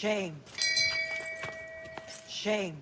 Shame. Shame.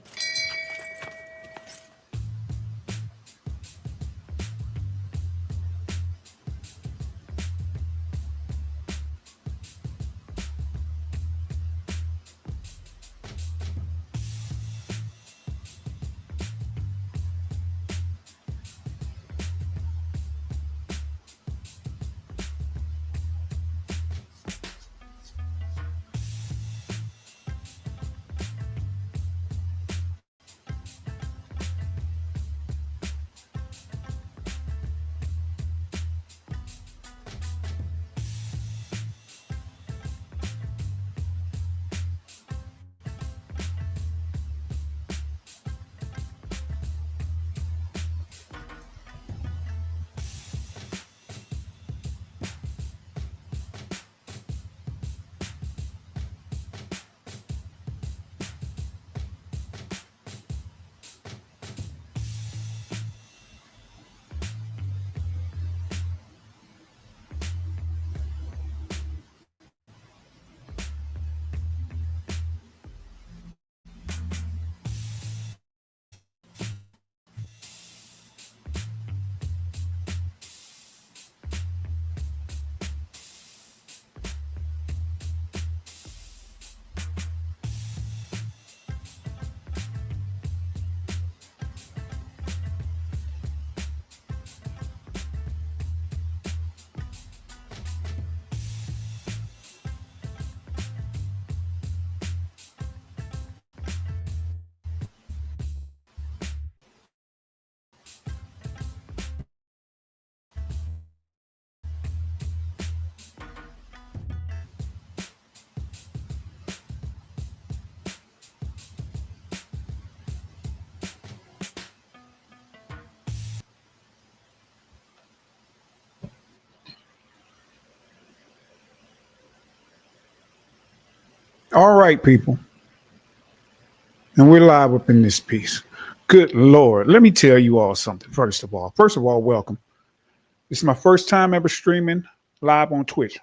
All right, people. And we're live up in this piece. Good Lord. Let me tell you all something, first of all. First of all, welcome. This is my first time ever streaming live on Twitch.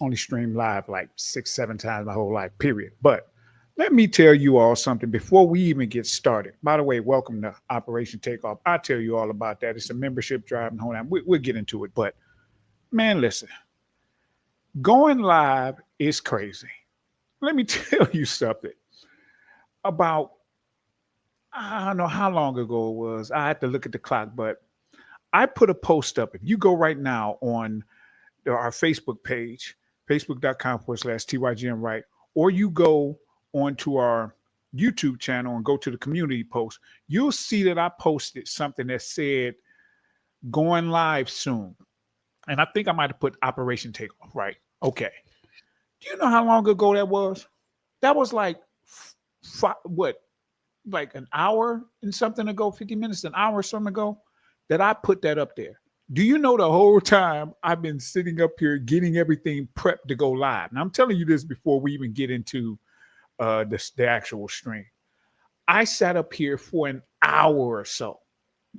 Only streamed live like 6-7 times my whole life, period. But let me tell you all something before we even get started. By the way, welcome to Operation Takeoff. I'll tell you all about that. It's a membership drive and hold on. We'll get into it. But man, listen, going live is crazy. Let me tell you something about, I don't know how long ago it was. I had to look at the clock, but I put a post up. If you go right now on our Facebook page, facebook.com/TYGMRight, or you go onto our YouTube channel and go to the community post, you'll see that I posted something that said going live soon. And I think I might have put Operation Takeoff, right? Okay. Do you know how long ago that was? That was like, like an hour and something ago, 50 minutes, an hour or something ago, that I put that up there. Do you know the whole time I've been sitting up here getting everything prepped to go live? And I'm telling you this before we even get into the actual stream. I sat up here for an hour or so,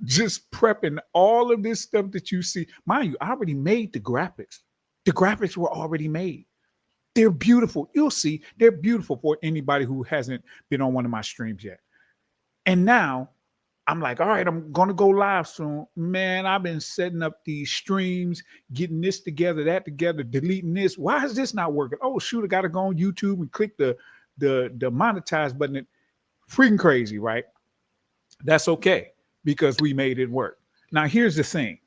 just prepping all of this stuff that you see. Mind you, I already made the graphics. The graphics were already made. They're beautiful. You'll see they're beautiful for anybody who hasn't been on one of my streams yet. And now I'm like, all right, I'm going to go live soon. Man, I've been setting up these streams, getting this together, that together, deleting this. Why is this not working? Oh, shoot, I got to go on YouTube and click the monetize button. Freaking crazy, right? That's okay because we made it work. Now, here's the thing.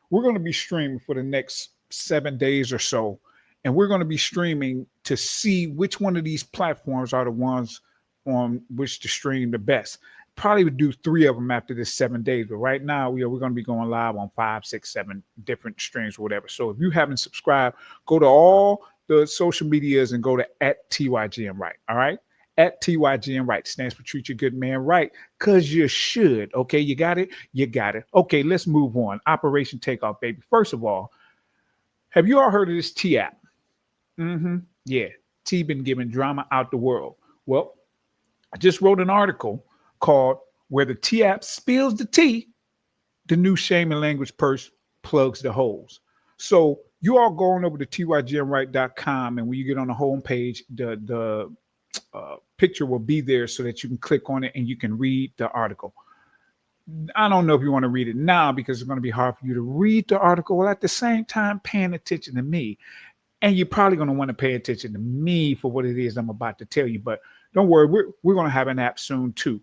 We're going to be streaming for the next 7 days or so. And we're going to be streaming to see which one of these platforms are the ones on which to stream the best. Probably would do 3 of them after this 7 days. But right now, we're going to be going live on 5, 6, 7 different streams or whatever. So if you haven't subscribed, go to all the social medias and go to @TYGMRight. All right? @TYGMRight stands for Treat Your Good Man Right, because you should. Okay, you got it? You got it. Okay, let's move on. Operation Takeoff, baby. First of all, have you all heard of this T app? Yeah, T been giving drama out the world. Well, I just wrote an article called Where the T app Spills the Tea, the new shame and language purse plugs the holes. So you all going over to tygmright.com, and when you get on the home page, the picture will be there so that you can click on it and you can read the article. I don't know if you want to read it now because it's going to be hard for you to read the article while at the same time paying attention to me. And you're probably going to want to pay attention to me for what it is I'm about to tell you. But don't worry, we're going to have an app soon too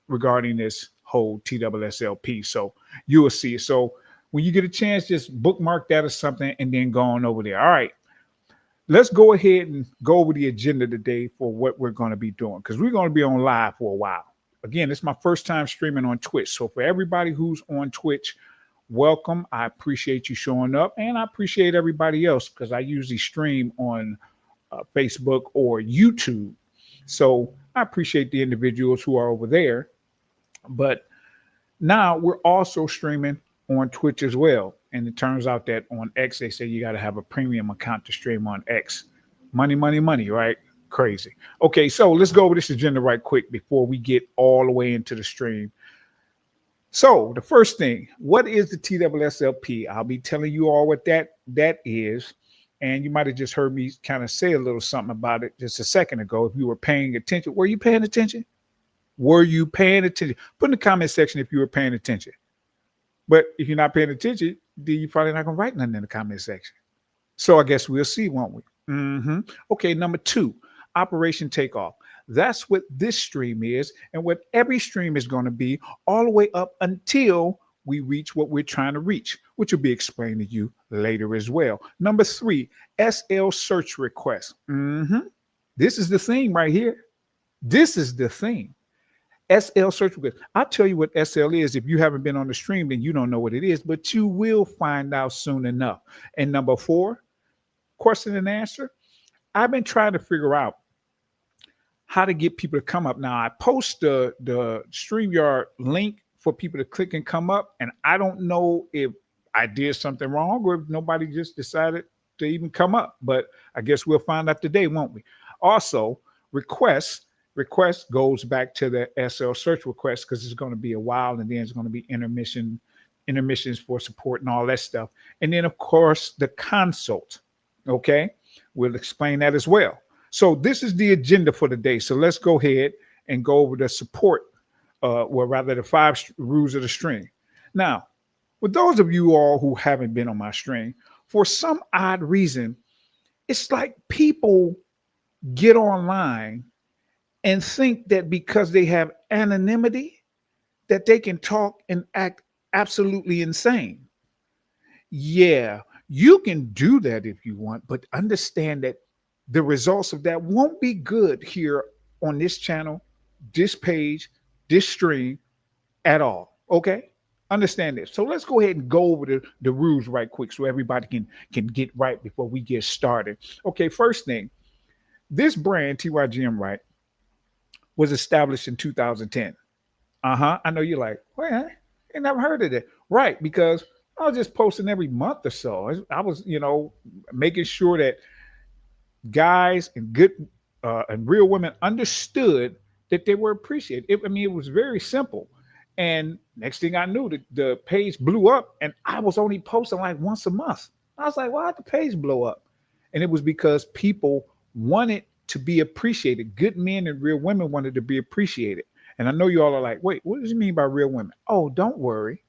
regarding this whole TSSLP. So you will see it. So when you get a chance, just bookmark that or something and then go on over there. All right. Let's go ahead and go over the agenda today for what we're going to be doing because we're going to be on live for a while. Again, it's my first time streaming on Twitch. So for everybody who's on Twitch, welcome. I appreciate you showing up and I appreciate everybody else because I usually stream on Facebook or YouTube. So I appreciate the individuals who are over there. But now we're also streaming on Twitch as well. And it turns out that on X, they say you got to have a premium account to stream on X. Money, money, money, right? Crazy. Okay, so let's go over this agenda right quick before we get all the way into the stream. So the first thing, what is the TSSLP? I'll be telling you all what that is. And you might have just heard me kind of say a little something about it just a second ago. If you were paying attention, were you paying attention? Were you paying attention? Put in the comment section if you were paying attention. But if you're not paying attention, then you're probably not going to write nothing in the comment section. So I guess we'll see, won't we? Okay, number 2, Operation Takeoff. That's what this stream is and what every stream is going to be all the way up until we reach what we're trying to reach, which will be explained to you later as well. Number 3, SL search request. This is the theme right here. This is the theme. SL search request. I'll tell you what SL is. If you haven't been on the stream, then you don't know what it is, but you will find out soon enough. And number 4, question and answer. I've been trying to figure out how to get people to come up. Now, I post the StreamYard link for people to click and come up, and I don't know if I did something wrong or if nobody just decided to even come up, but I guess we'll find out today, won't we? Also, request goes back to the SL search request because it's going to be a while, and then it's going to be intermissions for support and all that stuff. And then, of course, the consult. Okay, we'll explain that as well. So this is the agenda for the day. So let's go ahead and go over the support, rather the 5 rules of the stream. Now, for those of you all who haven't been on my stream, for some odd reason, it's like people get online and think that because they have anonymity, that they can talk and act absolutely insane. Yeah, you can do that if you want, but understand that the results of that won't be good here on this channel, this page, this stream at all. Okay? Understand this. So let's go ahead and go over the rules right quick so everybody can get right before we get started. Okay, first thing, this brand, TYGMRight, was established in 2010. I know you're like, well, I never heard of it. Right, because I was just posting every month or so. I was, making sure that guys and good and real women understood that they were appreciated. It was very simple. And next thing I knew, the page blew up, and I was only posting like once a month. I was like, why did the page blow up? And it was because people wanted to be appreciated. Good men and real women wanted to be appreciated. And I know you all are like, wait, what does it mean by real women? Oh, don't worry.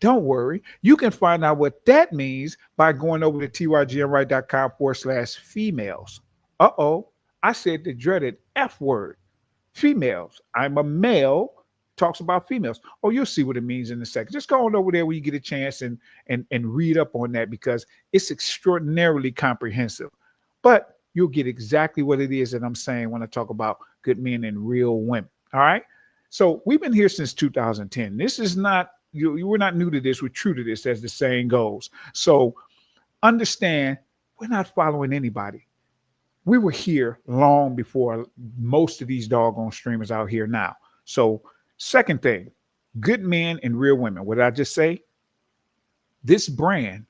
Don't worry. You can find out what that means by going over to tygmright.com/females. I said the dreaded F word. Females. I'm a male. Talks about females. Oh, you'll see what it means in a second. Just go on over there when you get a chance and read up on that because it's extraordinarily comprehensive. But you'll get exactly what it is that I'm saying when I talk about good men and real women. All right. So we've been here since 2010. This is not, we're not new to this. We're true to this, as the saying goes. So understand, we're not following anybody. We were here long before most of these doggone streamers out here now. So second thing, good men and real women. What did I just say? This brand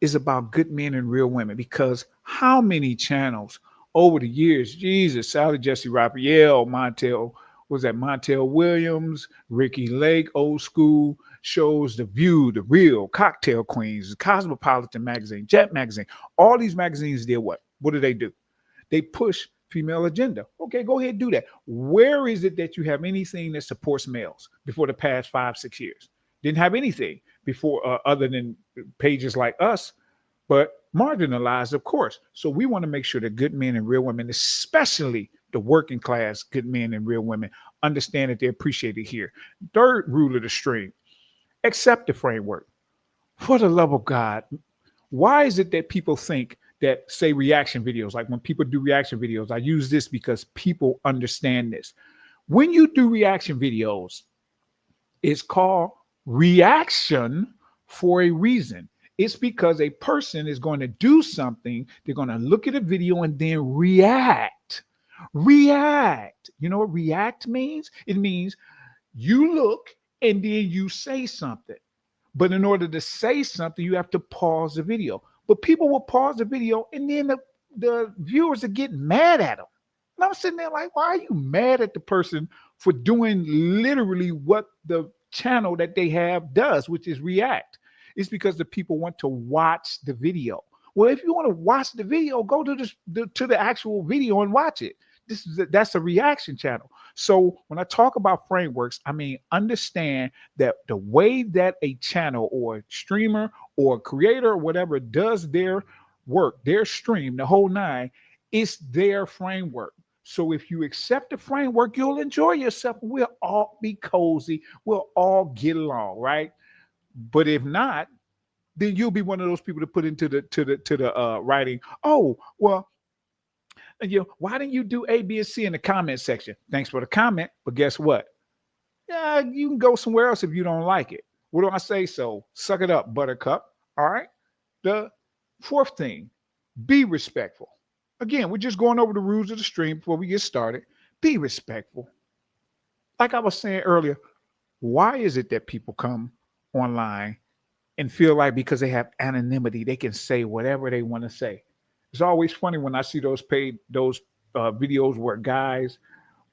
is about good men and real women because how many channels over the years, Jesus, Sally Jesse Raphael, Montel Williams, Ricky Lake, Old School shows, The View, The Real, Cocktail Queens, Cosmopolitan Magazine, Jet Magazine. All these magazines did what? What do? They push female agenda. Okay, go ahead and do that. Where is it that you have anything that supports males before the past 5-6 years? Didn't have anything before other than pages like us, but marginalized, of course. So we want to make sure that good men and real women, especially the working class good men and real women, understand that they're appreciated here. Third rule of the stream, accept the framework. For the love of God, why is it that people think that, say, reaction videos, like when people do reaction videos, I use this because people understand this. When you do reaction videos, it's called reaction for a reason. It's because a person is going to do something, they're going to look at a video and then react. React. You know what react means? It means you look and then you say something. But in order to say something, you have to pause the video. But people will pause the video and then the viewers are getting mad at them. And I'm sitting there like, why are you mad at the person for doing literally what the channel that they have does, which is react? It's because the people want to watch the video. Well, if you want to watch the video, go to the actual video and watch it. That's a reaction channel. So when I talk about frameworks, I mean, understand that the way that a channel or streamer or creator or whatever does their work, their stream, the whole nine, is their framework. So if you accept the framework, you'll enjoy yourself. We'll all be cozy. We'll all get along, right? But if not, then you'll be one of those people to put into the writing. Oh, well, why didn't you do A, B, and C in the comment section? Thanks for the comment, but guess what? Yeah, you can go somewhere else if you don't like it. What do I say? So suck it up, buttercup. All right. The fourth thing, be respectful. Again, we're just going over the rules of the stream before we get started. Be respectful. Like I was saying earlier, why is it that people come online and feel like because they have anonymity, they can say whatever they want to say? It's always funny when I see those videos where guys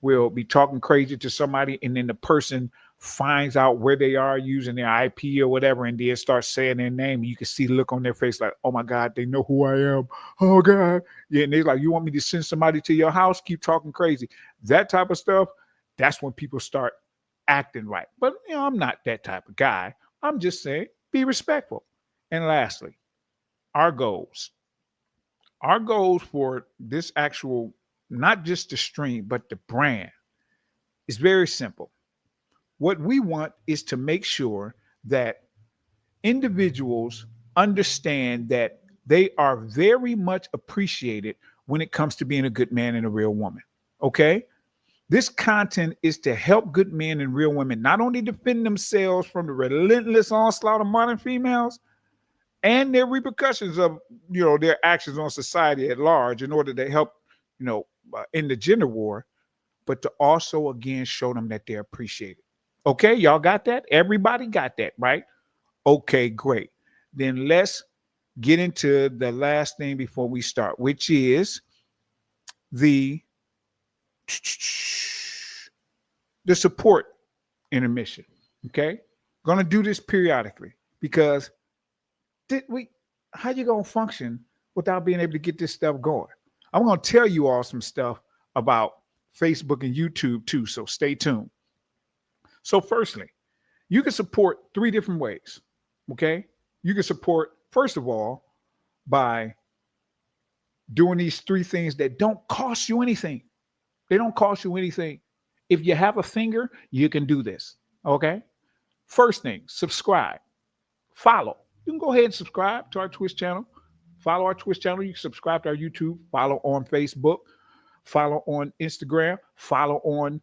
will be talking crazy to somebody and then the person finds out where they are using their IP or whatever and then starts saying their name. You can see the look on their face like, oh my God, they know who I am. Oh God. Yeah, and they're like, you want me to send somebody to your house? Keep talking crazy. That type of stuff, that's when people start acting right. But I'm not that type of guy. I'm just saying, be respectful. And lastly, our goals. Our goals for this actual, not just the stream, but the brand is very simple. What we want is to make sure that individuals understand that they are very much appreciated when it comes to being a good man and a real woman. Okay? This content is to help good men and real women not only defend themselves from the relentless onslaught of modern females, and their repercussions of, their actions on society at large in order to help, in the gender war, but to also, again, show them that they're appreciated. Okay, y'all got that? Everybody got that, right? Okay, great. Then let's get into the last thing before we start, which is the support intermission. Okay, going to do this periodically because how you gonna function without being able to get this stuff going? I'm gonna tell you all some stuff about Facebook and YouTube too, so stay tuned. So firstly, you can support 3 different ways. Okay, you can support, first of all, by doing these 3 things that don't cost you anything. They don't cost you anything. If you have a finger, you can do this. Okay, first thing, subscribe, follow. You can go ahead and subscribe to our Twitch channel. Follow our Twitch channel. You can subscribe to our YouTube. Follow on Facebook. Follow on Instagram. Follow on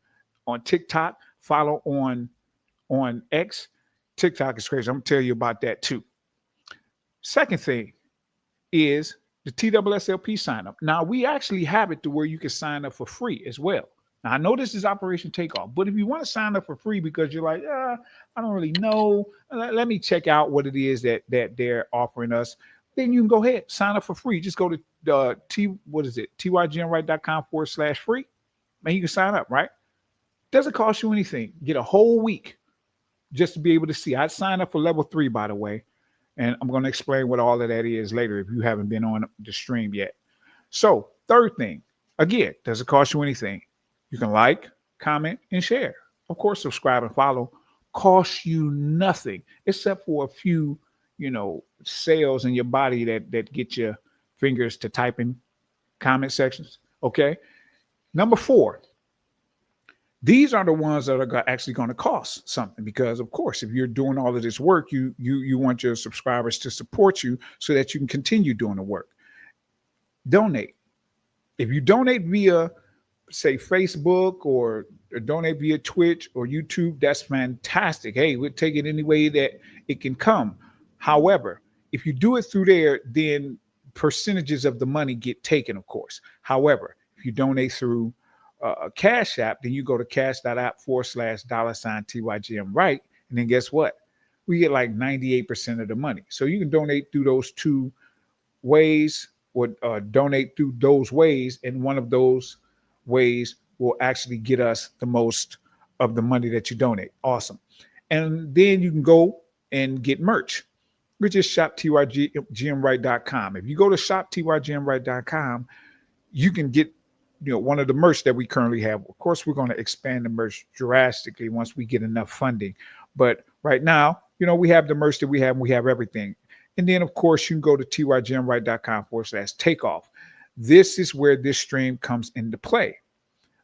TikTok. Follow on X. TikTok is crazy. I'm going to tell you about that too. Second thing is the TSSLP sign up. Now, we actually have it to where you can sign up for free as well. Now, I know this is Operation Takeoff, but if you want to sign up for free because you're like, I don't really know, let me check out what it is that they're offering us, then you can go ahead, sign up for free. Just go to TYGMRight.com/free, and you can sign up, right? Doesn't cost you anything. Get a whole week just to be able to see. I signed up for level 3, by the way, and I'm going to explain what all of that is later if you haven't been on the stream yet. So, third thing, Again, doesn't cost you anything. You can like, comment, and share. Of course, subscribe and follow costs you nothing except for a few, cells in your body that get your fingers to typing comment sections. Okay. Number 4, these are the ones that are actually going to cost something because, of course, if you're doing all of this work, you want your subscribers to support you so that you can continue doing the work. Donate. If you donate via, say, Facebook or donate via Twitch or YouTube, that's fantastic. Hey, we'll take it any way that it can come. However, if you do it through there, then percentages of the money get taken, of course. However, if you donate through a Cash App, then you go to cash.app/$ TYGMRight. And then guess what? We get like 98% of the money. So you can donate through those two ways or donate through those ways. And one of those ways will actually get us the most of the money that you donate. Awesome. And then you can go and get merch, which is shoptygmright.com. If you go to shoptygmright.com, you can get one of the merch that we currently have. Of course, we're going to expand the merch drastically once we get enough funding. But right now, we have the merch that we have, and we have everything. And then, of course, you can go to TYGMright.com/takeoff. This is where this stream comes into play.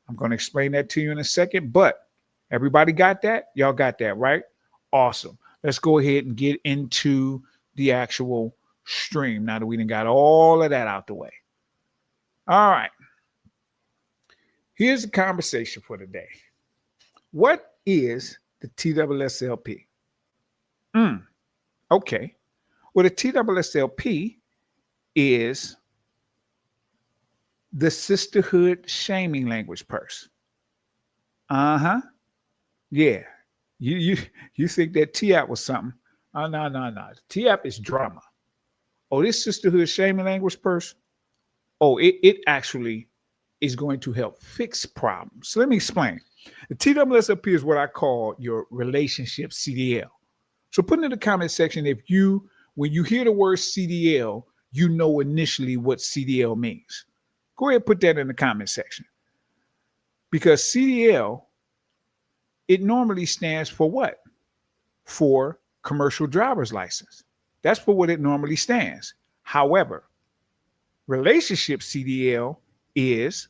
I'm going to explain that to you in a second, but everybody got that? Y'all got that, right? Awesome. Let's go ahead and get into the actual stream now that we done got all of that out the way. All right. Here's the conversation for today. What is the TSSLP? Okay. Well, the TSSLP is the Sisterhood Shaming Language Purse. Yeah. You think that TAP was something? Oh, no. TAP is drama. Oh, this Sisterhood Shaming Language Purse? Oh, it actually is going to help fix problems. So let me explain. The TSSLP is what I call your relationship CDL. So put in the comment section when you hear the word CDL, you know initially what CDL means. Go ahead and put that in the comment section. Because CDL, it normally stands for what? For commercial driver's license. That's for what it normally stands. However, relationship CDL is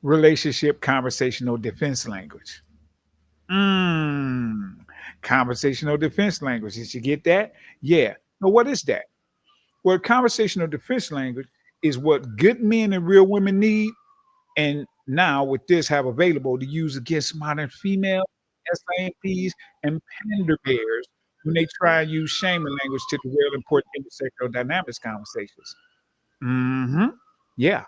relationship conversational defense language. Conversational defense language. Did you get that? Yeah. Now, what is that? Well, conversational defense language is what good men and real women need, and now with this have available to use against modern female SIMPs and pander bears when they try and use shaming language to derail important intersectional dynamics conversations. Yeah.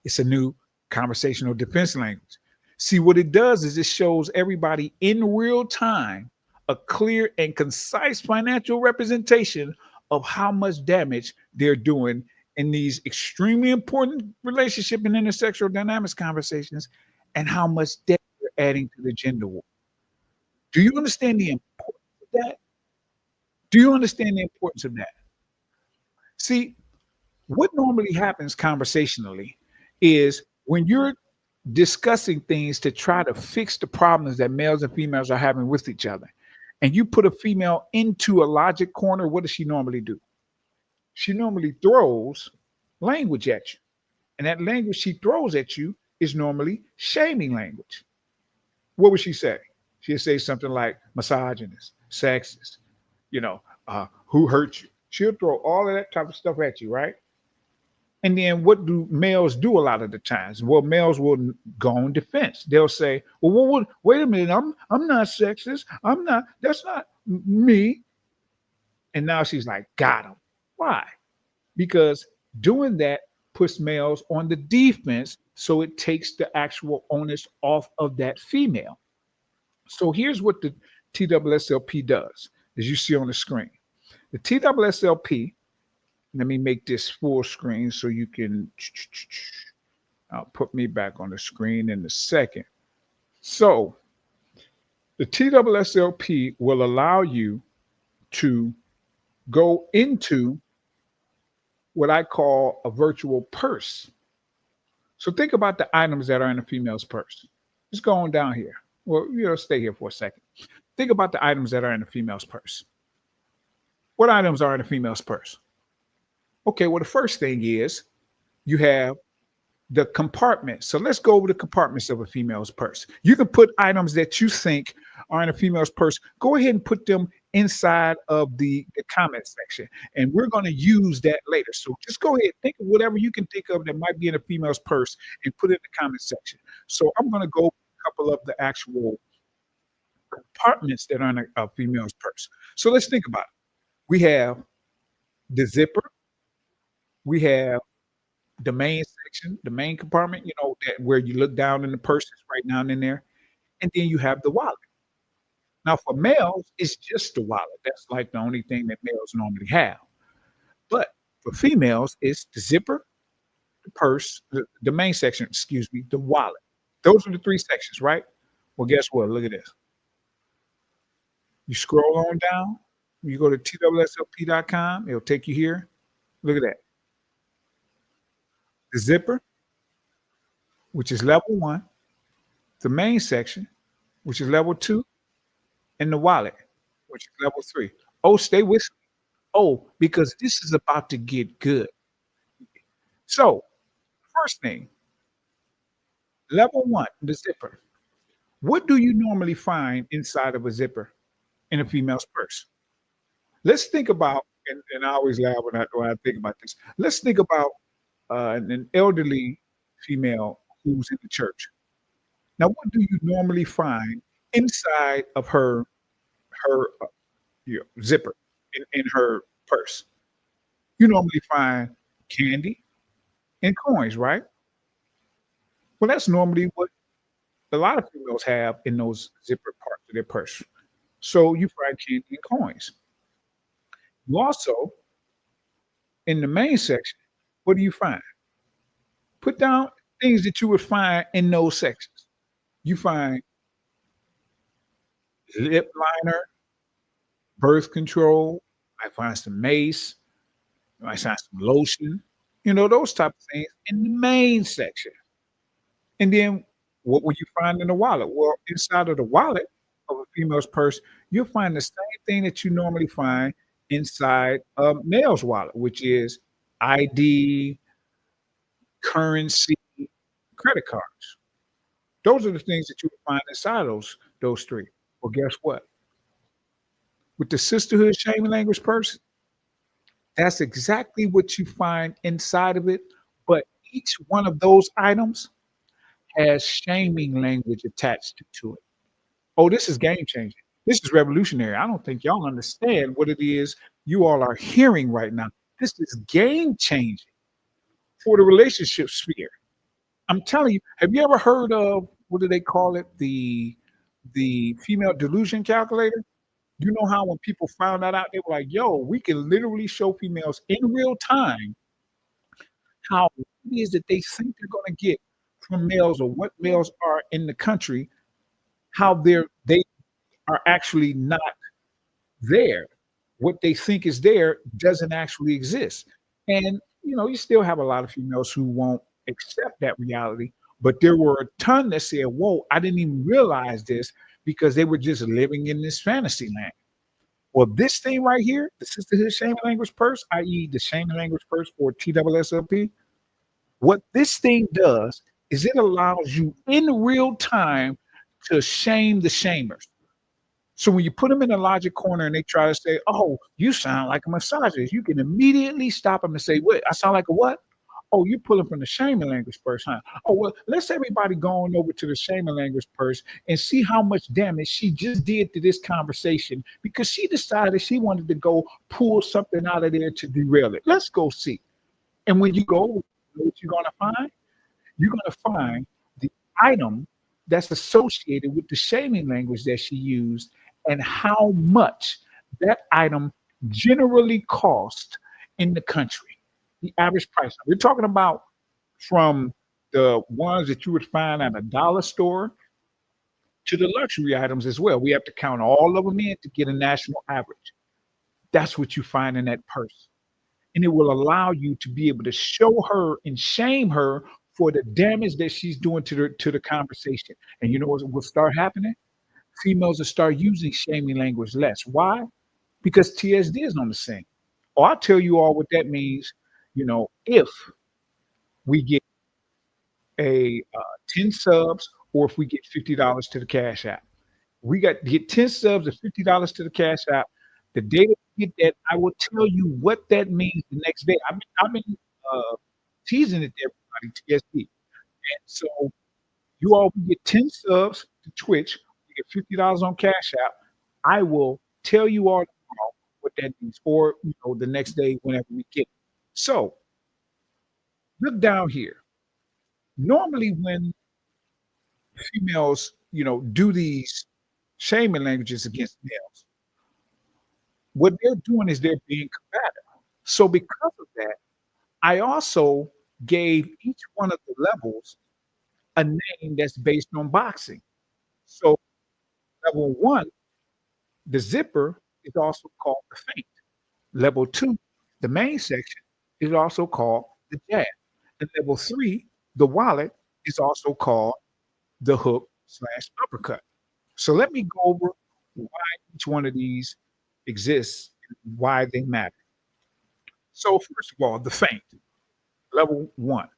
It's a new conversational defense language. See, what it does is it shows everybody in real time a clear and concise financial representation of how much damage they're doing in these extremely important relationship and intersectional dynamics conversations and how much debt they're adding to the gender war. Do you understand the importance of that? Do you understand the importance of that? See, what normally happens conversationally is when you're discussing things to try to fix the problems that males and females are having with each other, and you put a female into a logic corner, what does she normally do? She normally throws language at you. And that language she throws at you is normally shaming language. What would she say? She'd say something like misogynist, sexist, who hurt you? She'll throw all of that type of stuff at you, right? And then what do males do a lot of the times? Well, males will go on defense. They'll say, well, wait a minute, I'm not sexist. That's not me. And now she's like, got him. Why? Because doing that puts males on the defense, so it takes the actual onus off of that female. So here's what the TSSLP does, as you see on the screen. The TSSLP, let me make this full screen so you can put me back on the screen in a second. So the TSSLP will allow you to go into what I call a virtual purse. So think about the items that are in a female's purse. Just go on down here. Well, stay here for a second. Think about the items that are in a female's purse. What items are in a female's purse? Okay, well, the first thing is you have the compartment. So let's go over the compartments of a female's purse. You can put items that you think are in a female's purse. Go ahead and put them inside of the comment section. And we're going to use that later. So just go ahead, think of whatever you can think of that might be in a female's purse and put it in the comment section. So I'm going to go a couple of the actual compartments that are in a female's purse. So let's think about it. We have the zipper. We have the main section, the main compartment, that where you look down in the purse, it's right down in there. And then you have the wallet. Now, for males, it's just the wallet. That's like the only thing that males normally have. But for females, it's the zipper, the purse, the main section, excuse me, the wallet. Those are the three sections, right? Well, guess what? Look at this. You scroll on down, you go to TSSLP.com, it'll take you here. Look at that. The zipper, which is level 1, the main section, which is level 2, and the wallet, which is level 3. Oh, stay with me. Oh, because this is about to get good. So, first thing, level 1, the zipper. What do you normally find inside of a zipper in a female's purse? Let's think about, and I always laugh when I think about this. Let's think about an elderly female who's in the church. Now, what do you normally find inside of her zipper in her purse? You normally find candy and coins, right? Well, that's normally what a lot of females have in those zipper parts of their purse. So you find candy and coins. You also, in the main section, what do you find? Put down things that you would find in those sections. You find lip liner, birth control. I find some mace. You might find some lotion. Those type of things in the main section. And then what will you find in the wallet? Well, inside of the wallet of a female's purse, you'll find the same thing that you normally find inside a male's wallet, which is ID, currency, credit cards. Those are the things that you would find inside those three. Well, guess what? With the Sisterhood Shame and Language purse, that's exactly what you find inside of it. But each one of those items has shaming language attached to it. Oh, this is game changing. This is revolutionary. I don't think y'all understand what it is you all are hearing right now. This is game changing for the relationship sphere. I'm telling you, have you ever heard of, what do they call it? The female delusion calculator? You know how when people found that out, they were like, yo, we can literally show females in real time how it is that they think they're going to get from males, or what males are in the country, how they are actually not there. What they think is there doesn't actually exist. And you still have a lot of females who won't accept that reality, but there were a ton that said, whoa, I didn't even realize this, because they were just living in this fantasy land. Well, this thing right here, the Sisterhood Shame and Language purse, i.e. the Shame and Language purse for TSSLP, what this thing does is it allows you in real time to shame the shamers. So when you put them in a logic corner and they try to say, oh, you sound like a misogynist, you can immediately stop them and say, what? I sound like a what? Oh, you're pulling from the shame and language purse, huh? Oh, well, let's everybody go on over to the shame and language purse and see how much damage she just did to this conversation, because she decided she wanted to go pull something out of there to derail it. Let's go see. And when you go, what you're going to find? You're going to find the item that's associated with the shaming language that she used, and how much that item generally cost in the country, the average price. We're talking about from the ones that you would find at a dollar store to the luxury items as well. We have to count all of them in to get a national average. That's what you find in that purse. And it will allow you to be able to show her and shame her for the damage that she's doing to the conversation. And you know what will start happening? Females will start using shaming language less. Why? Because TSD is on the scene. Oh, I'll tell you all what that means. If we get a 10 subs or if we get $50 to the Cash App. We got to get 10 subs and $50 to the Cash App. The day that we get that, I will tell you what that means the next day. I've been teasing it to everybody, TSD. And so you all will get 10 subs to Twitch, you get $50 on Cash App. I will tell you all tomorrow what that means, or the next day whenever we get it. So look down here. Normally, when females, do these shaming languages against males, what they're doing is they're being combative. So because of that, I also gave each one of the levels a name that's based on boxing. So level one, the zipper, is also called the feint. Level two, the main section, is also called the jab. And level three, the wallet, is also called the hook/uppercut. So let me go over why each one of these exists and why they matter. So first of all, the feint, level one.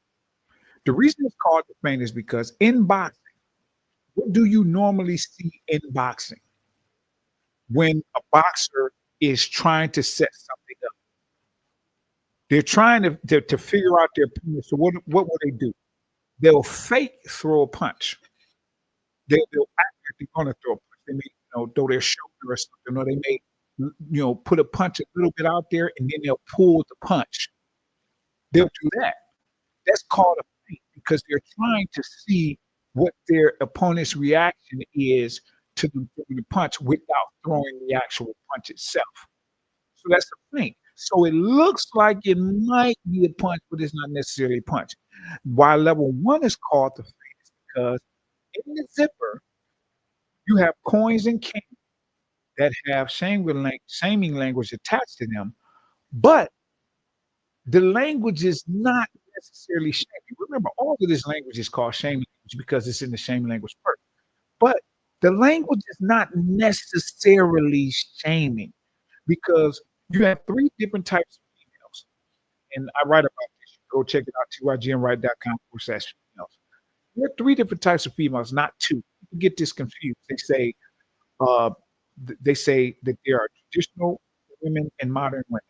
The reason it's called the feint is because in boxing, what do you normally see in boxing when a boxer is trying to set something up? They're trying to figure out their opponent. So what will they do? They'll fake throw a punch. They'll act like they're gonna throw a punch. They may, throw their shoulder or something, or they may, put a punch a little bit out there, and then they'll pull the punch. They'll do that. That's called a feint because they're trying to see what their opponent's reaction is to them throwing the punch without throwing the actual punch itself. So that's a feint. So it looks like it might be a punch, but it's not necessarily a punch. Why level one is called the feint is because in the zipper, you have coins and kings that have shaming language attached to them, but the language is not necessarily shaming. Remember, all of this language is called shaming language because it's in the shaming language first. But the language is not necessarily shaming because you have three different types of females. And I write about this. Go check it out, TYGMRight.com/females. There are three different types of females, not two. People get this confused. Uh, they say that there are traditional women and modern women.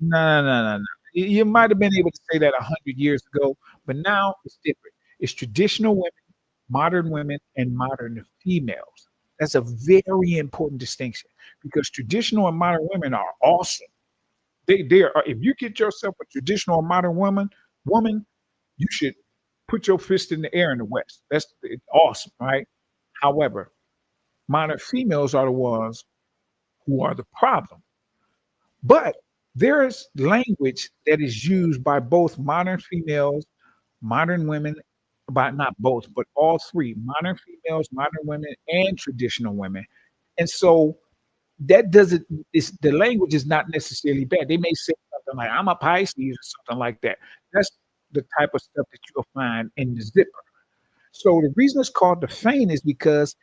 No, no, no, no, no. You might have been able to say that 100 years ago, but now it's different. It's traditional women, and modern females. That's a very important distinction because traditional and modern women are awesome. They are. If you get yourself a traditional or modern woman, you should put your fist in the air in the West. It's awesome, right? However, modern females are the ones who are the problem. But there is language that is used by both modern females, modern women, by not both, but all three modern females, modern women, and traditional women. And so that doesn't, the language is not necessarily bad. They may say something like, I'm a Pisces or something like that. That's the type of stuff that you'll find in the zipper. So the reason it's called the feint is because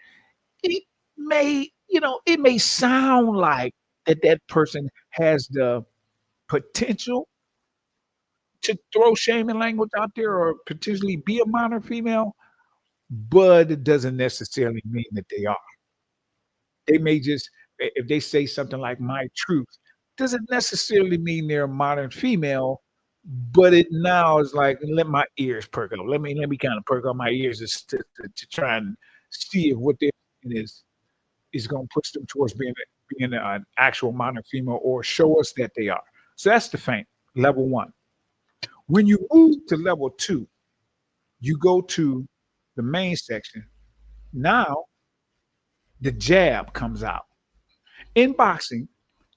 it it may sound like that person has the potential to throw shame and language out there or potentially be a modern female, but it doesn't necessarily mean that they are. They may just, if they say something like my truth, doesn't necessarily mean they're a modern female, but it now is like, let my ears perk up. Let me kind of perk up my ears to try and see if what they're saying is going to push them towards being an actual modern female or show us that they are. So that's the feint, level one. When you move to level two, you go to the main section. Now the jab comes out. In boxing,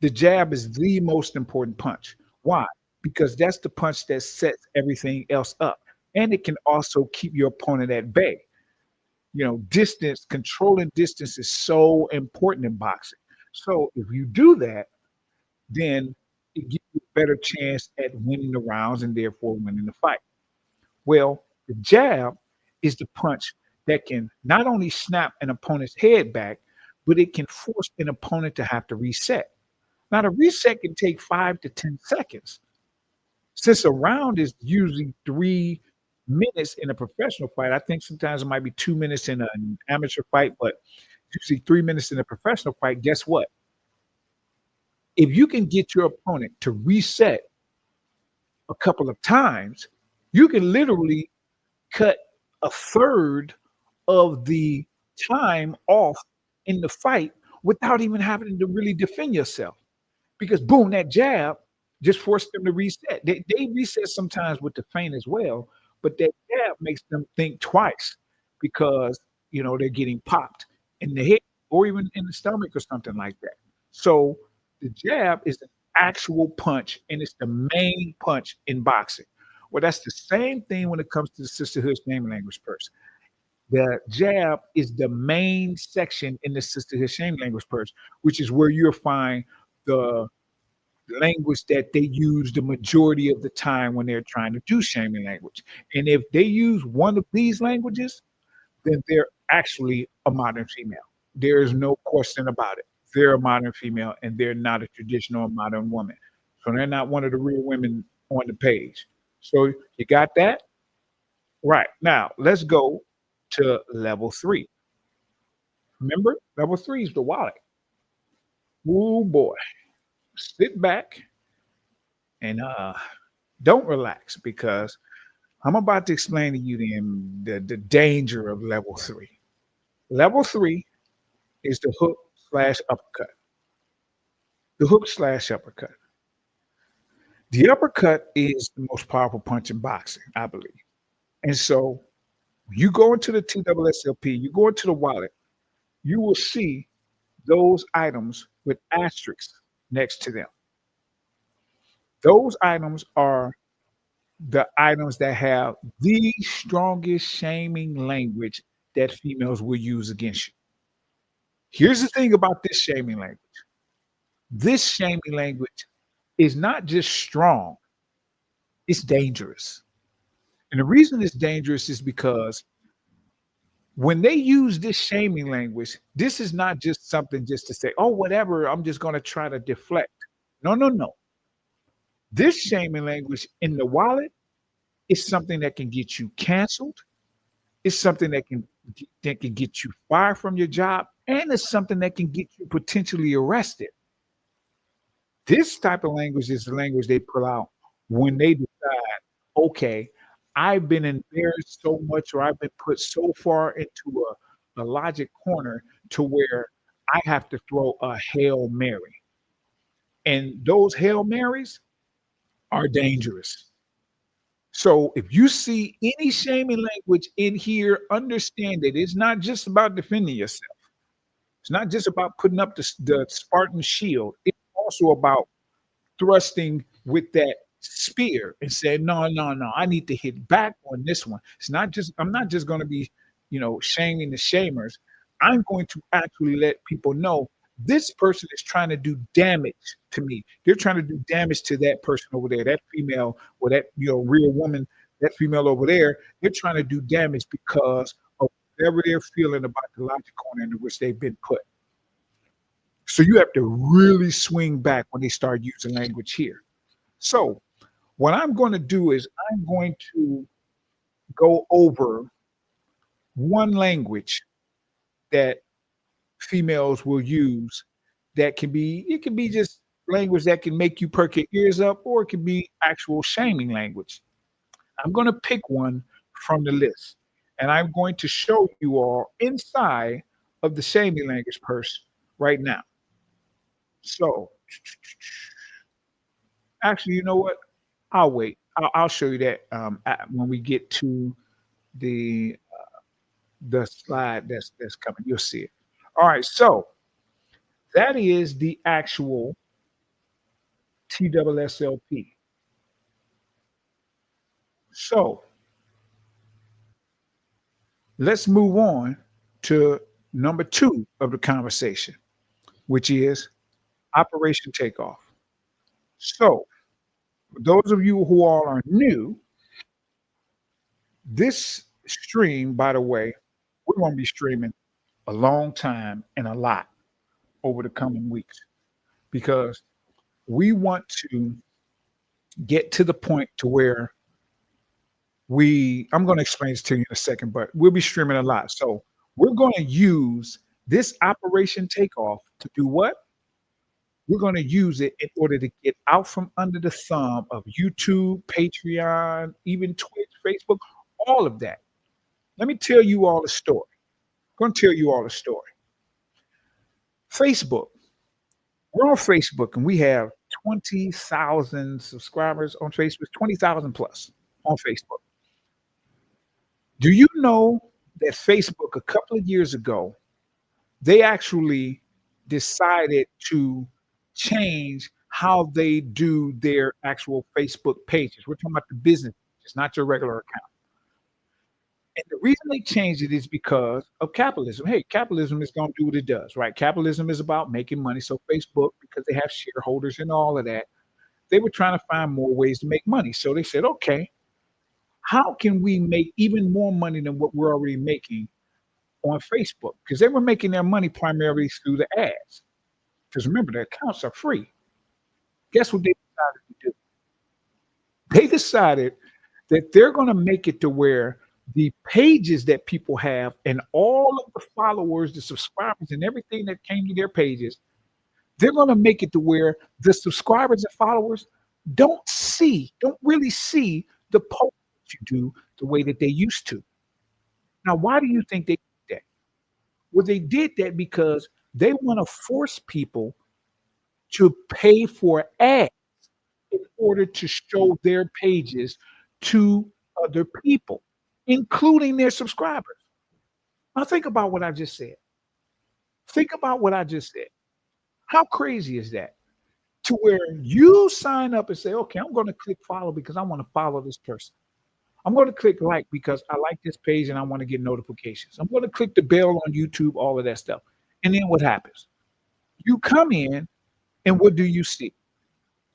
the jab is the most important punch. Why? Because that's the punch that sets everything else up. And it can also keep your opponent at bay. Distance, controlling distance is so important in boxing. So if you do that, then it gives you a better chance at winning the rounds and therefore winning the fight. Well, The jab is the punch that can not only snap an opponent's head back, but it can force an opponent to have to reset. Now, the reset can take 5 to 10 seconds. Since a round is usually 3 minutes in a professional fight, I think sometimes it might be 2 minutes in an amateur fight, but usually 3 minutes in a professional fight. Guess what? If you can get your opponent to reset a couple of times, you can literally cut a third of the time off in the fight without even having to really defend yourself. Because boom, that jab just forced them to reset. They reset sometimes with the feint as well, but that jab makes them think twice because they're getting popped in the head or even in the stomach or something like that. So the jab is an actual punch, and it's the main punch in boxing. Well, that's the same thing when it comes to the sisterhood shame language purse. The jab is the main section in the sisterhood shame language purse, which is where you'll find the language that they use the majority of the time when they're trying to do shaming language. And if they use one of these languages, then they're actually a modern female. There is no question about it. They're a modern female and they're not a traditional modern woman. So they're not one of the real women on the page. So you got that? Right. Now let's go to level 3. Remember, level 3 is the wallet. Oh boy. Sit back and don't relax because I'm about to explain to you the danger of level 3. Level 3 is the hook slash uppercut. The hook slash uppercut. The uppercut is the most powerful punch in boxing, I believe. And so you go into the TSSLP, you go into the wallet, you will see those items with asterisks next to them. Those items are the items that have the strongest shaming language that females will use against you. Here's the thing about this shaming language. This shaming language is not just strong, it's dangerous. And the reason it's dangerous is because when they use this shaming language, this is not just something just to say, oh, whatever, I'm just going to try to deflect. No, no, no. This shaming language in the wallet is something that can get you canceled. It's something that can get you fired from your job, and it's something that can get you potentially arrested. This type of language is the language they pull out when they decide, okay, I've been embarrassed so much or I've been put so far into a logic corner to where I have to throw a Hail Mary. And those Hail Marys are dangerous. So if you see any shaming language in here, understand that it's not just about defending yourself. It's not just about putting up the Spartan shield. It's also about thrusting with that spear and saying, no, no, no, I need to hit back on this one. I'm not just going to be, shaming the shamers. I'm going to actually let people know this person is trying to do damage to me. They're trying to do damage to that person over there, that female or that, real woman, that female over there. They're trying to do damage because of whatever they're feeling about the logic corner into which they've been put. So you have to really swing back when they start using language here. So what I'm going to do is I'm going to go over one language that females will use that it can be just language that can make you perk your ears up, or it can be actual shaming language. I'm going to pick one from the list, and I'm going to show you all inside of the shaming language purse right now. So actually, you know what? I'll wait. I'll show you that when we get to the slide that's coming. You'll see it. All right. So that is the actual TSSLP. So let's move on to number 2 of the conversation, which is Operation Takeoff. So for those of you who all are new, This stream, by the way, we're going to be streaming a long time and a lot over the coming weeks because we want to get to the point to where I'm going to explain this to you in a second, but we'll be streaming a lot. So we're going to use this Operation Takeoff to do what? We're going to use it in order to get out from under the thumb of YouTube, Patreon, even Twitch, Facebook, all of that. Let me tell you all the story. I'm going to tell you all the story. Facebook. We're on Facebook and we have 20,000 subscribers on Facebook, 20,000 plus on Facebook. Do you know that Facebook a couple of years ago, they actually decided to change how they do their actual Facebook pages? We're talking about the business pages, not your regular account. And the reason they changed it is because of capitalism. Hey, capitalism is going to do what it does, right? Capitalism is about making money. So Facebook, because they have shareholders and all of that, they were trying to find more ways to make money. So they said, okay, how can we make even more money than what we're already making on Facebook? Because they were making their money primarily through the ads. Because remember, the accounts are free. Guess what they decided to do? They decided that they're going to make it to where the pages that people have and all of the followers, the subscribers, and everything that came to their pages, they're going to make it to where the subscribers and followers don't really see the posts that you do the way that they used to. Now, why do you think they did that? Well, they did that because they want to force people to pay for ads in order to show their pages to other people, including their subscribers. Now, think about what I just said. Think about what I just said. How crazy is that? To where you sign up and say, okay, I'm going to click follow because I want to follow this person. I'm going to click like because I like this page and I want to get notifications. I'm going to click the bell on YouTube, all of that stuff. And then what happens? You come in and what do you see?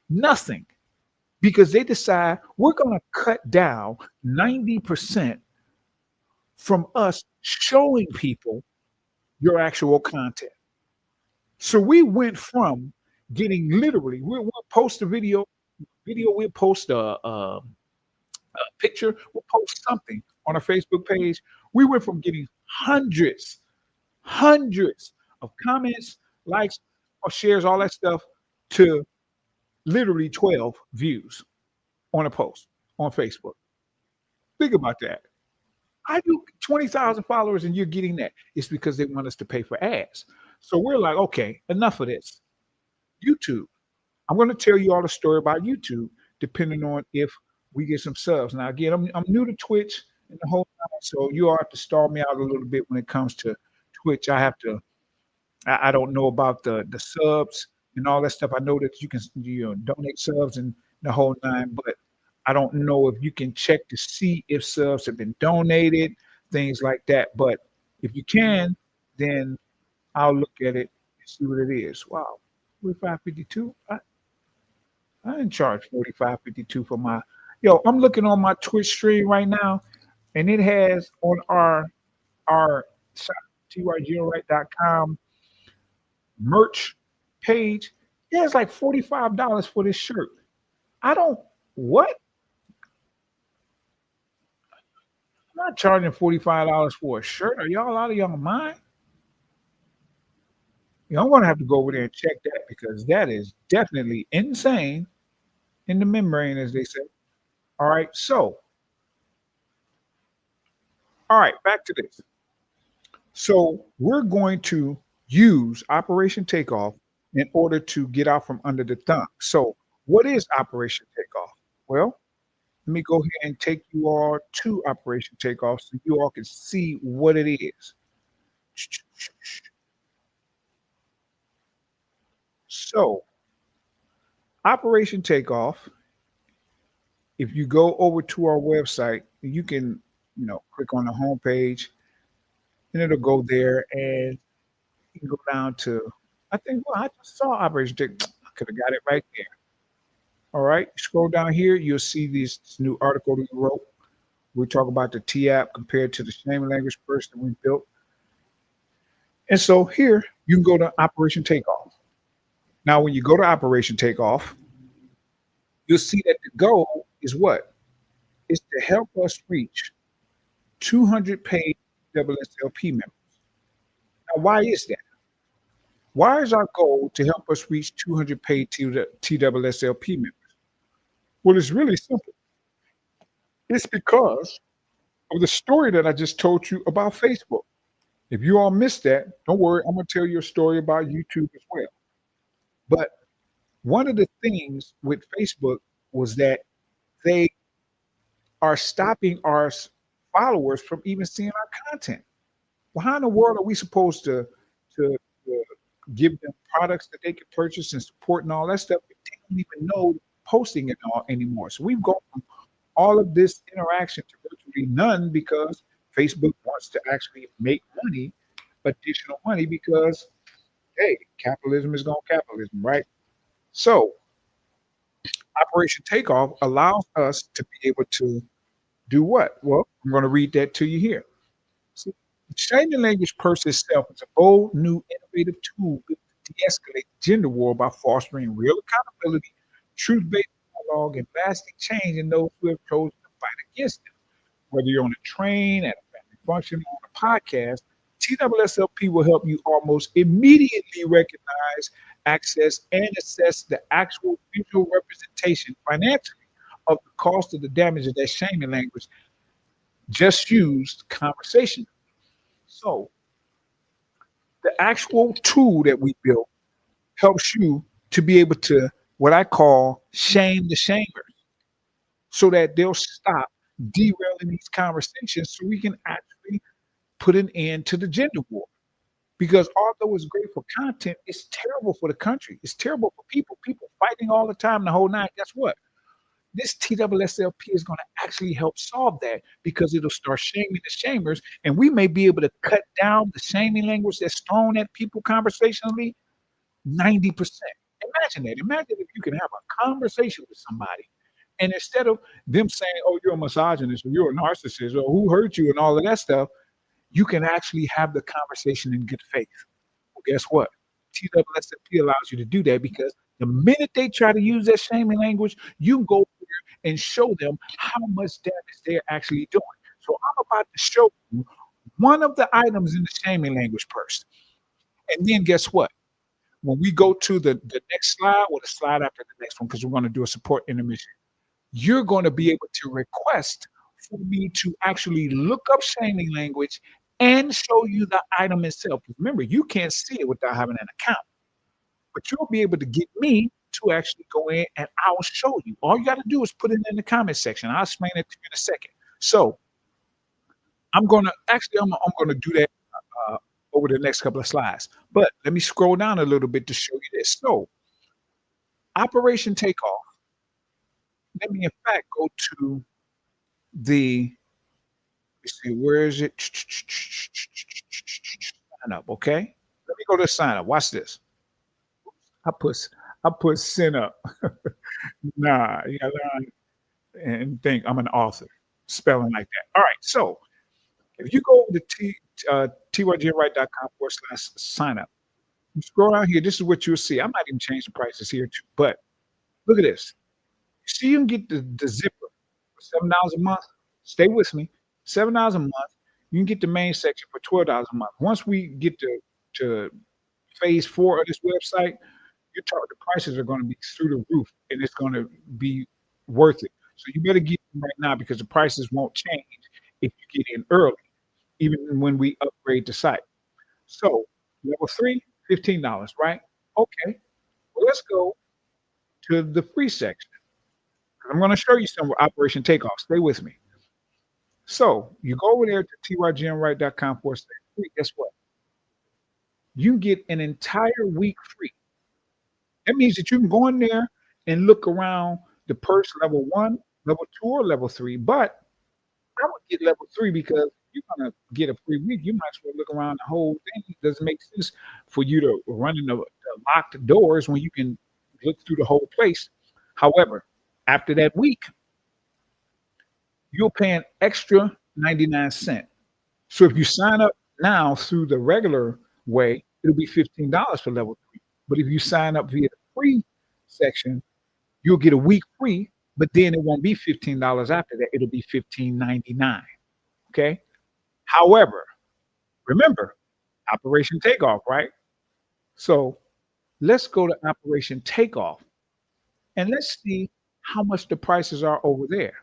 Nothing. Because they decide we're going to cut down 90% from us showing people your actual content. So we went from getting literally, we'll post a video, we'll post a picture, we'll post something on our Facebook page. We went from getting hundreds of comments, likes, or shares, all that stuff, to literally 12 views on a post on Facebook. Think about that. I do 20,000 followers and you're getting that. It's because they want us to pay for ads. So we're like, okay, enough of this. YouTube. I'm going to tell you all the story about YouTube, depending on if we get some subs. Now, again, I'm new to Twitch and the whole time, so you all have to stall me out a little bit when it comes to Twitch. I don't know about the subs and all that stuff. I know that you can donate subs and the whole nine, but I don't know if you can check to see if subs have been donated, things like that. But if you can, then I'll look at it and see what it is. Wow, 45.52. I didn't charge 45.52 for my. Yo, I'm looking on my Twitch stream right now, and it has on our shop, TYGMRight.com merch page. It has like $45 for this shirt. I don't what? I'm not charging $45 for a shirt. Are y'all out of your mind? I'm gonna have to go over there and check that because that is definitely insane in the membrane, as they say. All right, so all right, back to this. So we're going to use Operation Takeoff in order to get out from under the thumb. So what is Operation Takeoff? Well, let me go ahead and take you all to Operation Takeoff so you all can see what it is. So Operation Takeoff, if you go over to our website, you can, click on the home page and it'll go there and you can go down to, I think, well, I just saw Operation Takeoff. I could have got it right there. All right. Scroll down here, you'll see this new article we wrote. We talk about the T app compared to the shaming language first that we built. And so here you can go to Operation Takeoff. Now, when you go to Operation Takeoff, you'll see that the goal is what? Is to help us reach 200 paid TSSLP members. Now, why is that? Why is our goal to help us reach 200 paid TSSLP members? Well, it's really simple. It's because of the story that I just told you about Facebook. If you all missed that, don't worry, I'm going to tell you a story about YouTube as well. But one of the things with Facebook was that they are stopping our followers from even seeing our content. Well, how in the world are we supposed to give them products that they can purchase and support and all that stuff? They don't even know posting it all anymore. So we've gone from all of this interaction to virtually none because Facebook wants to actually make money, additional money, because hey, capitalism is going capitalism, right? So Operation Takeoff allows us to be able to do what? Well, I'm going to read that to you here. See, the Shaming Language Purse itself is a bold, new, innovative tool built to de-escalate the gender war by fostering real accountability, truth-based dialogue, and lasting change in those who have chosen to fight against it. Whether you're on a train, at a family function, or on a podcast, TSSLP will help you almost immediately recognize, access, and assess the actual visual representation financially of the cost of the damage of that shaming language just used conversation. So the actual tool that we built helps you to be able to what I call shame the shamers so that they'll stop derailing these conversations so we can actually put an end to the gender war. Because although it's great for content, it's terrible for the country. It's terrible for people. People fighting all the time, the whole night. Guess what? This TSSLP is going to actually help solve that because it'll start shaming the shamers, and we may be able to cut down the shaming language that's thrown at people conversationally 90%. Imagine that. Imagine if you can have a conversation with somebody, and instead of them saying, "Oh, you're a misogynist," or "You're a narcissist," or "Who hurt you," and all of that stuff, you can actually have the conversation in good faith. Well, guess what? TSSLP allows you to do that because the minute they try to use that shaming language, you can go there and show them how much damage they're actually doing. So I'm about to show you one of the items in the shaming language purse. And then guess what? When we go to the next slide or the slide after the next one, because we're going to do a support intermission, you're going to be able to request for me to actually look up shaming language and show you the item itself. Remember, you can't see it without having an account, but you'll be able to get me to actually go in and I'll show you. All you got to do is put it in the comment section. I'll explain it to you in a second. So I'm going to do that uh, over the next couple of slides. But let me scroll down a little bit to show you this. So Operation Takeoff. Let me in fact go to the, let's see, where is it? Sign up, okay? Let me go to sign up. Watch this. I put send up. Nah, you gotta learn and think I'm an author. Spelling like that. All right. So if you go to TYGMRight.com/sign up, you scroll down here, this is what you'll see. I might even change the prices here too, but look at this. See, you can get the zipper for $7 a month. Stay with me. $7 a month. You can get the main section for $12 a month. Once we get to phase 4 of this website, the prices are going to be through the roof, and it's going to be worth it. So you better get them right now because the prices won't change if you get in early, even when we upgrade the site. So level 3, $15, right? Okay. Well, let's go to the free section. I'm going to show you some Operation Takeoff. Stay with me. So you go over there to TYGMRight.com/free. Guess what? You get an entire week free. That means that you can go in there and look around the purse level 1, level 2, or level 3. But I would get level 3 because you're going to get a free week. You might as well look around the whole thing. It doesn't make sense for you to run in the locked doors when you can look through the whole place. However, after that week, you'll pay an extra 99¢. So if you sign up now through the regular way, it'll be $15 for level 3. But if you sign up via the free section, you'll get a week free, but then it won't be $15 after that. It'll be 15.99. Okay. However, remember Operation Takeoff, right? So let's go to Operation Takeoff and let's see how much the prices are over there.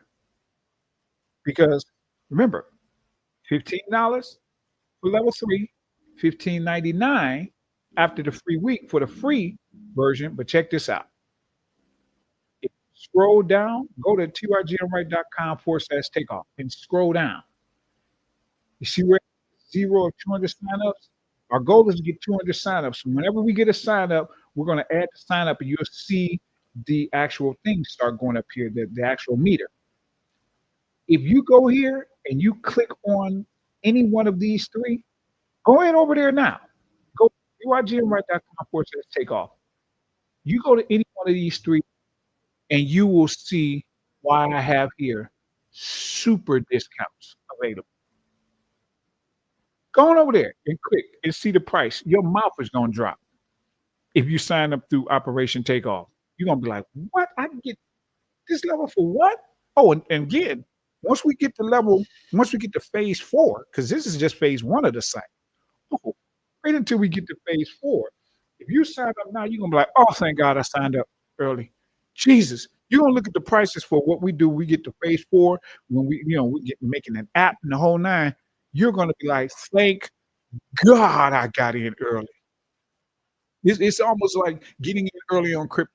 Because remember, $15 for level 3, 15.99 after the free week for the free version. But check this out. If you scroll down, go to tygmright.com/takeoff and scroll down. You see where 0 of 200 signups? Our goal is to get 200 signups. So whenever we get a sign up, we're going to add the sign up and you'll see the actual thing start going up here, the actual meter. If you go here and you click on any one of these three, go ahead over there now. Go to tygmright.com/takeoff. You go to any one of these three and you will see why I have here super discounts available. Go on over there and click and see the price. Your mouth is going to drop if you sign up through Operation Takeoff. You're going to be like, what? I can get this level for what? Oh, and again, once we get to phase 4, because this is just phase 1 of the site. Oh, wait until we get to phase 4. If you sign up now, you're going to be like, oh, thank God I signed up early. Jesus, you're going to look at the prices for what we do. We get to phase 4 when we get making an app and the whole nine. You're going to be like, thank God I got in early. It's almost like getting in early on crypto.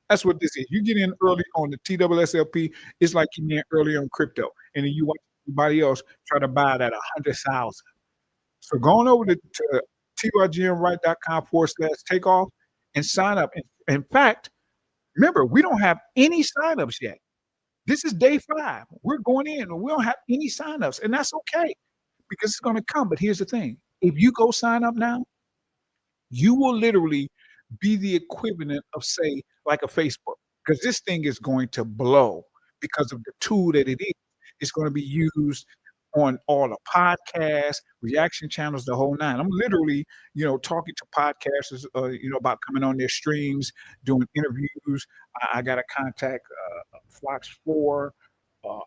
That's what this is. You get in early on the TSSLP, it's like getting in early on crypto. And then you watch everybody else try to buy it at 100,000. So going over to TYGMRight.com/takeoff and sign up. In fact, remember, we don't have any signups yet. This is day 5. We're going in and we don't have any signups, and that's okay because it's going to come. But here's the thing: if you go sign up now, you will literally be the equivalent of, say, like a Facebook, because this thing is going to blow because of the tool that it is. It's going to be used on all the podcasts, reaction channels, the whole nine. I'm literally, talking to podcasters, about coming on their streams, doing interviews. I got to contact Fox 4,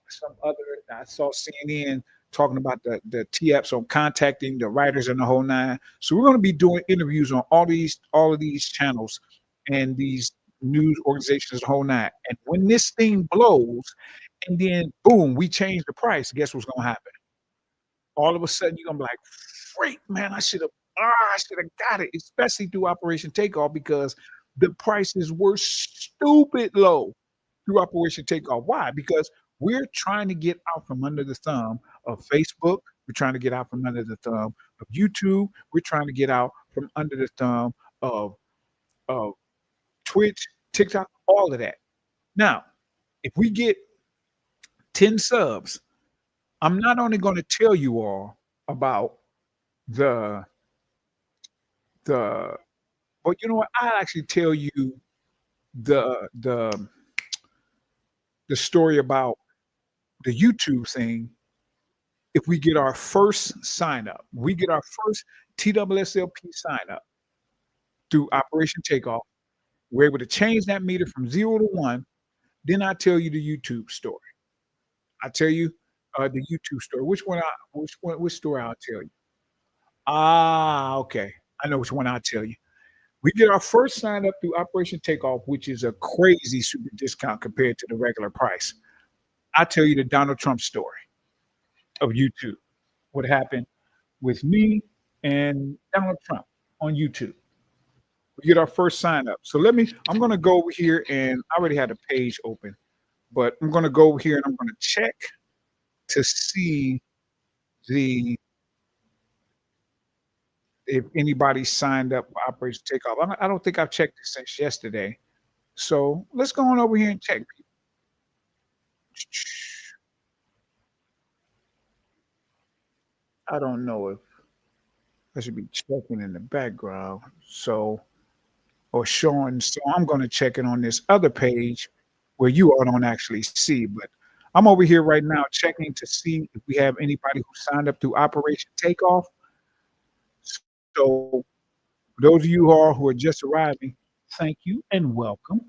some other. I saw CNN talking about the TAPs on contacting the writers and the whole nine. So we're going to be doing interviews on all of these channels and these news organizations, the whole nine. And when this thing blows, and then boom, we change the price, guess what's going to happen? All of a sudden, you're going to be like, freak, man, I should have got it, especially through Operation Takeoff, because the prices were stupid low through Operation Takeoff. Why? Because we're trying to get out from under the thumb of Facebook. We're trying to get out from under the thumb of YouTube. We're trying to get out from under the thumb of Twitch, TikTok, all of that. Now, if we get 10 subs, I'm not only going to tell you all about but you know what? I'll actually tell you the story about the YouTube thing. If we get our first sign up, we get our first TSSLP sign up through Operation Takeoff, we're able to change that meter from 0 to 1. Then I tell you the YouTube story. I tell you the YouTube story. Which story I'll tell you? Okay. I know which one I'll tell you. We get our first sign up through Operation Takeoff, which is a crazy super discount compared to the regular price. I'll tell you the Donald Trump story of YouTube. What happened with me and Donald Trump on YouTube. We get our first sign up. So I'm going to go over here, and I already had a page open, but I'm going to go over here and I'm going to check to see if anybody signed up for Operation Takeoff. I don't think I've checked this since yesterday. So let's go on over here and check. I don't know if I should be checking in the background. Or showing. So I'm going to check it on this other page where you all don't actually see, but I'm over here right now checking to see if we have anybody who signed up through Operation Takeoff. So for those of you who are just arriving, thank you and welcome.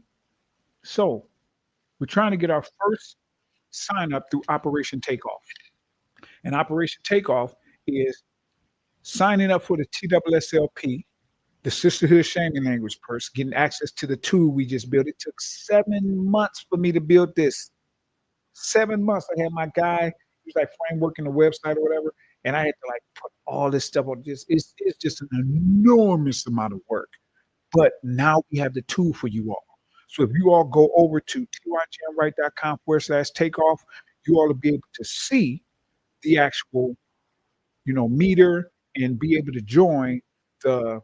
So we're trying to get our first sign up through Operation Takeoff. And Operation Takeoff is signing up for the TSSLP, the Sisterhood Shaming Language Purse, getting access to the tool we just built. It took 7 months for me to build this. 7 months. I had my guy, he was like frameworking the website or whatever, and I had to like put all this stuff on this. It's just an enormous amount of work. But now we have the tool for you all. So if you all go over to tygmright.com/takeoff, you all will be able to see the actual, meter and be able to join the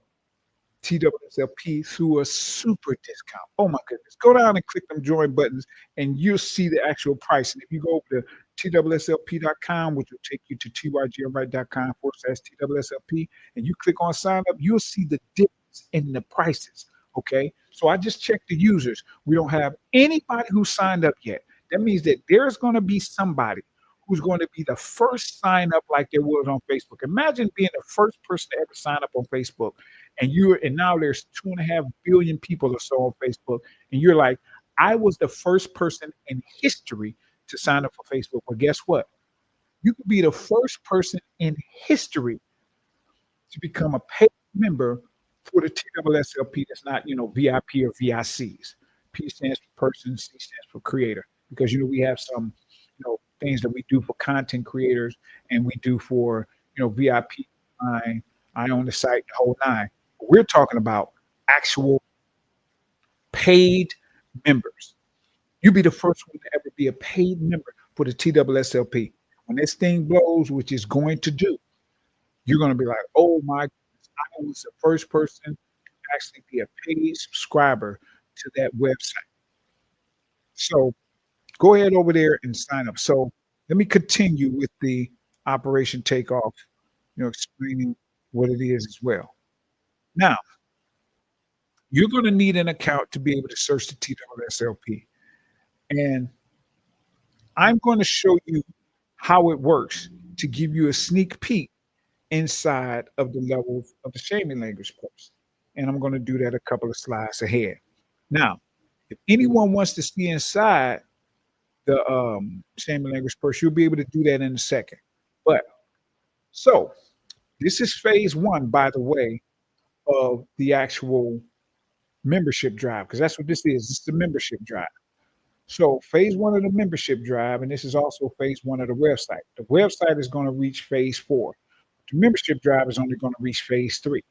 TSSLP through a super discount. Oh my goodness. Go down and click them join buttons and you'll see the actual price. And if you go over to TSSLP.com, which will take you to TYGMRight.com/TSSLP, and you click on sign up, you'll see the difference in the prices. Okay. So I just checked the users. We don't have anybody who signed up yet. That means that there's going to be somebody who's going to be the first sign up like there was on Facebook. Imagine being the first person to ever sign up on Facebook, and now there's 2.5 billion people or so on Facebook, and you're like, I was the first person in history to sign up for Facebook. Well, guess what? You could be the first person in history to become a paid member for the TSSLP. That's not, VIP or VICs. P stands for person, C stands for creator, because we have some things that we do for content creators and we do for VIP. I own the site, the whole nine. We're talking about actual paid members. You'll be the first one to ever be a paid member for the TSSLP. When this thing blows, which is going to do, you're going to be like, oh my goodness, I was the first person to actually be a paid subscriber to that website. So go ahead over there and sign up. So let me continue with the Operation Takeoff, explaining what it is as well. Now, you're going to need an account to be able to search the TSSLP. And I'm going to show you how it works to give you a sneak peek inside of the levels of the shaming language course. And I'm going to do that a couple of slides ahead. Now, if anyone wants to see inside the shaming language purse, you'll be able to do that in a second. But so this is phase one, by the way, of the actual membership drive, because that's what this is. It's the membership drive. So phase one of the membership drive, and this is also phase one of the website. The website is going to reach phase 4. The membership drive is only going to reach phase 3.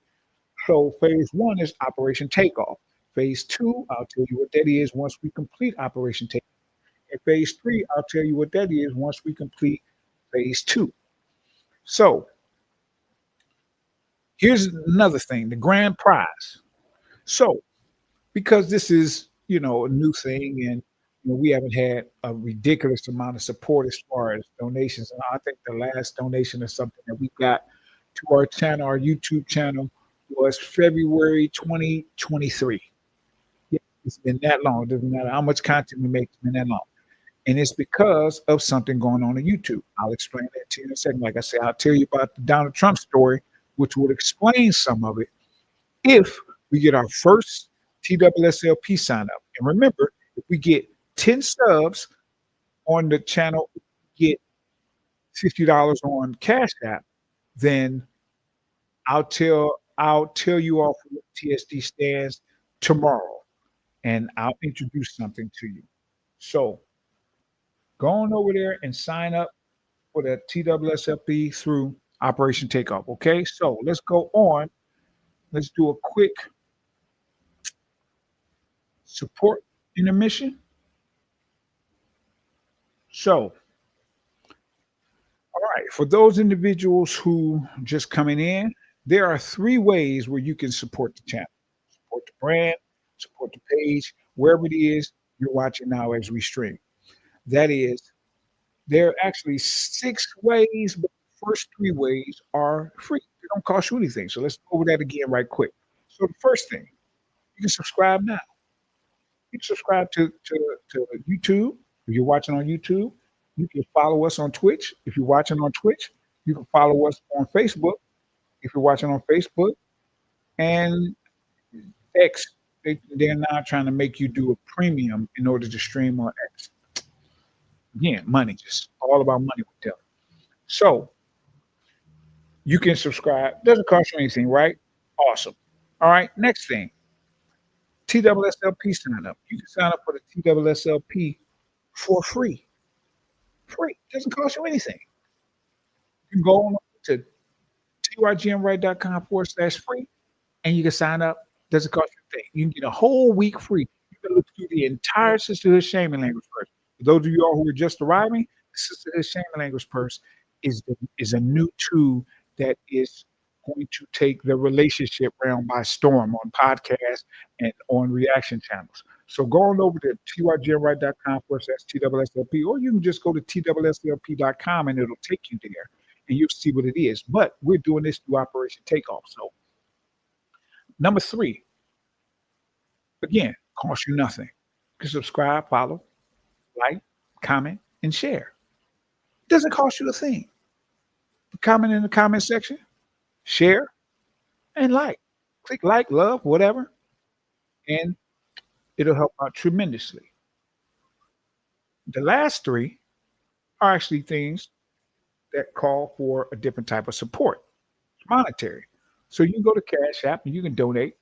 So phase one is Operation Takeoff. Phase 2, I'll tell you what that is once we complete Operation Takeoff. And phase 3, I'll tell you what that is once we complete phase 2. So here's another thing, the grand prize. So because this is, a new thing, and we haven't had a ridiculous amount of support as far as donations. And I think the last donation or something that we got to our channel, our YouTube channel, was February 2023. Yeah, it's been that long. It doesn't matter how much content we make, it's been that long. And it's because of something going on YouTube. I'll explain that to you in a second. Like I said, I'll tell you about the Donald Trump story, which would explain some of it if we get our first TSSLP sign up. And remember, if we get 10 subs on the channel, we get $50 on Cash App, then I'll tell you all what TSD stands tomorrow, and I'll introduce something to you. So go on over there and sign up for the TSSLP through Operation Takeoff. Okay, so let's go on. Let's do a quick support intermission. So, all right, for those individuals who just coming in, there are 3 ways where you can support the channel. Support the brand, support the page, wherever it is you're watching now as we stream. That is, there are actually 6 ways, but the first 3 ways are free. They don't cost you anything. So let's go over that again right quick. So the first thing, you can subscribe now. You can subscribe to YouTube if you're watching on YouTube. You can follow us on Twitch. If you're watching on Twitch, you can follow us on Facebook. If you're watching on Facebook and X, they're now trying to make you do a premium in order to stream on X. Again, money, just all about money with them. So you can subscribe. Doesn't cost you anything, right? Awesome. All right. Next thing, TSSLP sign up. You can sign up for the TSSLP for free. Free. Doesn't cost you anything. You can go on to TYGMRight.com/free and you can sign up. Doesn't cost you a thing. You can get a whole week free. You can look through the entire Sisterhood Shaming Language Purse. For those of you all who are just arriving, the Sisterhood Shaming Language Purse is a new tool that is going to take the relationship realm by storm on podcasts and on reaction channels. So go on over to TYGMright.com/TSSLP, or you can just go to TSSLP.com and it'll take you there and you'll see what it is. But we're doing this through Operation Takeoff. So number 3, again, costs you nothing. You can subscribe, follow, like, comment, and share. It doesn't cost you a thing. Comment in the comment section, share, and like. Click like, love, whatever, and it'll help out tremendously. The last 3 are actually things that call for a different type of support. It's monetary. So you can go to Cash App and you can donate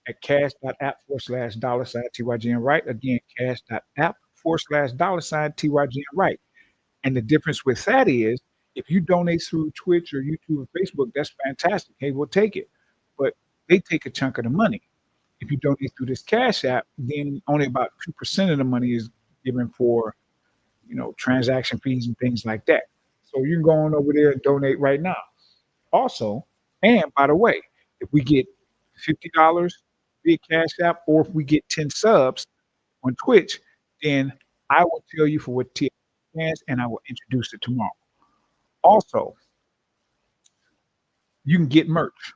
at cash.app/$TYGMRight. Again, cash.app/$TYGMRight. And the difference with that is if you donate through Twitch or YouTube or Facebook, that's fantastic. Hey, we'll take it. But they take a chunk of the money. If you donate through this Cash App, then only about 2% of the money is given for, transaction fees and things like that. So you can go on over there and donate right now. Also, and by the way, if we get $50 via Cash App, or if we get 10 subs on Twitch, then I will tell you for what tier stands, and I will introduce it tomorrow. Also, you can get merch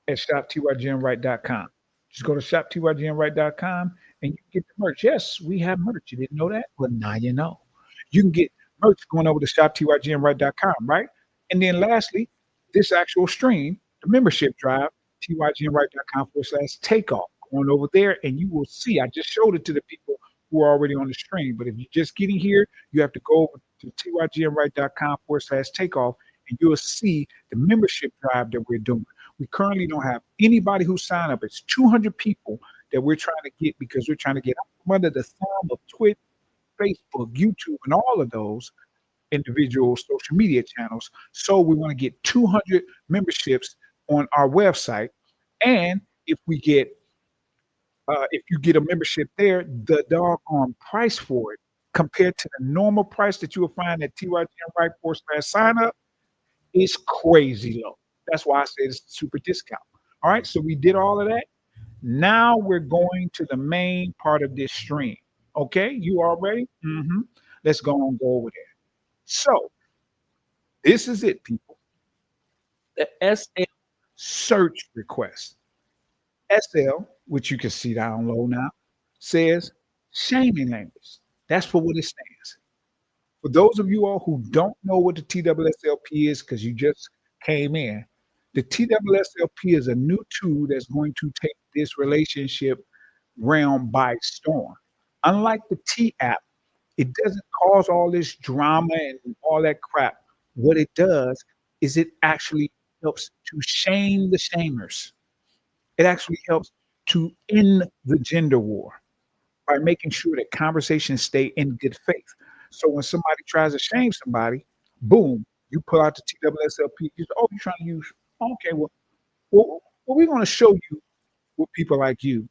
at shoptygmright.com. Just go to shoptygmright.com and you can get the merch. Yes, we have merch. You didn't know that? Well, now you know. You can get merch going over to shoptygmright.com, right? And then lastly, this actual stream, the membership drive, tygmright.com/takeoff. Going over there and you will see. I just showed it to the people who are already on the stream. But if you're just getting here, you have to go over to tygmright.com/takeoff and you'll see the membership drive that we're doing. We currently don't have anybody who signed up. It's 200 people that we're trying to get because we're trying to get under the thumb of Twitch, Facebook, YouTube, and all of those individual social media channels. So we want to get 200 memberships on our website. And if we get if you get a membership there, the doggone price for it compared to the normal price that you will find at TYGMRight/sign up is crazy low. That's why I said it's a super discount. All right, so we did all of that. Now we're going to the main part of this stream. Okay, you all ready? Let's go over there. So this is it, people. The SL search request. SL, which you can see down low now, says shaming language. That's for what it stands. For those of you all who don't know what the TSSLP is because you just came in, the TSSLP is a new tool that's going to take this relationship realm by storm. Unlike the T app, it doesn't cause all this drama and all that crap. What it does is it actually helps to shame the shamers. It actually helps to end the gender war by making sure that conversations stay in good faith. So when somebody tries to shame somebody, boom, you pull out the TSSLP. You say, oh, you're trying to use, okay, well we're going to show you what people like you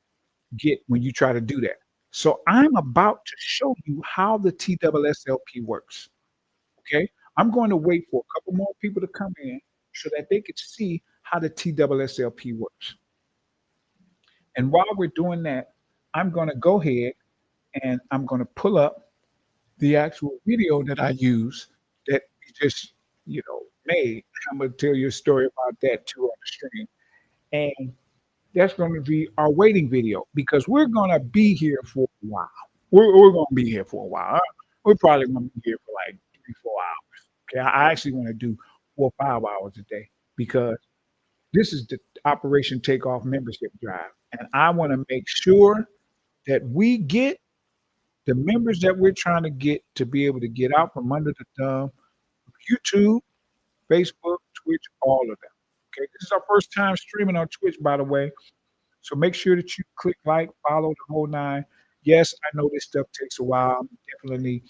get when you try to do that. So I'm about to show you how the TSSLP works. Okay, I'm going to wait for a couple more people to come in so that they could see how the TSSLP works. And while we're doing that, I'm going to go ahead and I'm going to pull up the actual video that I use that we just, made. I'm going to tell you a story about that too on the stream. And that's going to be our waiting video because we're going to be here for a while. We're going to be here for a while. We're probably gonna be here for like 3, 4 hours. Okay. I actually want to do 4 or 5 hours a day because this is the Operation Takeoff membership drive. And I want to make sure that we get the members that we're trying to get to be able to get out from under the thumb of YouTube, Facebook, Twitch, all of them. Okay. This is our first time streaming on Twitch, by the way. So make sure that you click like, follow the whole nine. Yes, I know this stuff takes a while. I'm definitely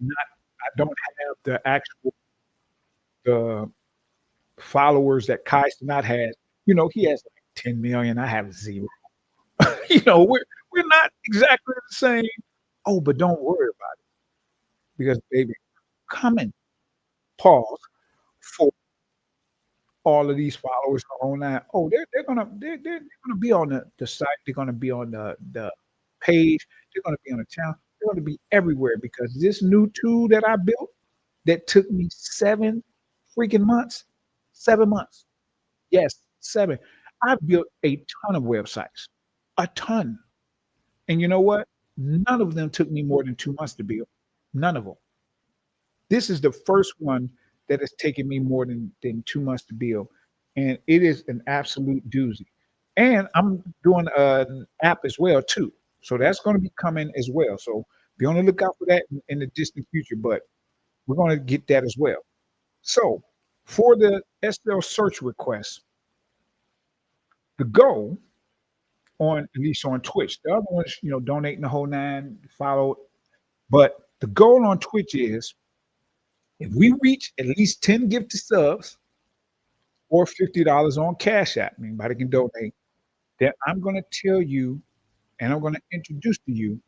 not, I don't have the actual the followers that Kai Cenat has. He has like 10 million. I have zero. We're not exactly the same. Oh, but don't worry about it because baby, coming pause for all of these followers on that. Oh, they're gonna be on the site. They're gonna be on the page. They're gonna be on the channel. They're gonna be everywhere because this new tool that I built that took me 7 freaking months, 7 months. Yes, 7. I built a ton of websites, a ton. And you know what? None of them took me more than 2 months to build. None of them. This is the first one that has taken me more than 2 months to build, and it is an absolute doozy. And I'm doing an app as well too, so that's gonna be coming as well. So be on the lookout for that in the distant future, but we're gonna get that as well. So for the SL search request, the goal on at least on Twitch, the other ones, donating the whole nine, follow, but the goal on Twitch is if we reach at least 10 gifted subs or $50 on Cash App, anybody can donate, then I'm going to tell you and I'm going to introduce to you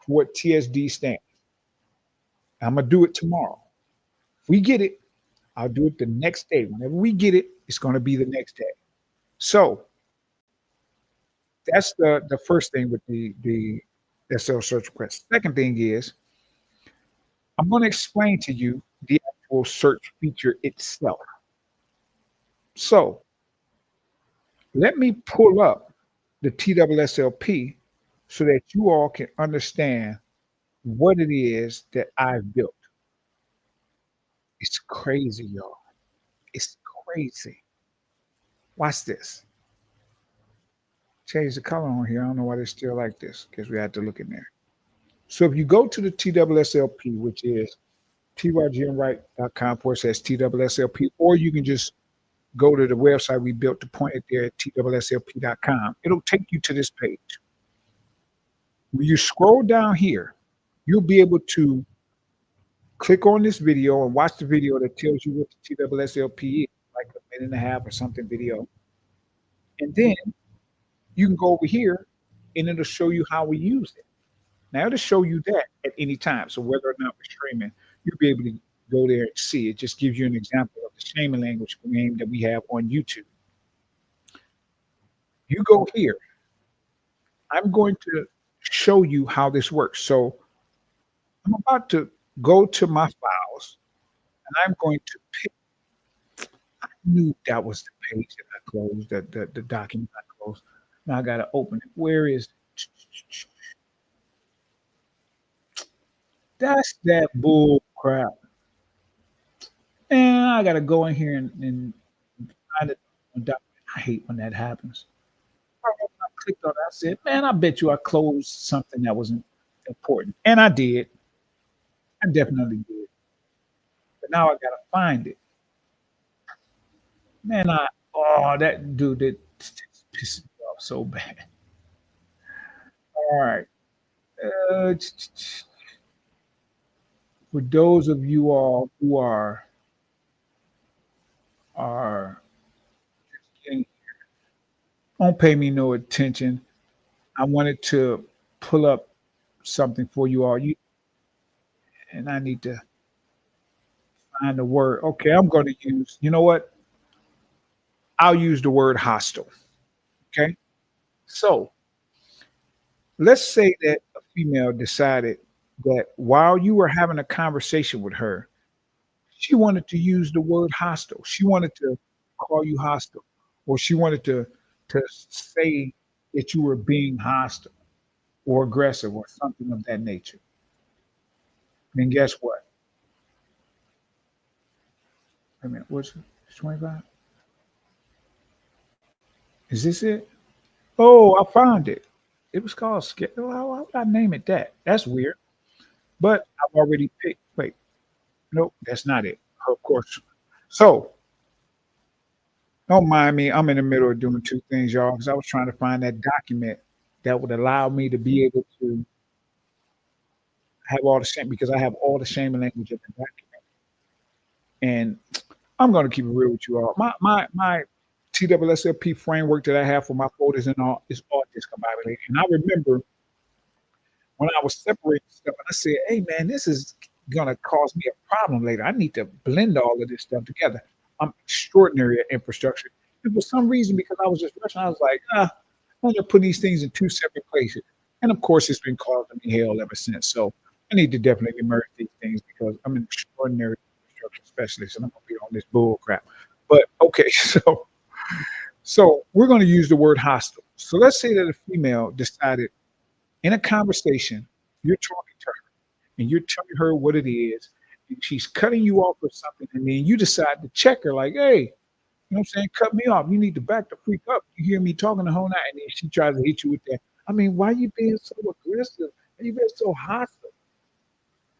what TSD stands. I'm going to do it tomorrow. If we get it, I'll do it the next day. Whenever we get it, it's going to be the next day. So that's the first thing with the SL search request. Second thing is I'm going to explain to you the actual search feature itself. So let me pull up the TSSLP so that you all can understand what it is that I've built. It's crazy, y'all. It's crazy. Watch this. Change the color on here. I don't know why they're still like this because we had to look in there. So if you go to the TSSLP, which is TYGMRight.com/TSSLP, or you can just go to the website we built to point it there at TSSLP.com. It'll take you to this page. When you scroll down here, you'll be able to click on this video and watch the video that tells you what the TSSLP is, like a minute and a half or something video. And then you can go over here and it'll show you how we use it. Now it'll show you that at any time. So whether or not we're streaming, you'll be able to go there and see. It just gives you an example of the shaming language game that we have on YouTube. You go here. I'm going to show you how this works. So I'm about to go to my files and I'm going to pick. I knew that was the page that I closed, the document I closed. Now I got to open it. Where is it? That's that bull crap. And I got to go in here and find it. I hate when that happens. I clicked on it. I said, man, I bet you I closed something that wasn't important. And I did. I definitely did. But now I got to find it. Man, that dude that pisses me off so bad. All right. Uh, for those of you all who are just getting, don't pay me no attention. I wanted to pull up something for you all. And I need to find the word. Okay, I'm going to use. You know what? I'll use the word hostile. Okay. So let's say that a female decided that while you were having a conversation with her, she wanted to use the word hostile. She wanted to call you hostile, or she wanted to say that you were being hostile or aggressive or something of that nature. Then guess what? Wait a minute, what's it? It's 25? Is this it? Oh, I found it. It was called why would I name it that? That's weird. But I've already picked. Wait, nope, that's not it. Of course. So don't mind me. I'm in the middle of doing two things, y'all, because I was trying to find that document that would allow me to be able to have all the shame because I have all the shame and language in the document. And I'm gonna keep it real with you all. My TSSLP framework that I have for my folders and all is all discombobulated. And I remember when I was separating stuff, and I said, "Hey, man, this is gonna cause me a problem later. I need to blend all of this stuff together." I'm extraordinary at infrastructure, and for some reason, because I was just rushing, I was like, I'm gonna put these things in two separate places." And of course, it's been causing me hell ever since. So I need to definitely merge these things because I'm an extraordinary infrastructure specialist, and I'm gonna be on this bull crap. But okay, so we're gonna use the word hostile. So let's say that a female decided in a conversation, you're talking to her and you're telling her what it is, and she's cutting you off or something, and then you decide to check her like, "Hey, you know what I'm saying? Cut me off. You need to back the freak up. You hear me talking the whole night," and then she tries to hit you with that. I mean, why you being so aggressive? Why you being so hostile?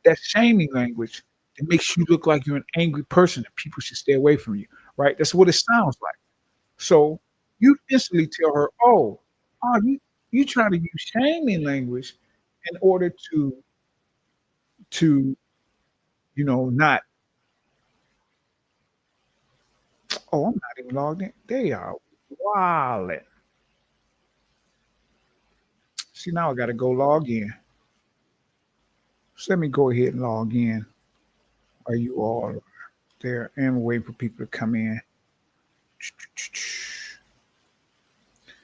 That shaming language that makes you look like you're an angry person and people should stay away from you, right? That's what it sounds like. So you instantly tell her, you trying to use shaming language in order to not. Oh, I'm not even logged in. They are wildin'. See, now I gotta go log in. So let me go ahead and log in. Are you all there? And we're waiting for people to come in.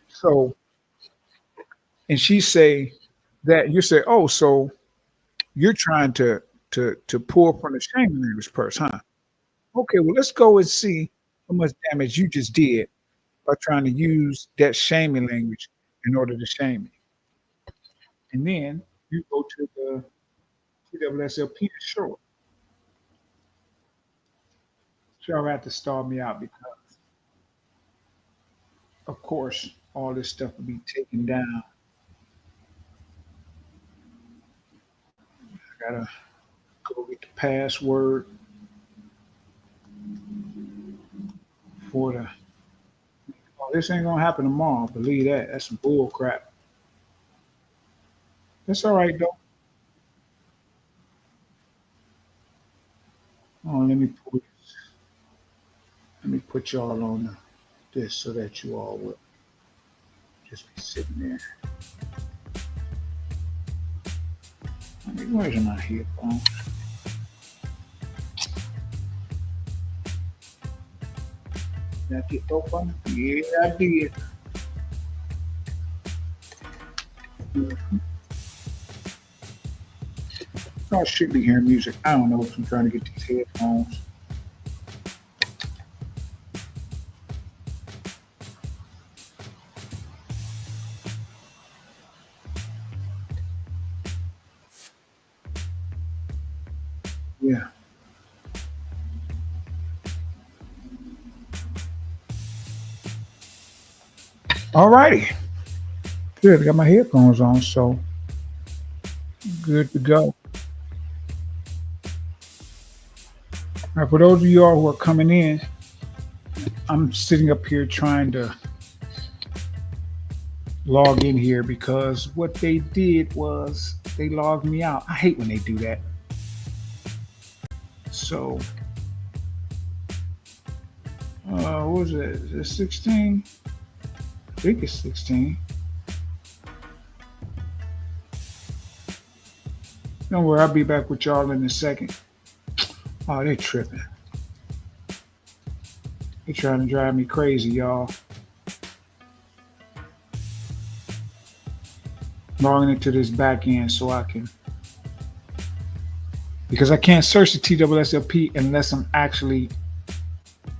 So, and she say that you say, "Oh, so you're trying to pull from the shaming language purse, huh?" Okay, well, let's go and see how much damage you just did by trying to use that shaming language in order to shame me. And then you go to the TSSLP and show it. So y'all have to stall me out because, of course, all this stuff will be taken down. I gotta go get the password for the. Oh, this ain't gonna happen tomorrow. Believe that. That's some bull crap. That's all right though. Oh, let me put y'all on this so that you all will just be sitting there. I mean, where's my headphones? Did I get both of them? Yeah, I did. Mhm. I should be hearing music. I don't know if I'm trying to get these headphones. Yeah. All righty. Good. I got my headphones on, so good to go. Now, for those of you all who are coming in, I'm sitting up here trying to log in here because what they did was they logged me out. I hate when they do that. So, what was it? Is it 16? I think it's 16. Don't worry, I'll be back with y'all in a second. Oh, they tripping. They trying to drive me crazy, y'all. Logging into this back end so I can, because I can't search the TSSLP unless I'm actually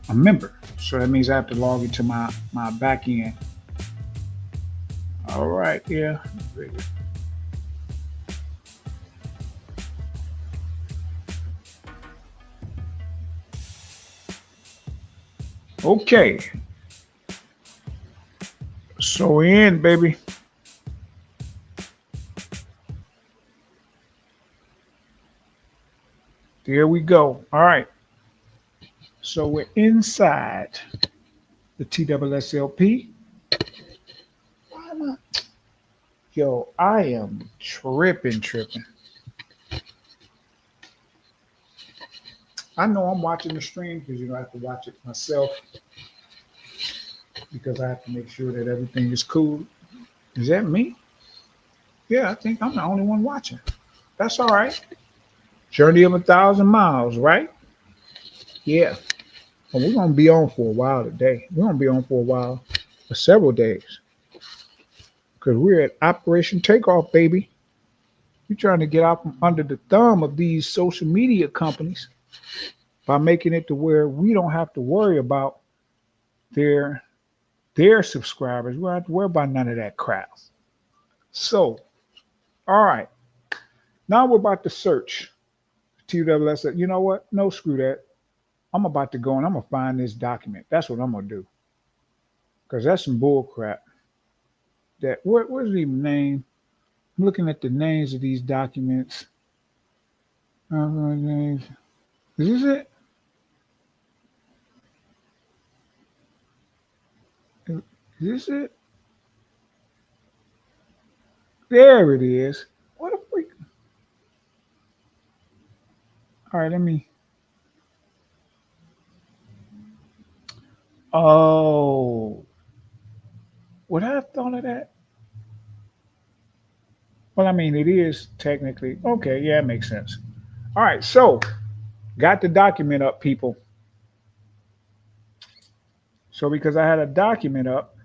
a member. So that means I have to log into my back end. All right, yeah. Okay. So in, baby. There we go. All right. So we're inside the TSSLP. Why am I? Yo, I am tripping. I know I'm watching the stream because I have to watch it myself because I have to make sure that everything is cool. Is that me? Yeah, I think I'm the only one watching. That's all right. Journey of 1,000 miles, right? Yeah. Well, we're gonna be on for a while today. We're gonna be on for a while, for several days, because we're at Operation Takeoff, baby. We're trying to get out from under the thumb of these social media companies by making it to where we don't have to worry about their their subscribers. We don't have to worry about none of that crap. So, all right, now we're about to search TWS. You know what? No, screw that. I'm about to go and I'm gonna find this document. That's what I'm gonna do. Because that's some bull crap. What's the name? I'm looking at the names of these documents. Is this it? Is this it? There it is. What a freak. All right, let me. Oh, would I have thought of that? Well, I mean, it is technically okay. Yeah, it makes sense. All right, so got the document up, people. So because I had a document up,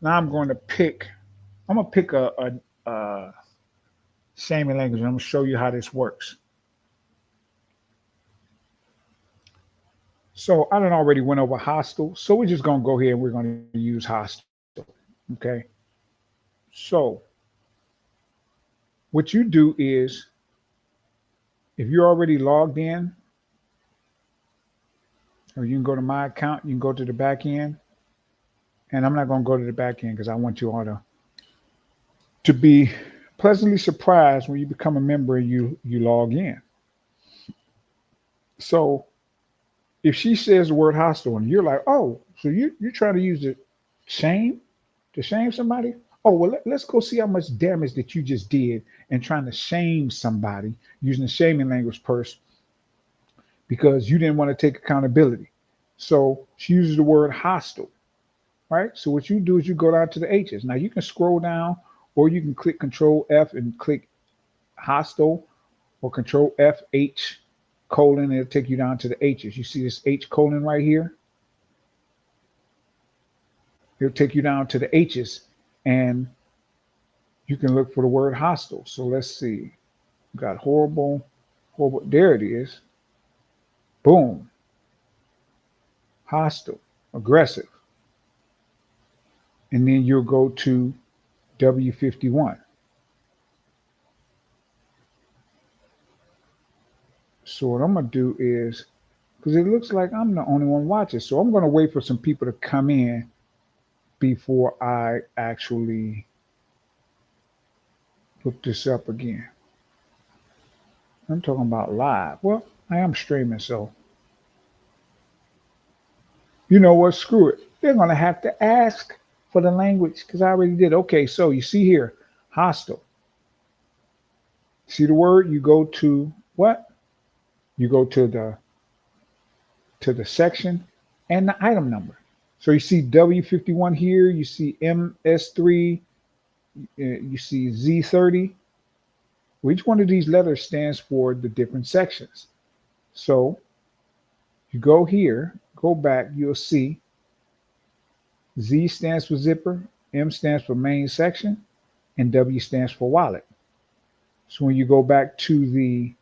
now I'm going to pick. I'm gonna pick a shaming language. I'm gonna show you how this works. So I done already went over hostile. So we're just gonna go here and we're gonna use hostile. Okay. So what you do is if you're already logged in, or you can go to my account, you can go to the back end. And I'm not gonna go to the back end because I want you all to be pleasantly surprised when you become a member and you log in. So if she says the word hostile and you're like, oh, so you're trying to use it shame to shame somebody? Oh, well, let's go see how much damage that you just did and trying to shame somebody using the shaming language purse because you didn't want to take accountability. So she uses the word hostile, right? So what you do is you go down to the H's. Now you can scroll down or you can click Control F and click hostile or Control F H colon and it'll take you down to the H's. You see this H colon right here? It'll take you down to the H's and you can look for the word hostile. So let's see. We got horrible. There it is. Boom. Hostile, aggressive. And then you'll go to W51. So what I'm going to do is, because it looks like I'm the only one watching, so I'm going to wait for some people to come in before I actually put this up again. I'm talking about live. Well, I am streaming, so you know what? Screw it. They're going to have to ask for the language because I already did. Okay, so you see here, hostile. See the word? You go to what? You go to the section and the item number. So you see W51 here, you see MS3, you see Z30. Each one of these letters stands for the different sections. So you go here, go back, you'll see Z stands for zipper, M stands for main section, and W stands for wallet. So when you go back to the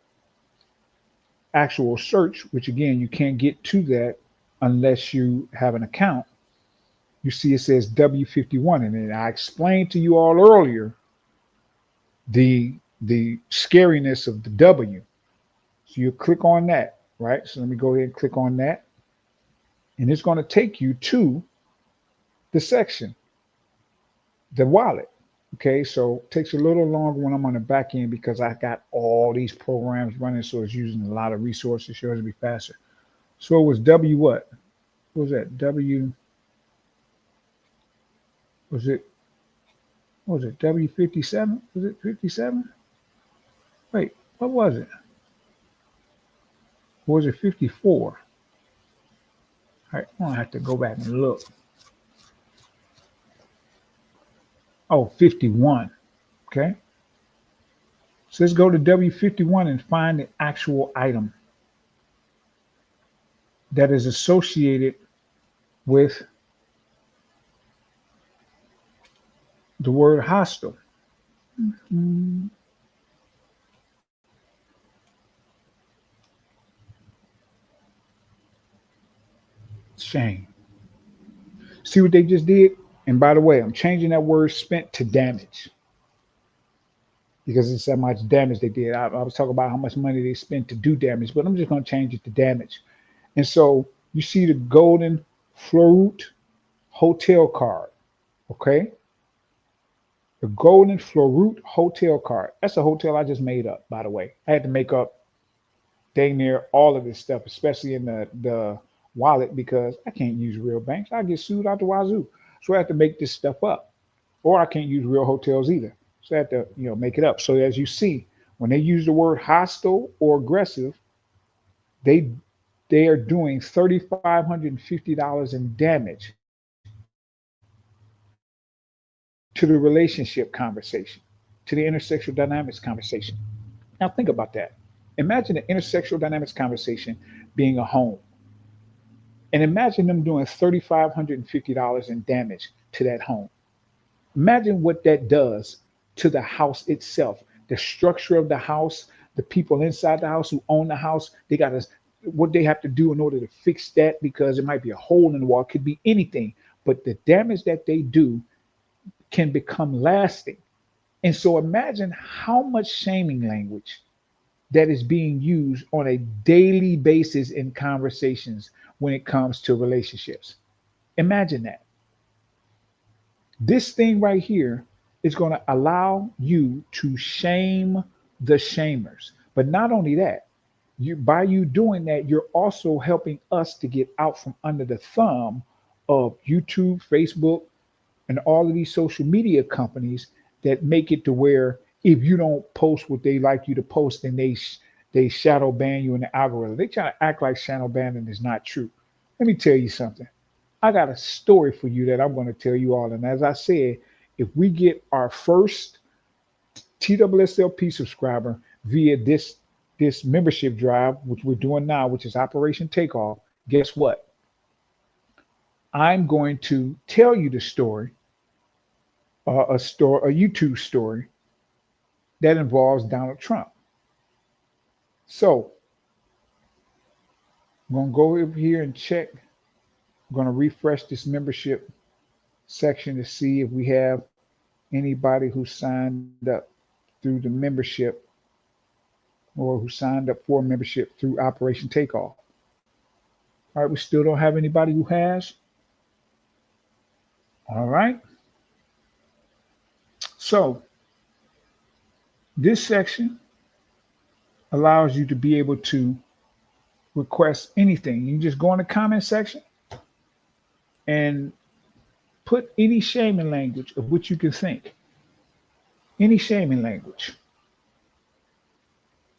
actual search, which again, you can't get to that unless you have an account, you see it says W51. And then I explained to you all earlier the scariness of the W. So you click on that, right? So let me go ahead and click on that. and it's going to take you to the section, the wallet. Okay, so it takes a little longer when I'm on the back end because I got all these programs running, so it's using a lot of resources. Sure, to be faster. So it was W what? What was that? W was it? What was it? W57? Was it 57? Wait, what was it? Or was it 54? All right, I'm gonna have to go back and look. Oh, 51. Okay. So let's go to W51 and find the actual item that is associated with the word hostile. Mm, Shame. See what they just did? And by the way, I'm changing that word spent to damage because it's how much damage they did. I was talking about how much money they spent to do damage, but I'm just going to change it to damage. And so you see the golden Florut hotel card. Okay. The golden Florut hotel card. That's a hotel I just made up, by the way. I had to make up dang near all of this stuff, especially in the wallet, because I can't use real banks. I get sued out the wazoo. So I have to make this stuff up. Or I can't use real hotels either. So I have to, make it up. So as you see, when they use the word hostile or aggressive, they they are doing $3,550 in damage to the relationship conversation, to the intersexual dynamics conversation. Now think about that. Imagine the intersexual dynamics conversation being a home. And imagine them doing $3,550 in damage to that home. Imagine what that does to the house itself, the structure of the house, the people inside the house who own the house. They got to what they have to do in order to fix that because it might be a hole in the wall, it could be anything. But the damage that they do can become lasting. And so imagine how much shaming language that is being used on a daily basis in conversations when it comes to relationships. Imagine that. This thing right here is going to allow you to shame the shamers. But not only that, by you doing that, you're also helping us to get out from under the thumb of YouTube, Facebook, and all of these social media companies that make it to where if you don't post what they like you to post, then they shadow ban you in the algorithm. They try to act like shadow banning is not true. Let me tell you something. I got a story for you that I'm going to tell you all. And as I said, if we get our first TSSLP subscriber via this membership drive, which we're doing now, which is Operation Takeoff, guess what? I'm going to tell you the story, a YouTube story that involves Donald Trump. So I'm going to go over here and check. I'm going to refresh this membership section to see if we have anybody who signed up through the membership or who signed up for membership through Operation Takeoff. All right, we still don't have anybody who has. All right. So this section allows you to be able to request anything. You just go in the comment section and put any shaming language of which you can think, any shaming language,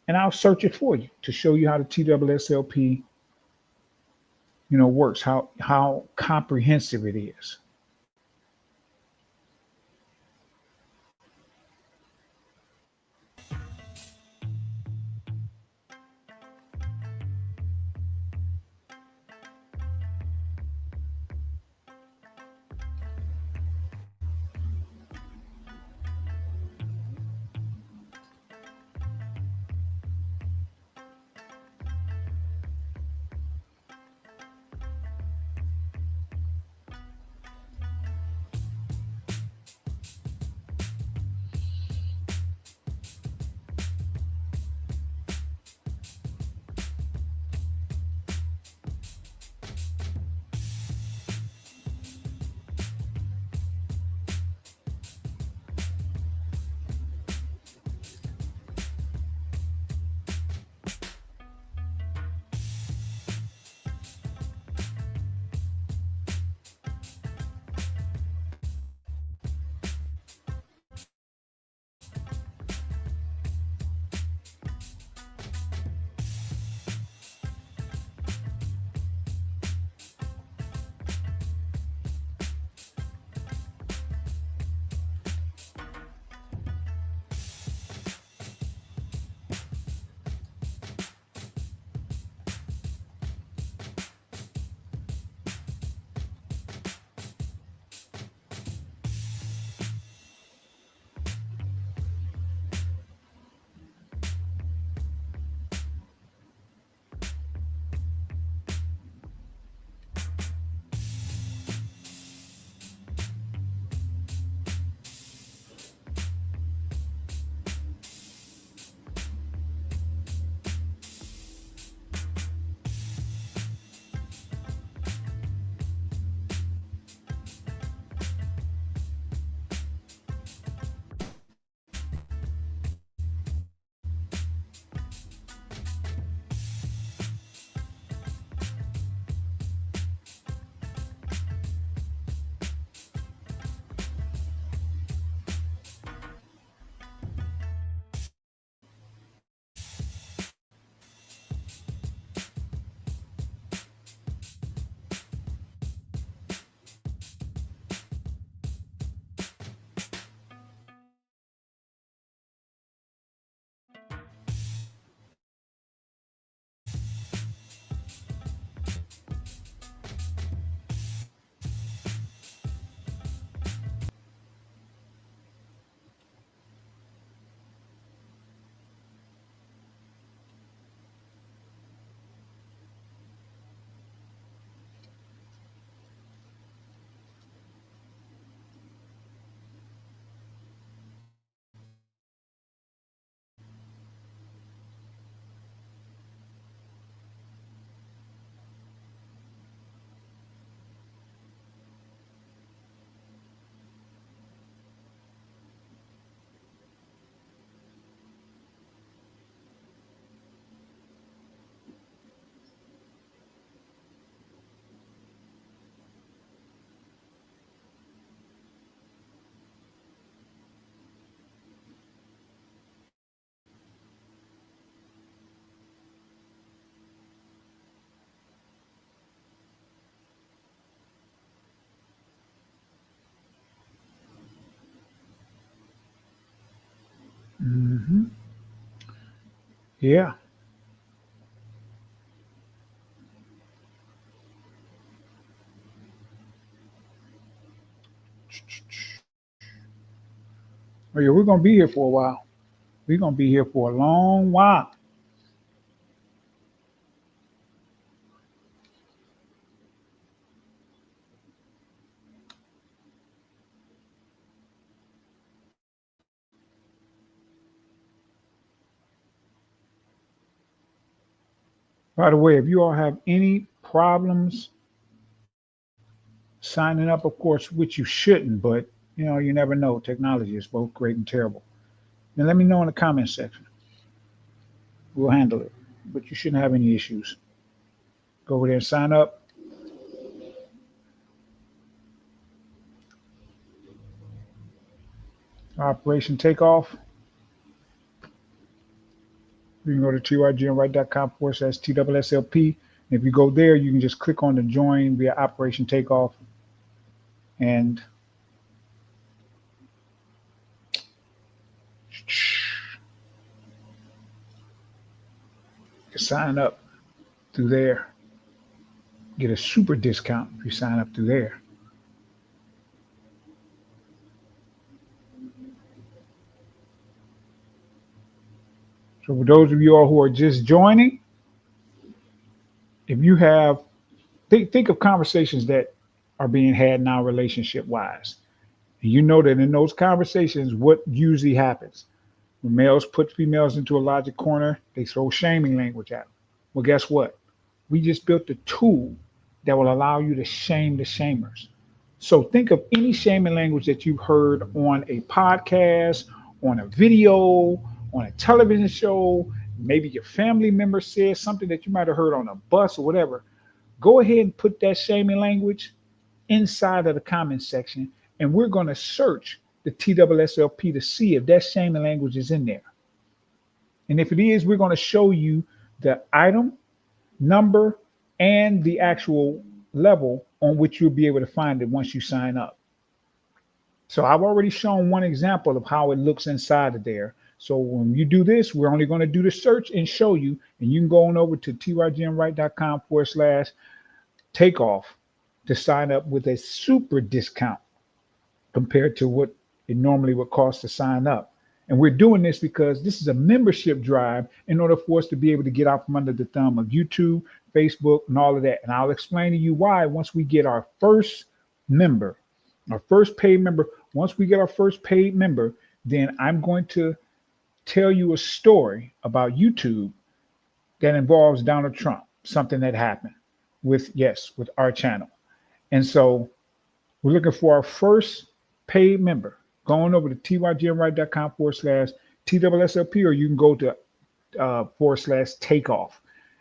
and I'll search it for you to show you how the TSSLP, works, how comprehensive it is. Hmm. Yeah. Oh, yeah, we're gonna be here for a while. We're gonna be here for a long while. By the way, if you all have any problems signing up, of course, which you shouldn't, but you never know. Technology is both great and terrible. Then let me know in the comment section. We'll handle it. But you shouldn't have any issues. Go over there and sign up. Operation Takeoff. You can go to tygmright.com/TSSLP. If you go there, you can just click on the join via Operation Takeoff and sign up through there. Get a super discount if you sign up through there. So for those of you all who are just joining, if you have think of conversations that are being had now relationship wise. And you know that in those conversations, what usually happens? When males put females into a logic corner, they throw shaming language at them. Well, guess what? We just built a tool that will allow you to shame the shamers. So think of any shaming language that you've heard on a podcast, on a video, on a television show. Maybe your family member says something that you might have heard on a bus or whatever. Go ahead and put that shaming language inside of the comment section, and we're going to search the TSSLP to see if that shaming language is in there. And if it is, we're going to show you the item, number, and the actual level on which you'll be able to find it once you sign up. So I've already shown one example of how it looks inside of there. So when you do this, we're only going to do the search and show you, and you can go on over to tygmright.com/takeoff to sign up with a super discount compared to what it normally would cost to sign up. And we're doing this because this is a membership drive in order for us to be able to get out from under the thumb of YouTube, Facebook, and all of that. And I'll explain to you why once we get our first member, our first paid member. Once we get our first paid member, then I'm going to tell you a story about YouTube that involves Donald Trump, something that happened with our channel. And so we're looking for our first paid member. Going over to tygmright.com/TSSLP, or you can go to /takeoff.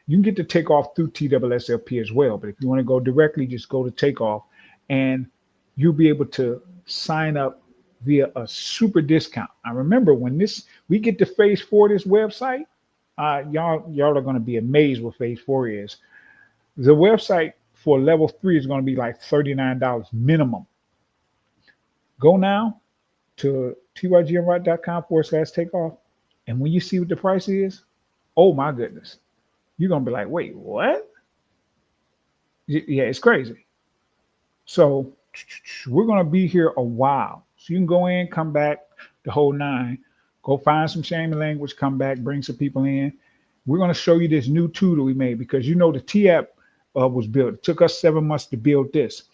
You can get the takeoff through TSSLP as well. But if you want to go directly, just go to takeoff and you'll be able to sign up via a super discount. I remember when we get to phase 4 of this website, y'all are going to be amazed what phase 4 is. The website for level 3 is going to be like $39 minimum. Go now to tygmright.com/takeoff. And when you see what the price is, oh my goodness, you're going to be like, wait, what? Yeah, it's crazy. So we're going to be here a while. So you can go in, come back, the whole nine, go find some shaming language, come back, bring some people in. We're going to show you this new tool that we made because the T app was built. It took us 7 months to build this.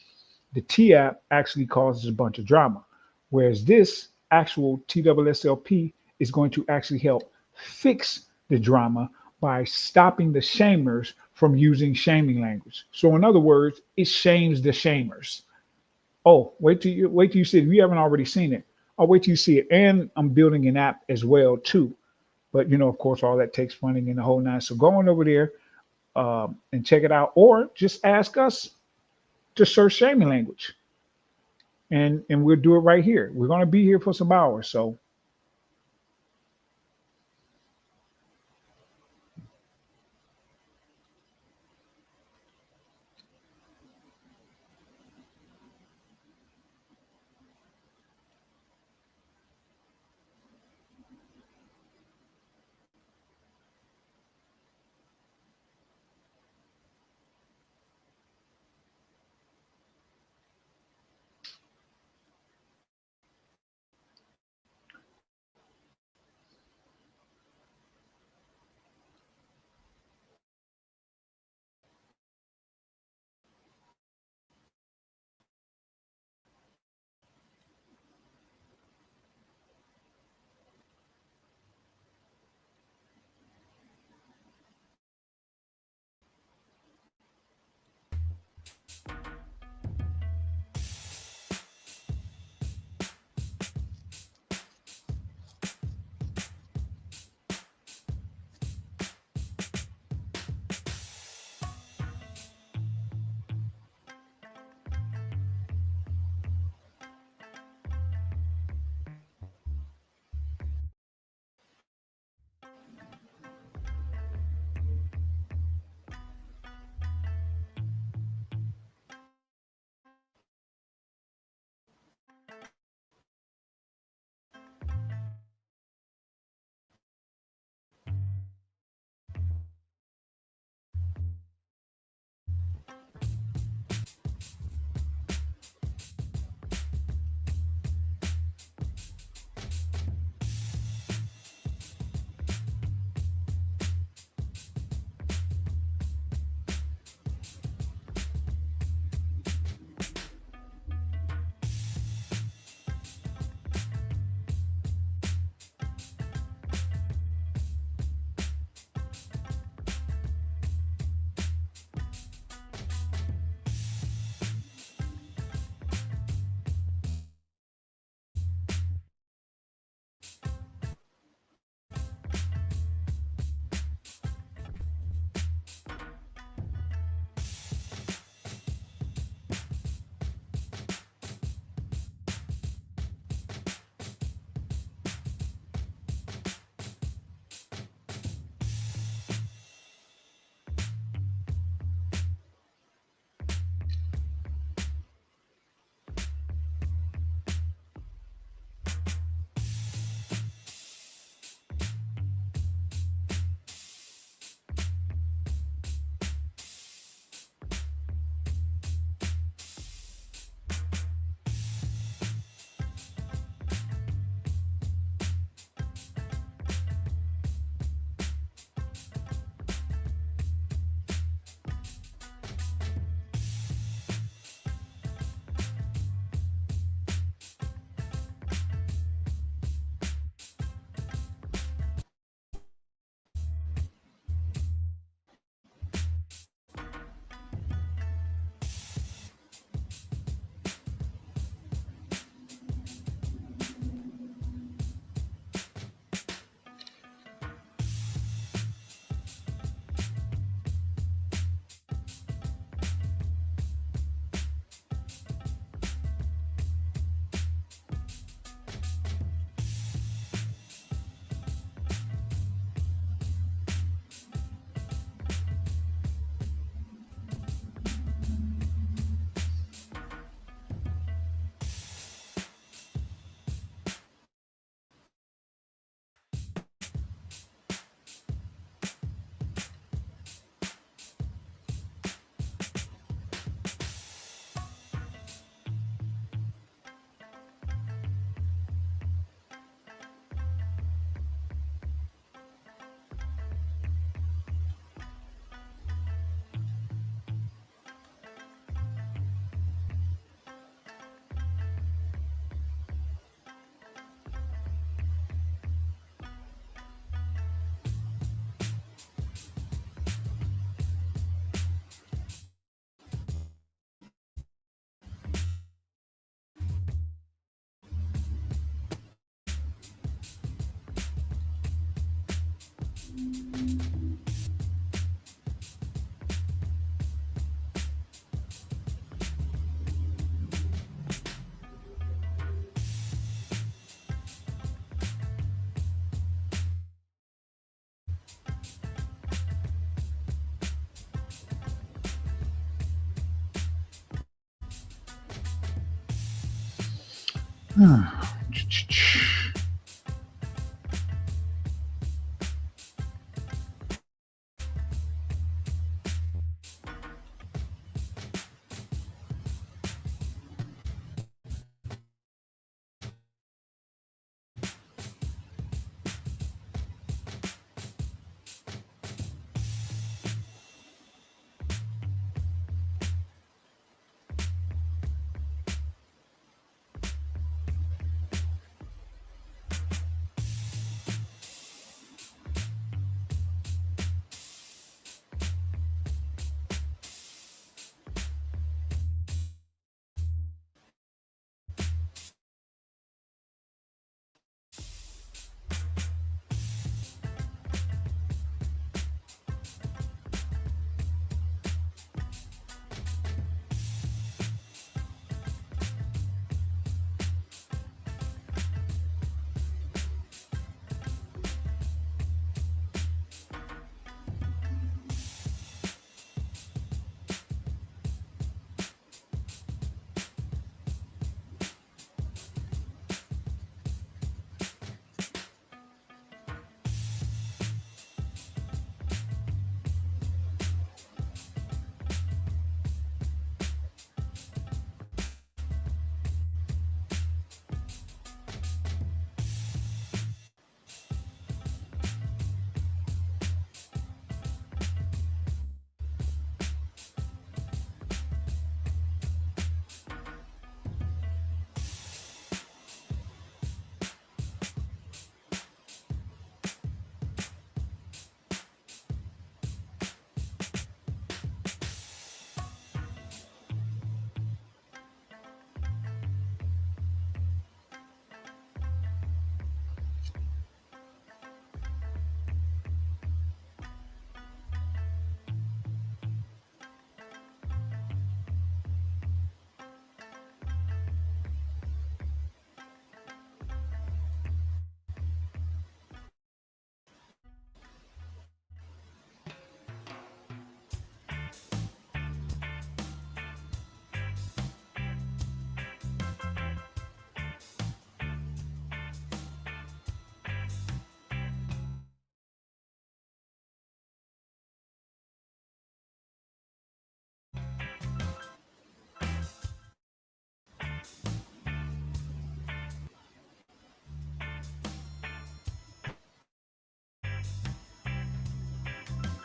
The T app actually causes a bunch of drama, whereas this actual TSSLP is going to actually help fix the drama by stopping the shamers from using shaming language. So in other words, it shames the shamers. Oh, wait till you see it. If you haven't already seen it, I'll wait till you see it. And I'm building an app as well too. But of course, all that takes funding and the whole nine. So go on over there and check it out, or just ask us to search shaming language, and we'll do it right here. We're going to be here for some hours, so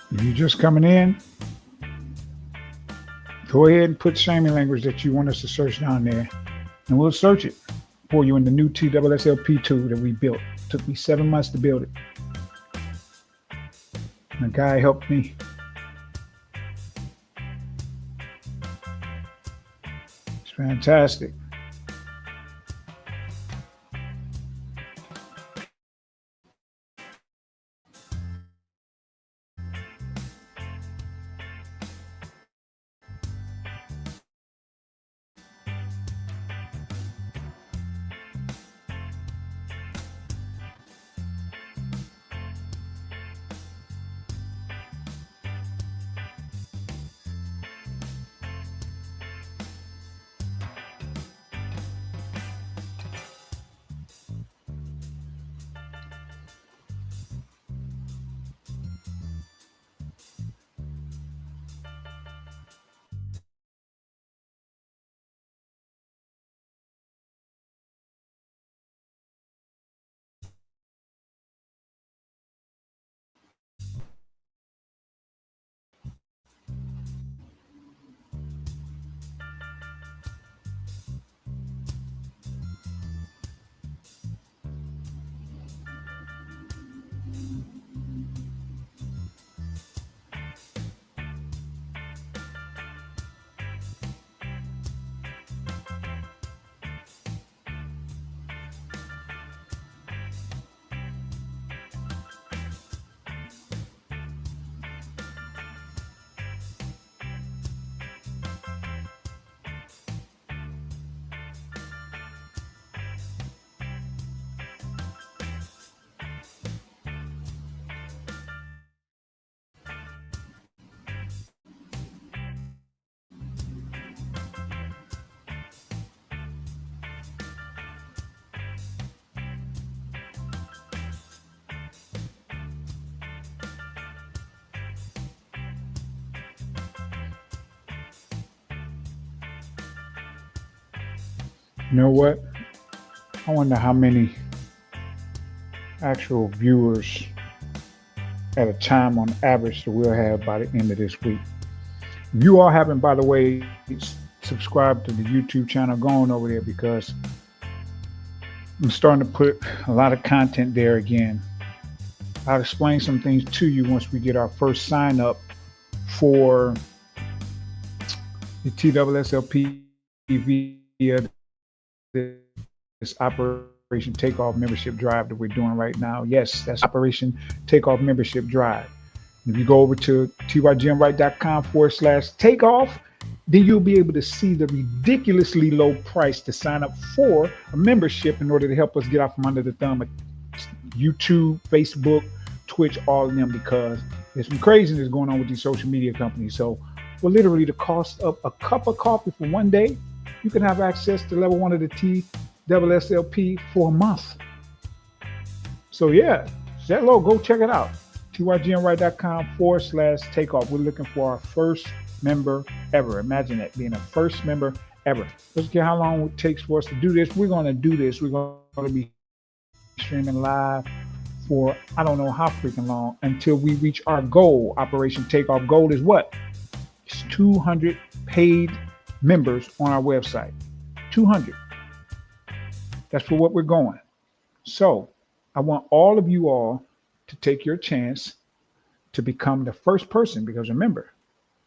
If you're just coming in, go ahead and put Sammy language that you want us to search down there, and we'll search it for you in the new TSSLP tool that we built. It took me 7 months to build it. And a guy helped me. It's fantastic. You know what? I wonder how many actual viewers at a time on average that we'll have by the end of this week. If you all haven't, by the way, subscribed to the YouTube channel, go on over there because I'm starting to put a lot of content there again. I'll explain some things to you once we get our first sign up for the TSSLP via this Operation Takeoff membership drive that we're doing right now. Yes, that's Operation Takeoff membership drive. If you go over to TYGMRight.com/takeoff, then you'll be able to see the ridiculously low price to sign up for a membership in order to help us get out from under the thumb of YouTube, Facebook, Twitch, all of them, because there's some craziness going on with these social media companies. So for literally the cost of a cup of coffee for one day, you can have access to level 1 of the TSSLP for a month. So yeah, that low, go check it out. TYGMRight.com/takeoff. We're looking for our first member ever. Imagine that, being a first member ever. Let's get how long it takes for us to do this. We're going to do this. We're going to be streaming live for I don't know how freaking long until we reach our goal. Operation Takeoff goal is what? It's 200 paid members on our website. 200. That's for what we're going. So I want all of you all to take your chance to become the first person, because remember,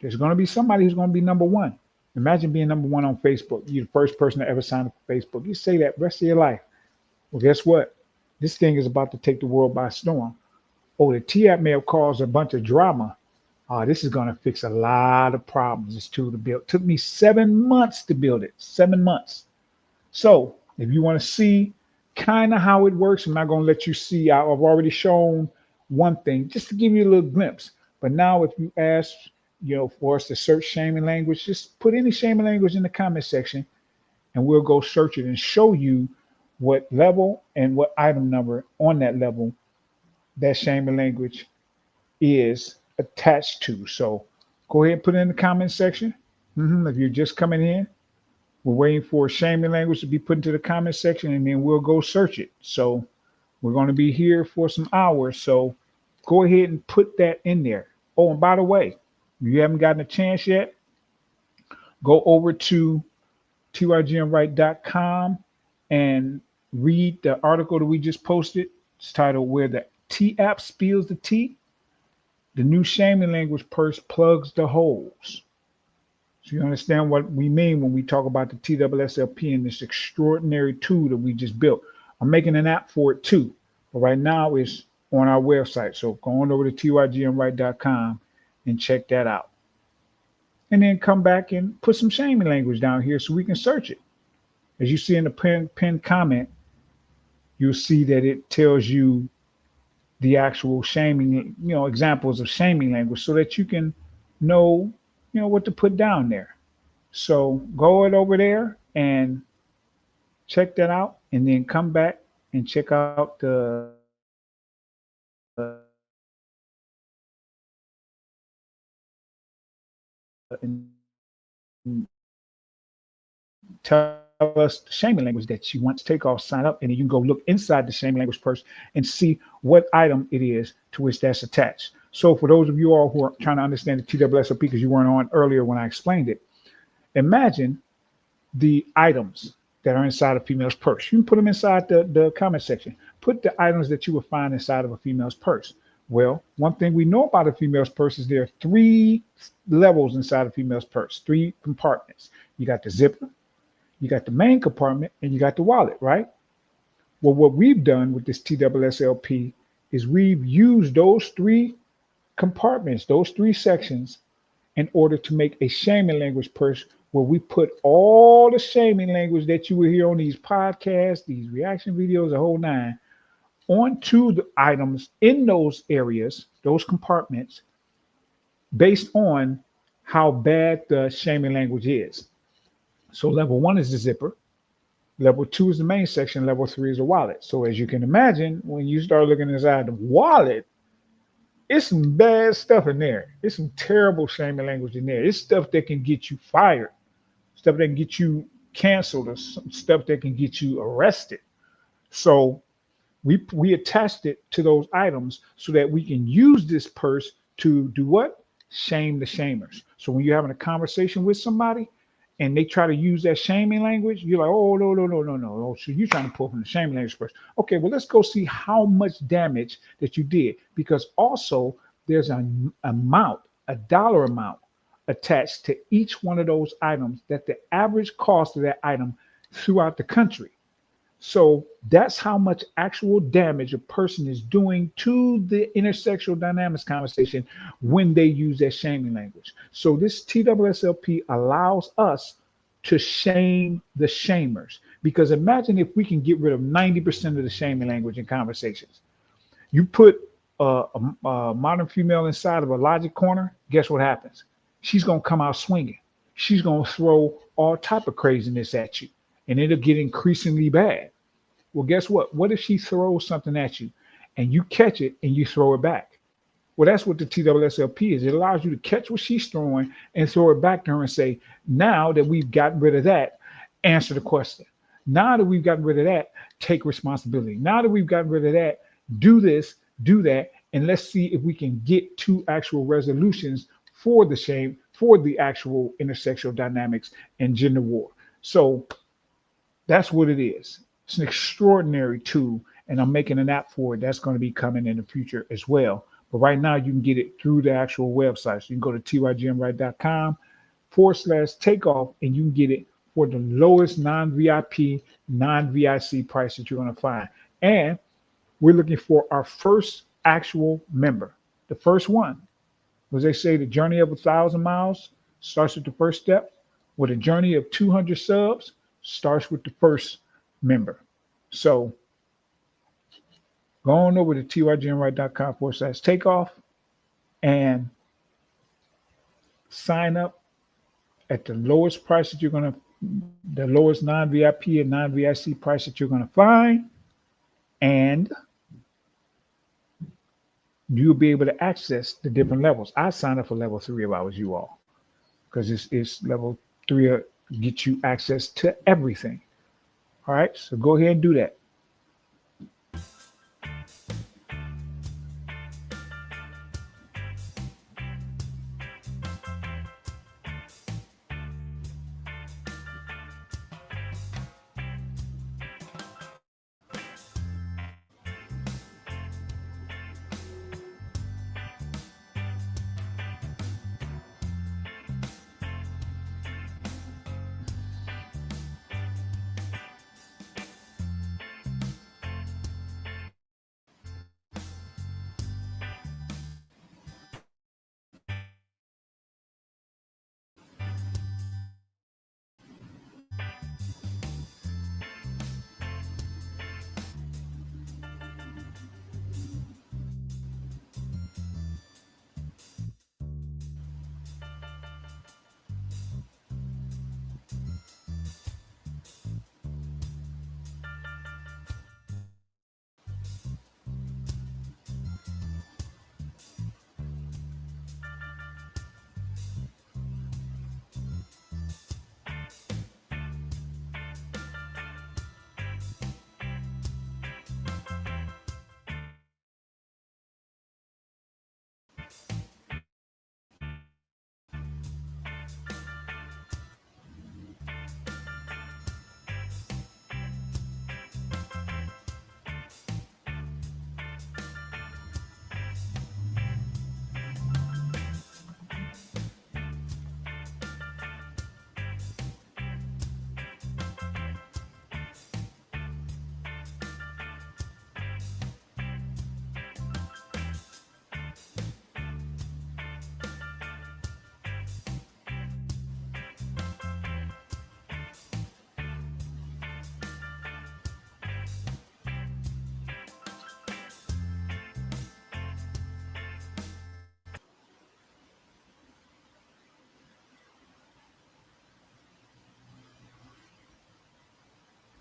there's going to be somebody who's going to be number one. Imagine being number one on Facebook. You're the first person to ever sign up for Facebook. You say that the rest of your life. Well, guess what? This thing is about to take the world by storm. Oh, the T-app may have caused a bunch of drama. This is going to fix a lot of problems. This tool to build. It took me 7 months to build it. 7 months. So if you want to see kind of how it works, I'm not going to let you see. I've already shown one thing just to give you a little glimpse. But now if you ask, for us to search shaming language, just put any shaming language in the comment section and we'll go search it and show you what level and what item number on that level that shaming language is attached to. So go ahead and put it in the comment section. If you're just coming in, we're waiting for shaming language to be put into the comment section and then we'll go search it. So we're going to be here for some hours. So go ahead and put that in there. Oh, and by the way, if you haven't gotten a chance yet, go over to TYGMRight.com and read the article that we just posted. It's titled "Where the T-app Spills the Tea. The New Shaming Language Purse Plugs the Holes." So you understand what we mean when we talk about the TSSLP and this extraordinary tool that we just built. I'm making an app for it too, but right now it's on our website. So go on over to TYGMRight.com and check that out. And then come back and put some shaming language down here so we can search it. As you see in the pinned comment, you'll see that it tells you the actual shaming, examples of shaming language so that you can know, what to put down there. So go over there and check that out and then come back and check out the tell us the shaming language that you want to take off, sign up, and then you can go look inside the shaming language purse and see what item it is to which that's attached. So for those of you all who are trying to understand the TSSLP because you weren't on earlier when I explained it, imagine the items that are inside a female's purse. You can put them inside the comment section. Put the items that you would find inside of a female's purse. Well, one thing we know about a female's purse is there are 3 levels inside a female's purse, 3 compartments. You got the zipper, you got the main compartment, and you got the wallet, right? Well, what we've done with this TSSLP is we've used those 3 compartments, those 3 sections, in order to make a shaming language purse where we put all the shaming language that you will hear on these podcasts, these reaction videos, the whole 9, onto the items in those areas, those compartments, based on how bad the shaming language is. So level 1 is the zipper. Level 2 is the main section. Level 3 is the wallet. So as you can imagine, when you start looking inside the wallet, it's some bad stuff in there. It's some terrible shaming language in there. It's stuff that can get you fired, stuff that can get you canceled or some stuff that can get you arrested. So we attached it to those items so that we can use this purse to do what? Shame the shamers. So when you're having a conversation with somebody and they try to use that shaming language, you're like, oh no, no, no, no, no. Oh, so you're trying to pull from the shaming language first. Okay, well, let's go see how much damage that you did. Because also there's an amount, a dollar amount attached to each one of those items that the average cost of that item throughout the country. So that's how much actual damage a person is doing to the intersexual dynamics conversation when they use that shaming language. So this TSSLP allows us to shame the shamers. Because imagine if we can get rid of 90% of the shaming language in conversations. You put a modern female inside of a logic corner, guess what happens? She's going to come out swinging. She's going to throw all type of craziness at you, and it'll get increasingly bad. Well, guess what? What if she throws something at you and you catch it and you throw it back? Well, that's what the TSSLP is. It allows you to catch what she's throwing and throw it back to her and say, now that we've gotten rid of that, answer the question. Now that we've gotten rid of that, take responsibility. Now that we've gotten rid of that, do this, do that, and let's see if we can get to actual resolutions for the shame, for the actual intersexual dynamics and gender war. So that's what it is. It's an extraordinary tool, and I'm making an app for it that's going to be coming in the future as well. But right now, you can get it through the actual website. So you can go to TYGMRight.com/takeoff, and you can get it for the lowest non-VIP, non-VIC price that you're going to find. And we're looking for our first actual member, the first one. As they say, the journey of 1,000 miles starts with the first step. With a journey of 200 subs starts with the first member. So go on over to TYGMright.com/takeoff and sign up at the lowest price that you're going to, the lowest non-VIP and non-VIC price that you're going to find. And you'll be able to access the different levels. I signed up for level 3 if I was you all, because it's level 3 get you access to everything. All right, so go ahead and do that.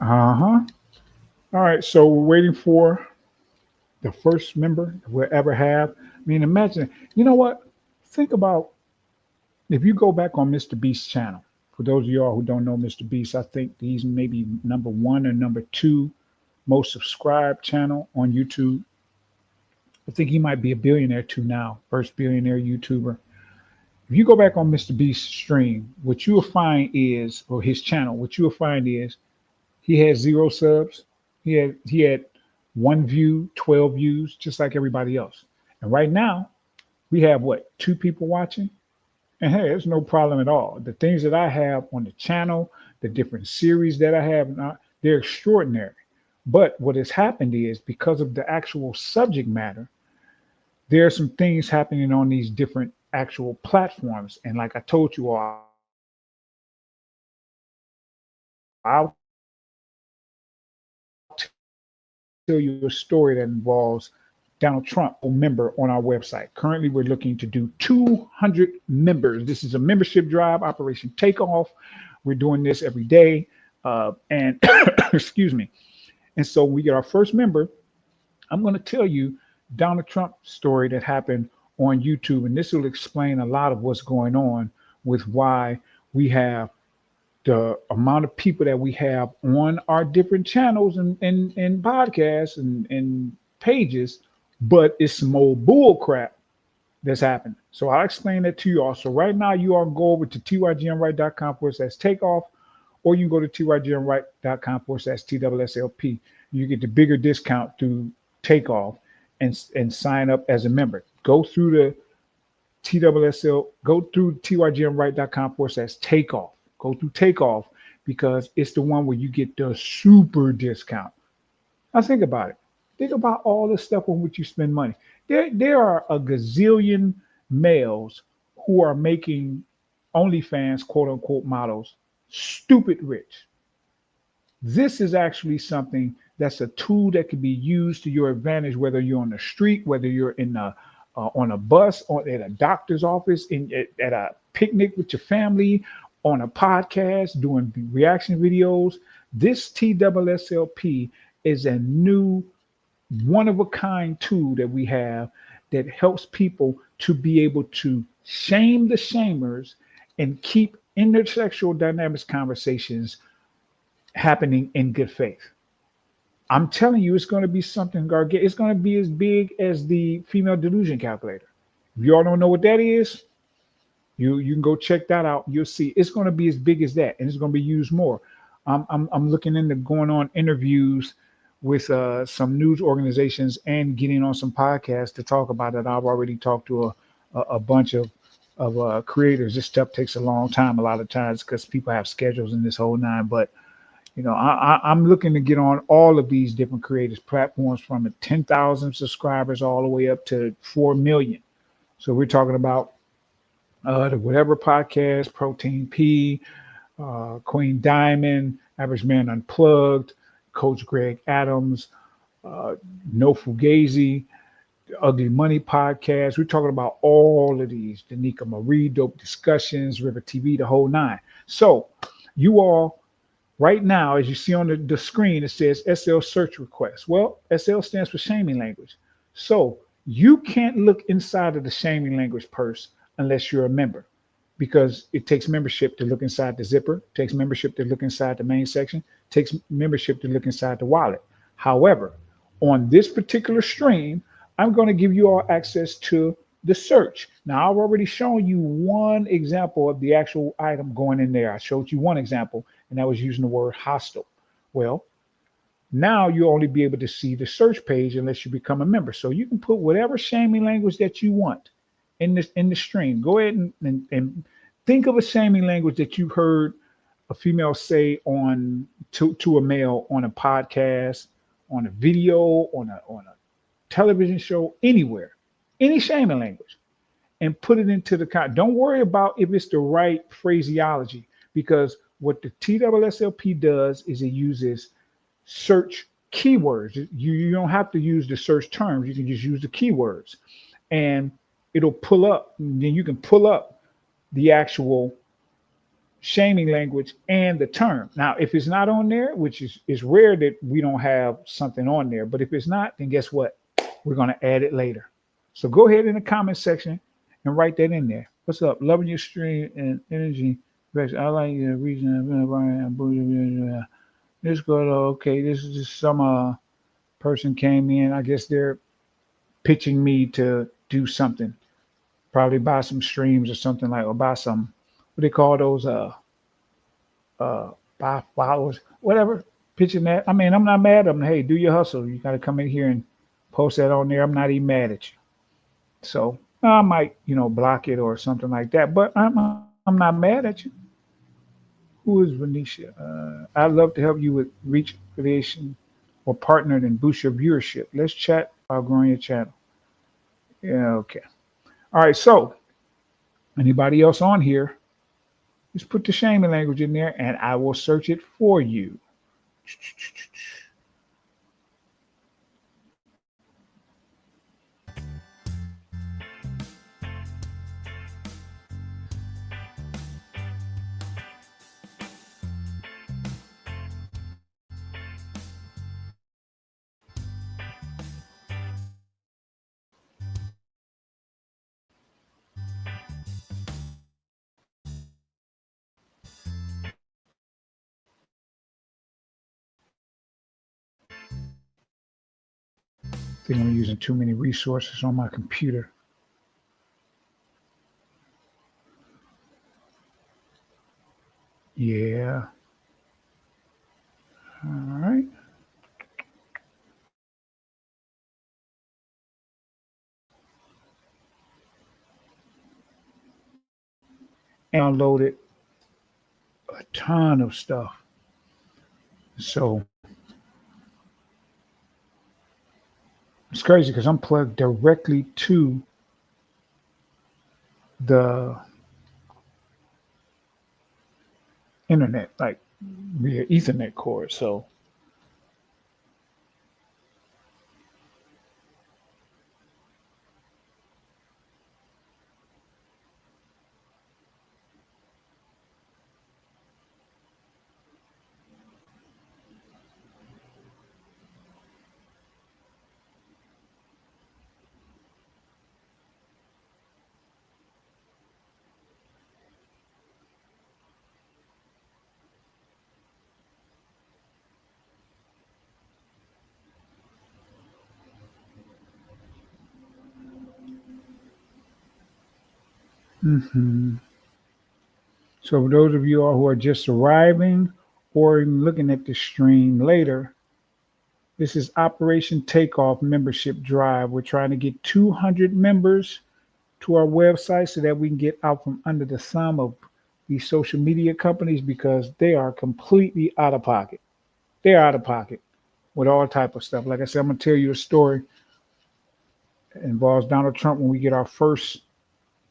Uh-huh. All right, so we're waiting for the first member we'll ever have. I mean, imagine, you know what? Think about if you go back on Mr. Beast's channel, For those of y'all who don't know Mr. Beast, I think he's maybe number one or number two most subscribed channel on YouTube. I think he might be a billionaire too now, first billionaire YouTuber. If you go back on Mr. Beast's stream, what you will find is, or his channel, what you will find is he has 0 subs. He had 1 view, 12 views, just like everybody else. And right now, we have what, 2 people watching? And hey, it's no problem at all. The things that I have on the channel, the different series that I have, they're extraordinary. But what has happened is because of the actual subject matter, there are some things happening on these different actual platforms. And like I told you all, I'll tell you a story that involves Donald Trump, a member on our website. Currently, we're looking to do 200 members. This is a membership drive, Operation Takeoff. We're doing this every day. And excuse me. And so we get our first member. I'm going to tell you Donald Trump story that happened on YouTube. And this will explain a lot of what's going on with why we have the amount of people that we have on our different channels and podcasts and pages, but it's some old bull crap that's happening. So I'll explain that to you all. So right now you all go over to TYGMRight.com/takeoff, or you can go to TYGMRight.com/TSSLP. You get the bigger discount through Takeoff and sign up as a member. Go through the go through TYGMRight.com/takeoff. Go through Takeoff because it's the one where you get the super discount. Now think about it. Think about all the stuff on which you spend money. There are a gazillion males who are making OnlyFans, quote unquote, models stupid rich. This is actually something that's a tool that can be used to your advantage, whether you're on the street, whether you're in on a bus, or at a doctor's office, at a picnic with your family, on a podcast, doing reaction videos. This TSSLP is a new one-of-a-kind tool that we have that helps people to be able to shame the shamers and keep intersexual dynamics conversations happening in good faith. I'm telling you, it's going to be something gargantuan. It's going to be as big as the female delusion calculator. If y'all don't know what that is, you can go check that out. You'll see it's going to be as big as that, and it's going to be used more. I'm looking into going on interviews with some news organizations and getting on some podcasts to talk about it. I've already talked to a bunch of creators. This stuff takes a long time a lot of times because people have schedules in this whole nine. But you know, I'm looking to get on all of these different creators platforms from 10,000 subscribers all the way up to 4 million. So we're talking about the Whatever Podcast, Protein P, Queen Diamond, Average Man Unplugged, Coach Greg Adams, No Fugazi, Ugly Money Podcast. We're talking about all of these, Danica Marie, Dope Discussions, River TV, the whole nine. So you all, right now, as you see on the screen, it says SL search request. Well, SL stands for shaming language. So you can't look inside of the shaming language purse unless you're a member, because it takes membership to look inside the zipper, takes membership to look inside the main section, takes membership to look inside the wallet. However, on this particular stream, I'm going to give you all access to the search. Now, I've already shown you one example of the actual item going in there. I showed you one example, and that was using the word hostile. Well, now you'll only be able to see the search page unless you become a member. So you can put whatever shaming language that you want in the stream. Go ahead and think of a shaming language that you heard a female say on to a male on a podcast, on a video, on a television show, anywhere, any shaming language, and put it into the Don't worry about if it's the right phraseology, because what the TSSLP does is it uses search keywords. You don't have to use the search terms. You can just use the keywords, and it'll pull up. And then you can pull up the actual shaming language and the term. Now, if it's not on there, which is rare that we don't have something on there, but if it's not, then guess what? We're going to add it later. So go ahead in the comment section and write that in there. What's up? Loving your stream and energy. I like the reason this go okay. This is just some person came in. I guess they're pitching me to do something. Probably buy some streams or something like, or buy some what they call those uh buy followers, whatever. Pitching that. I mean, I'm not mad at them. Hey, do your hustle. You got to come in here and post that on there. I'm not even mad at you. So I might, block it or something like that. But I'm not mad at you. Who is Venetia? I'd love to help you with reach creation or partnered and boost your viewership. Let's chat about growing your channel. Yeah, okay. All right. So anybody else on here, just put the shaming language in there and I will search it for you. I think I'm using too many resources on my computer. Yeah. All right. And downloaded a ton of stuff. So it's crazy because I'm plugged directly to the internet, like via Ethernet cord. So hmm so for those of you all who are just arriving or looking at the stream later, this is Operation Takeoff membership drive. We're trying to get 200 members to our website so that we can get out from under the thumb of these social media companies because they are completely out of pocket. They're out of pocket with all type of stuff. Like I said, I'm gonna tell you a story. It involves Donald Trump when we get our first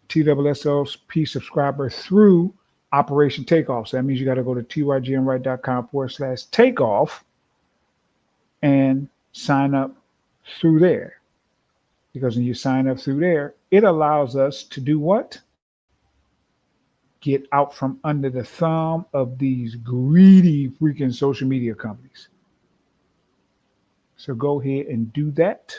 TSSLP subscriber through Operation Takeoff. So that means you got to go to TYGMRight.com/takeoff and sign up through there. Because when you sign up through there, it allows us to do what? Get out from under the thumb of these greedy freaking social media companies. So go ahead and do that.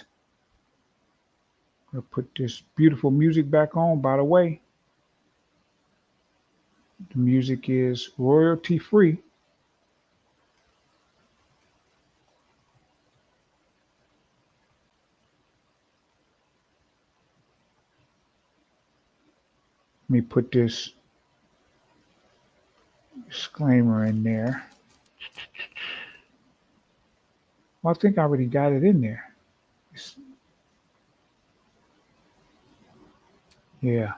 I'll put this beautiful music back on. By the way, the music is royalty free. Let me put this disclaimer in there. Well, I think I already got it in there. Yeah.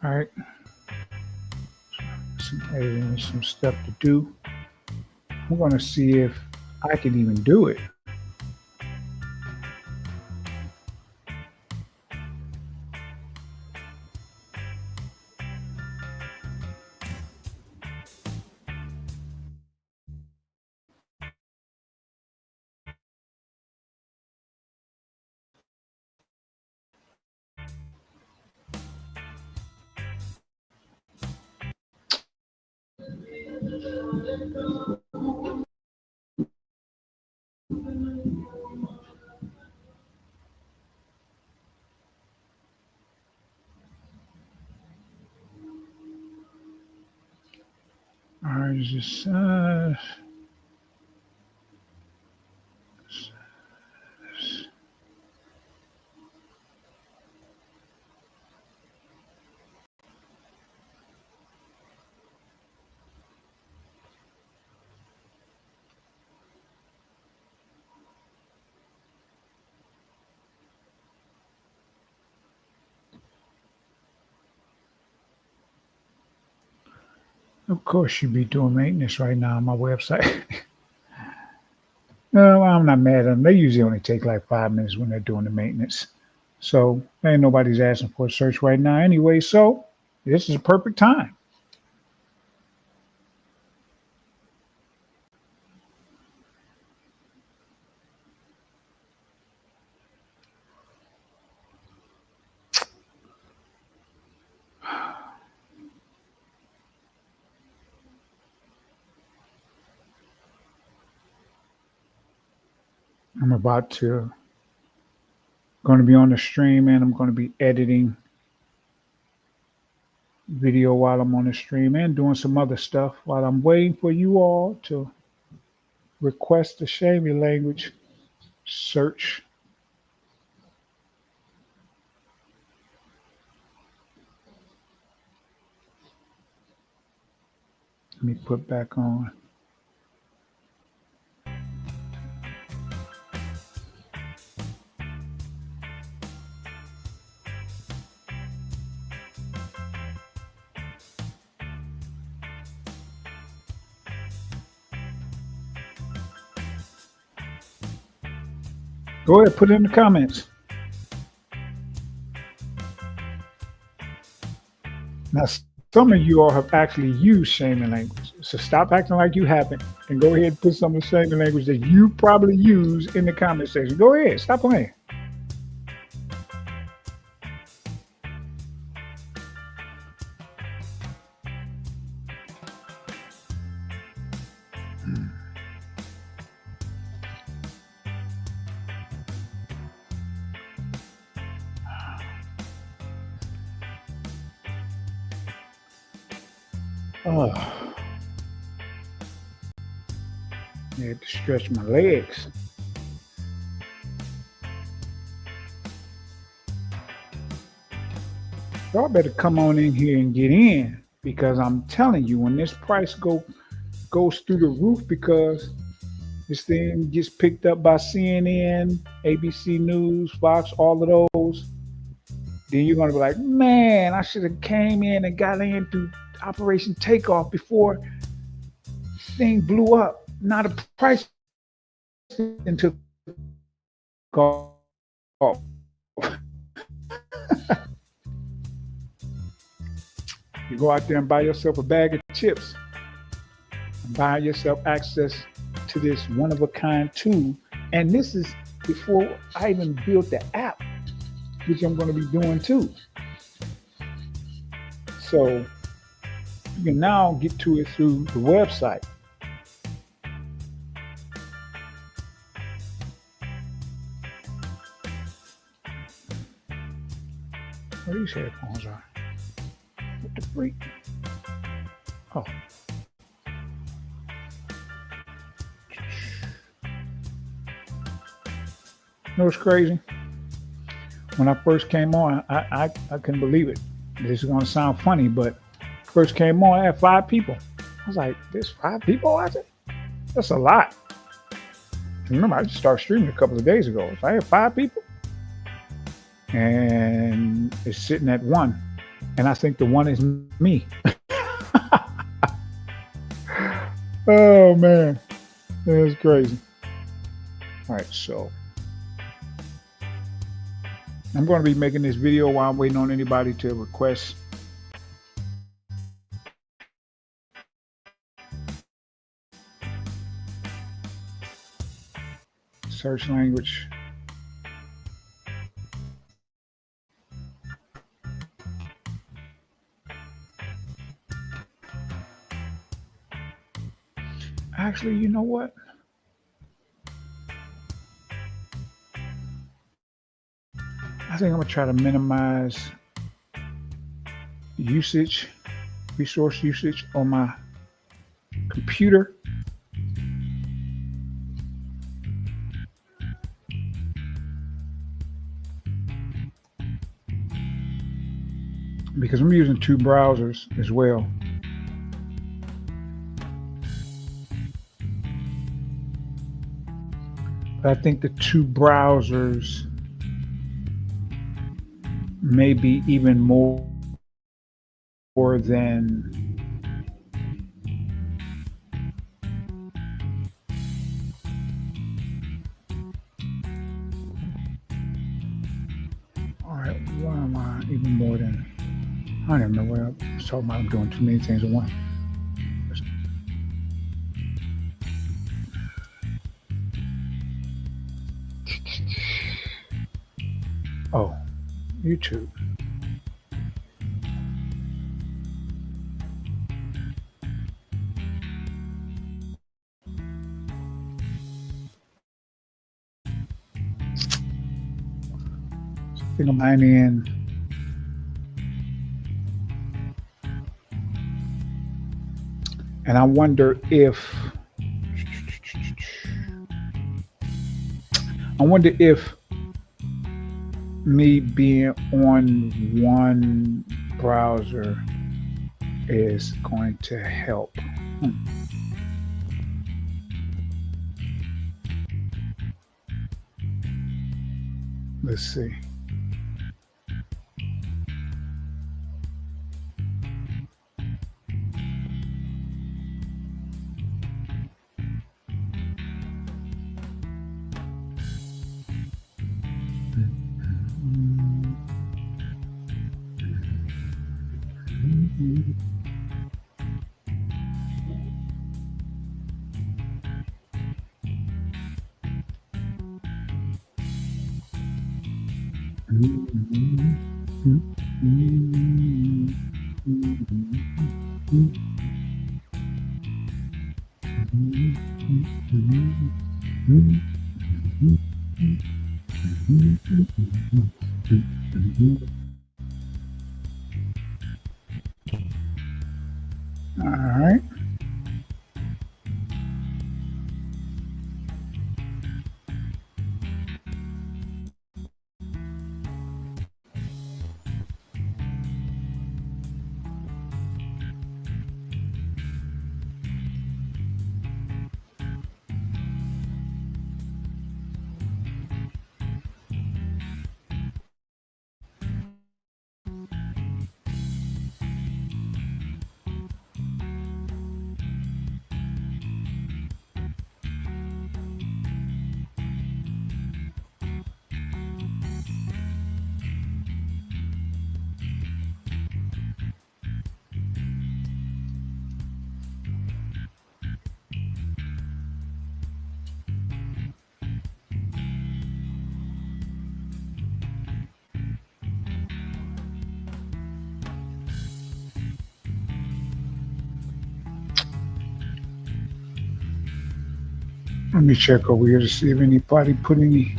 All right. Some editing, some stuff to do. We're going to see if I can even do it. All right, just of course you'd be doing maintenance right now on my website. No, I'm not mad at them. They usually only take like 5 minutes when they're doing the maintenance. So ain't nobody's asking for a search right now anyway. So this is a perfect time. I'm about to going to be on the stream and I'm going to be editing video while I'm on the stream and doing some other stuff while I'm waiting for you all to request the shamey language search. Let me put back on. Go ahead, put it in the comments. Now, some of you all have actually used shaming language. So stop acting like you haven't and go ahead and put some of the shaming language that you probably use in the comment section. Go ahead, stop playing. Oh, I had to stretch my legs. Y'all better come on in here and get in because I'm telling you, when this price goes through the roof because this thing gets picked up by CNN, ABC News, Fox, all of those, then you're gonna be like, man, I should have came in and got in through Operation Takeoff before this thing blew up. Now the price into off. You go out there and buy yourself a bag of chips and buy yourself access to this one of a kind tool. And this is before I even built the app, which I'm going to be doing too. So you can now get to it through the website. What these headphones are? What the freak? Oh. You know what's crazy? When I first came on, I couldn't believe it. This is going to sound funny, but first came on, I had 5 people. I was like, there's 5 people watching? That's a lot. Remember, I just started streaming a couple of days ago. So I had 5 people. And it's sitting at 1. And I think the 1 is me. Oh, man. That's crazy. All right, so I'm going to be making this video while I'm waiting on anybody to request search language. Actually, you know what? I think I'm gonna try to minimize usage, resource usage on my computer. Because I'm using two browsers as well. But I think the two browsers may be even more than all right, why am I even more than I don't even know what I was talking about. I'm doing too many things at once. Oh, YouTube. I think I'm in. And I wonder if me being on one browser is going to help. Let's see. All right. Let me check over here to see if anybody put any.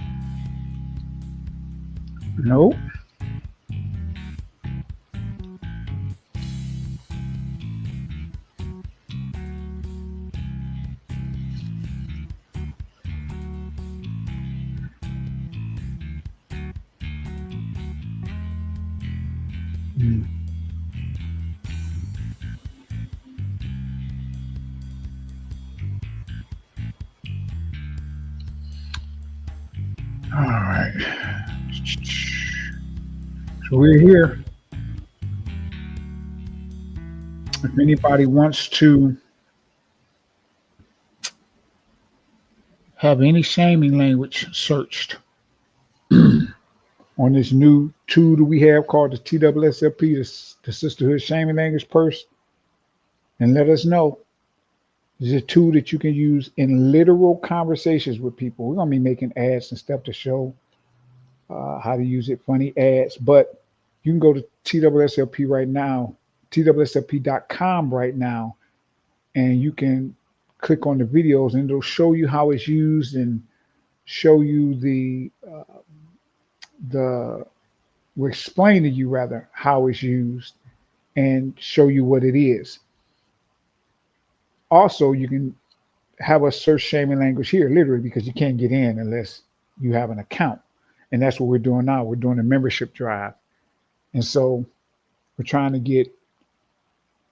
Nope. Hmm. All right. So we're here. If anybody wants to have any shaming language searched on this new tool that we have called the TSSLP, the Sisterhood Shaming Language Purse, and let us know. It's a tool that you can use in literal conversations with people. We're gonna be making ads and stuff to show how to use it, funny ads. But you can go to TSSLP right now, TSSLP.com right now, and you can click on the videos, and it'll show you how it's used and show you the will explain to you rather how it's used and show you what it is. Also, you can have us search shaming language here, literally, because you can't get in unless you have an account. And that's what we're doing now. We're doing a membership drive. And so we're trying to get,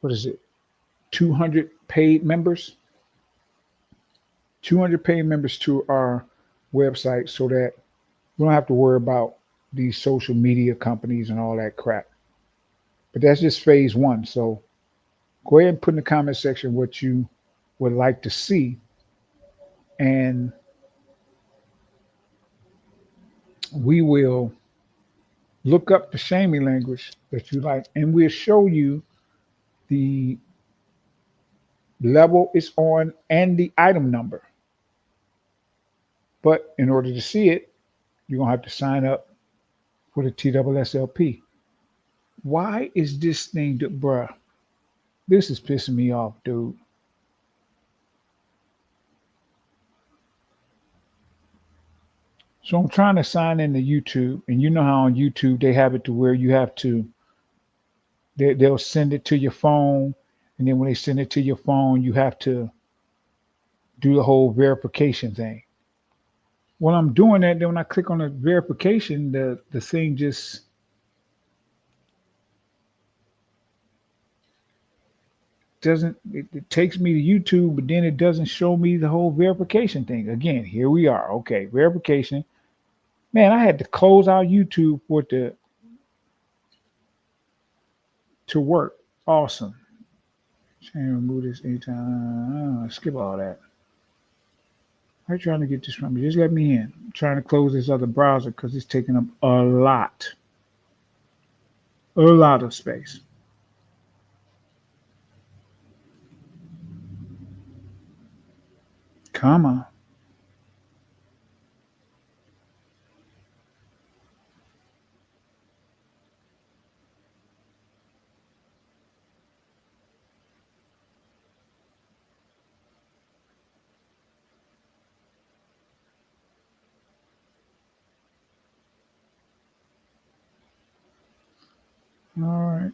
what is it, 200 paid members? 200 paid members to our website so that we don't have to worry about these social media companies and all that crap. But that's just phase one. So go ahead and put in the comment section what you would like to see. And we will look up the shaming language that you like, and we'll show you the level it's on and the item number. But in order to see it, you're going to have to sign up for the TSSLP. Why is this thing, bruh? This is pissing me off, dude. So I'm trying to sign into YouTube, and you know how on YouTube they have it to where you have to, they'll send it to your phone, and then when they send it to your phone, you have to do the whole verification thing. When I'm doing that, then when I click on the verification, the thing just doesn't, it takes me to YouTube, but then it doesn't show me the whole verification thing. Again, here we are. Okay, verification. Man, I had to close out YouTube for it to work. Awesome. Can remove this anytime. Skip all that. I'm trying to get this from you. Just let me in. I'm trying to close this other browser because it's taking up a lot of space. Come on. All right.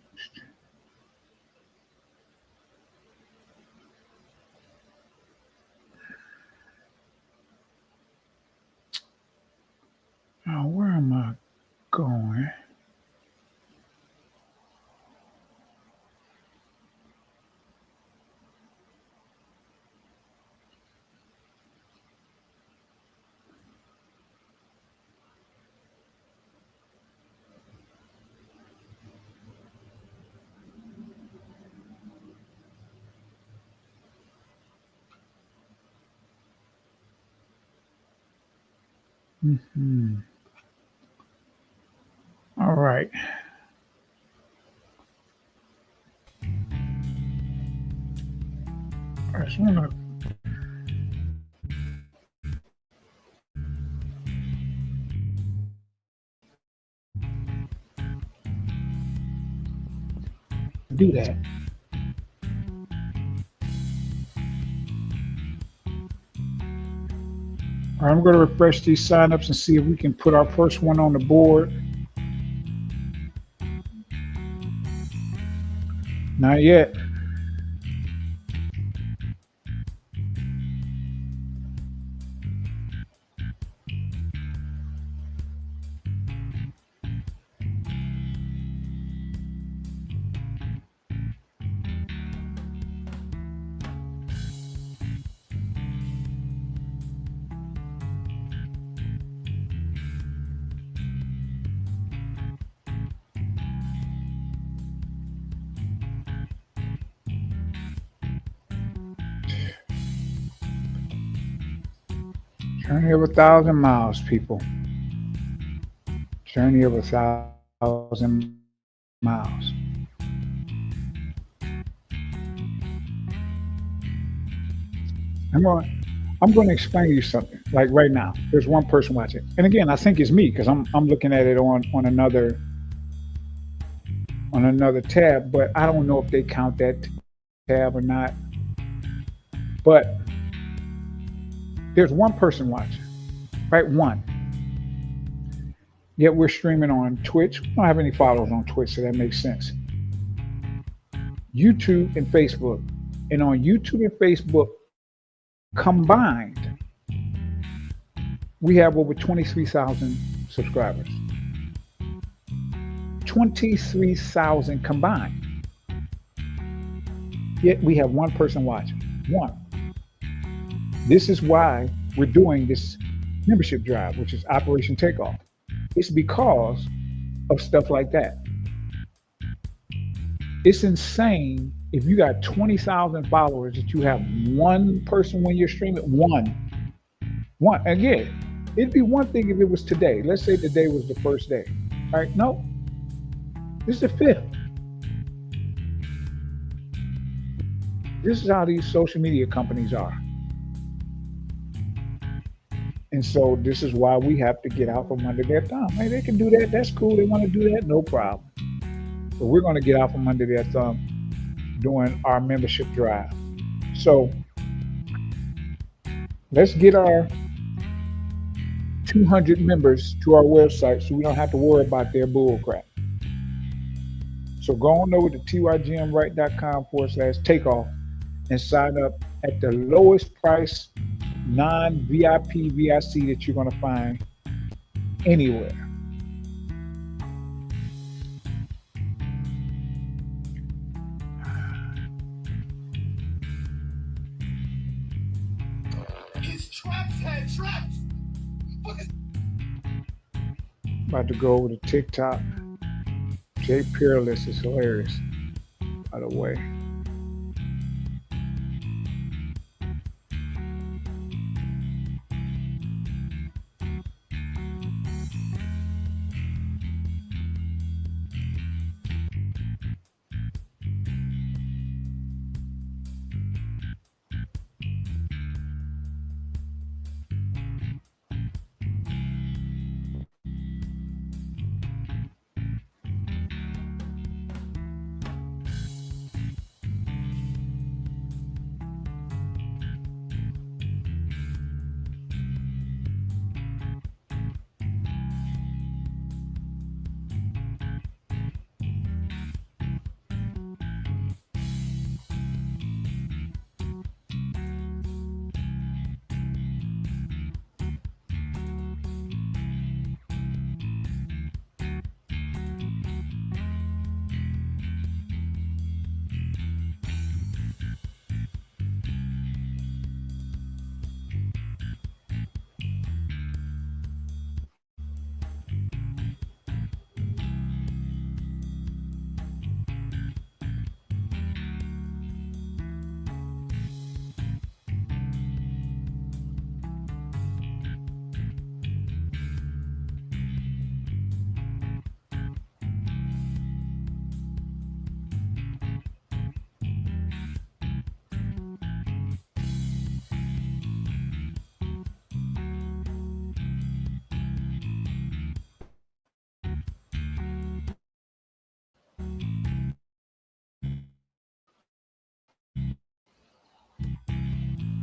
Now, where am I going? Mm-hmm. All right. I just want to do that. All right, I'm going to refresh these signups and see if we can put our first one on the board. Not yet. Journey of 1,000 miles, people. Journey of 1,000 miles. I'm going to explain to you something. Like right now, there's one person watching, and again, I think it's me because I'm looking at it on another tab, but I don't know if they count that tab or not. But There's one person watching, right? One. Yet we're streaming on Twitch. We don't have any followers on Twitch, so that makes sense. YouTube and Facebook. And on YouTube and Facebook combined, we have over 23,000 subscribers. 23,000 combined. Yet we have one person watching. One. This is why we're doing this membership drive, which is Operation Takeoff. It's because of stuff like that. It's insane if you got 20,000 followers that you have one person when you're streaming. One. Again, it'd be one thing if it was today. Let's say today was the first day. All right, no. This is the fifth. This is how these social media companies are. And so this is why we have to get out from under their thumb. Hey, they can do that. That's cool. They want to do that. No problem. But we're going to get out from under their thumb doing our membership drive. So let's get our 200 members to our website so we don't have to worry about their bull crap. So go on over to TYGMRight.com/takeoff and sign up at the lowest price non-VIP VIC that you're going to find anywhere. These traps had traps. About to go over to TikTok. Jay Peerless is hilarious, by the way.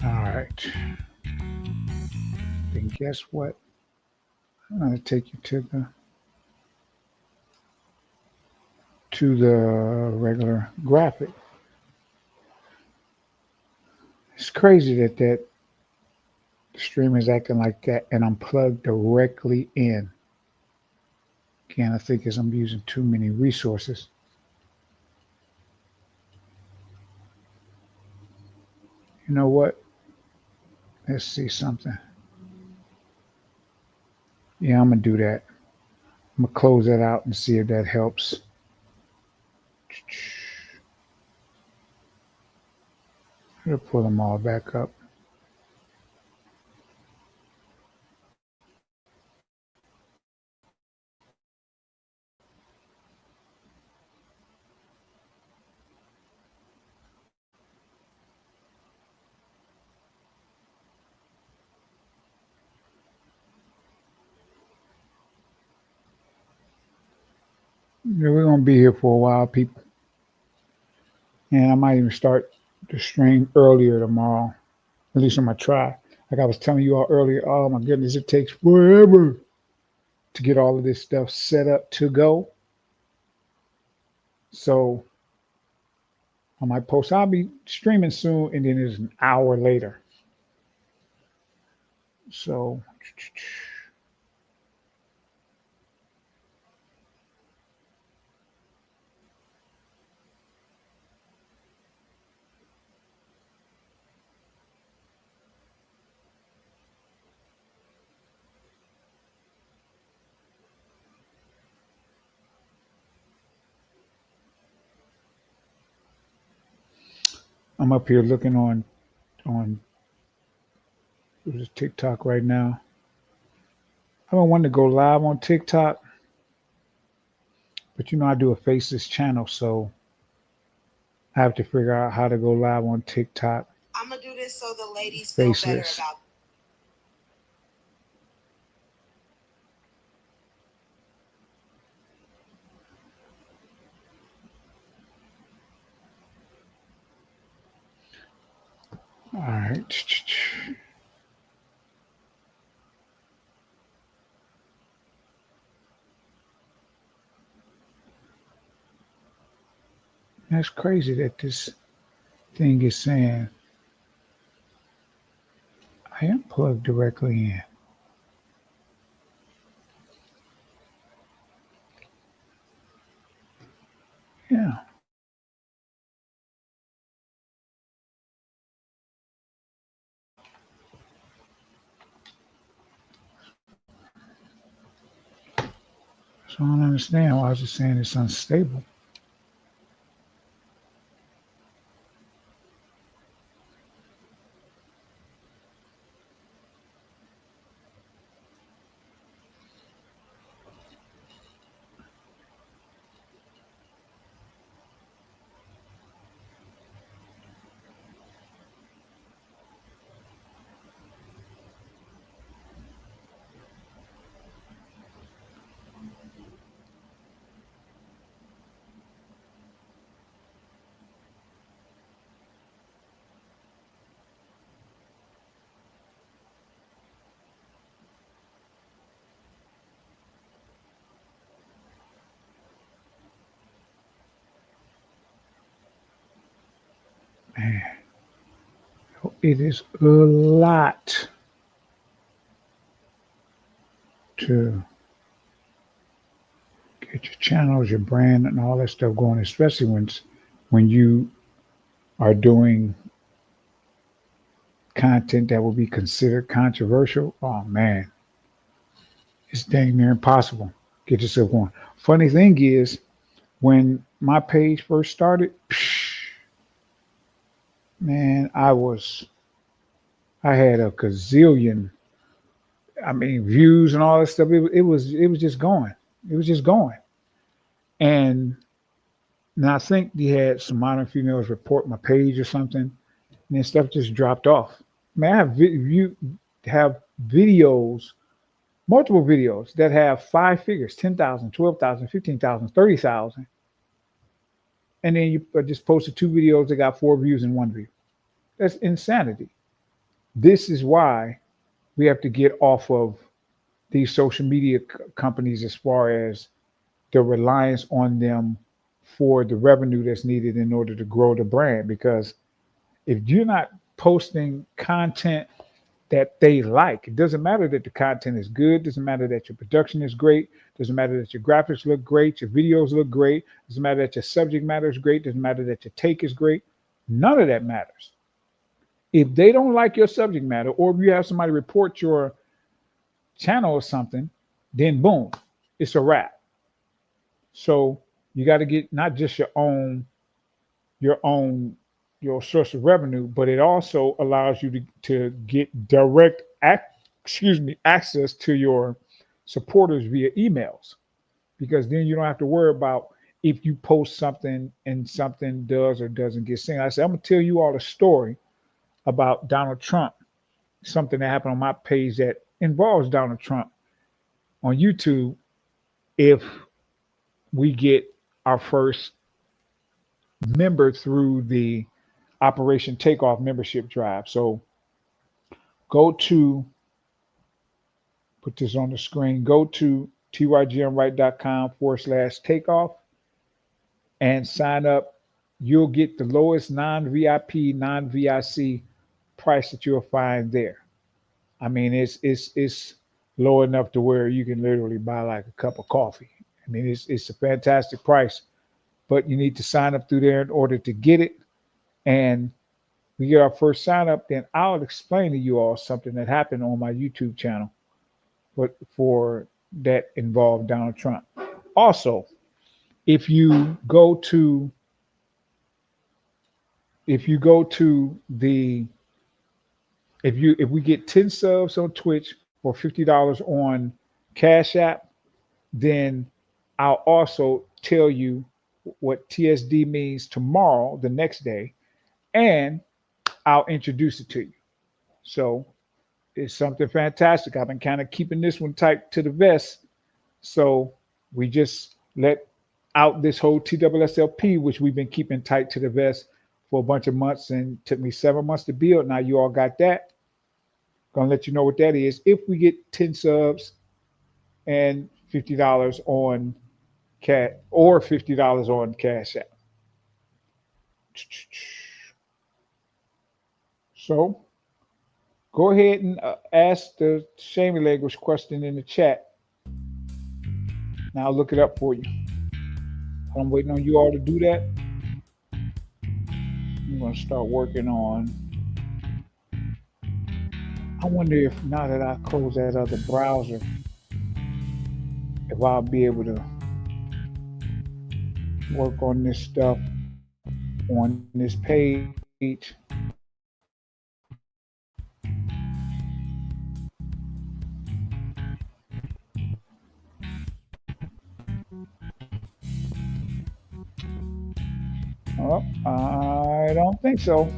All right. Then guess what? I'm going to take you to the regular graphic. It's crazy that the stream is acting like that, and I'm plugged directly in. Again, I think as I'm using too many resources. You know what? Let's see something. Yeah, I'm going to do that. I'm going to close that out and see if that helps. I'm going to pull them all back up. Yeah, we're going to be here for a while, people. And I might even start the stream earlier tomorrow. At least I'm going to try. Like I was telling you all earlier, oh my goodness, it takes forever to get all of this stuff set up to go. So on my post, I'll be streaming soon, and then it's an hour later. So I'm up here looking on TikTok right now. I don't want to go live on TikTok, but I do a faceless channel, so I have to figure out how to go live on TikTok. I'm gonna do this so the ladies Faceless. feel better about. All right. That's crazy that this thing is saying I am plugged directly in. Yeah. So I don't understand why it's saying it's unstable. Man, it is a lot to get your channels, your brand, and all that stuff going, especially when you are doing content that will be considered controversial. Oh man, it's dang near impossible. Get yourself going. Funny thing is, when my page first started, man, I had a gazillion, views and all that stuff. It was just going. It was just going. And now I think they had some modern females report my page or something, and then stuff just dropped off. Man, you have videos, multiple videos that have five figures, 10,000, 12,000, 15,000, 30,000, and then you just posted two videos that got four views and one view. That's insanity. This is why we have to get off of these social media companies as far as the reliance on them for the revenue that's needed in order to grow the brand. Because if you're not posting content that they like, it doesn't matter that the content is good, doesn't matter that your production is great, doesn't matter that your graphics look great, your videos look great, doesn't matter that your subject matter is great, doesn't matter that your take is great. None of that matters. If they don't like your subject matter, or if you have somebody report your channel or something, then boom, it's a wrap. So you got to get not just your own your source of revenue, but it also allows you to get direct access to your supporters via emails, because then you don't have to worry about if you post something and something does or doesn't get seen. I said, I'm gonna tell you all a story about Donald Trump, something that happened on my page that involves Donald Trump on YouTube. If we get our first member through the Operation Takeoff membership drive. So go to, put this on the screen, go to tygmright.com/takeoff and sign up. You'll get the lowest non-VIP, non-VIC price that you'll find there. I mean, it's low enough to where you can literally buy like a cup of coffee. I mean, it's a fantastic price, but you need to sign up through there in order to get it. And we get our first sign up, then I'll explain to you all something that happened on my YouTube channel, but for that involved Donald Trump. Also, if you go to the if we get 10 subs on Twitch or $50 on Cash App, then I'll also tell you what TSD means tomorrow, the next day, and I'll introduce it to you. So it's something fantastic. I've been kind of keeping this one tight to the vest. So we just let out this whole TSSLP, which we've been keeping tight to the vest for a bunch of months, and took me 7 months to build. Now you all got that. Gonna let you know what that is. If we get 10 subs and $50 on cat or $50 on Cash App. So go ahead and ask the Shamey language question in the chat. Now I'll look it up for you. I'm waiting on you all to do that. I'm going to start working on. I wonder if now that I close that other browser, if I'll be able to work on this stuff on this page. Oh, I don't think so.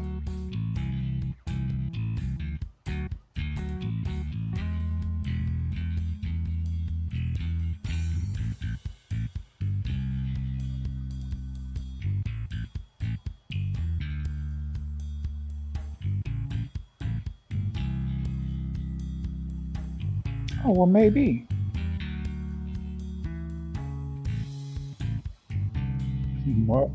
Oh, well, maybe. Well,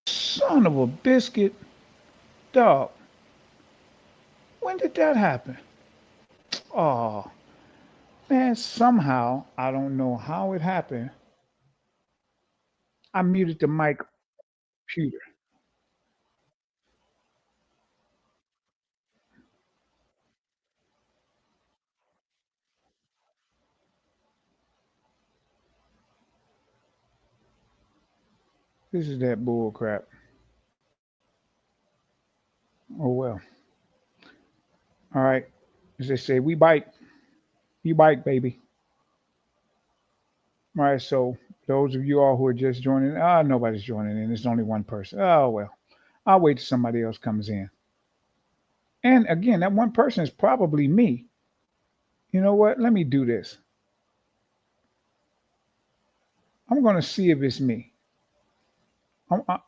Son of a biscuit, dog. When did that happen? Oh, man, somehow, I don't know how it happened. I muted the mic computer. This is that bull crap. Oh well. All right. As they say, we bite. You bite, baby. All right. So those of you all who are just joining, nobody's joining in. There's only one person. Oh well. I'll wait till somebody else comes in. And again, that one person is probably me. You know what? Let me do this. I'm going to see if it's me.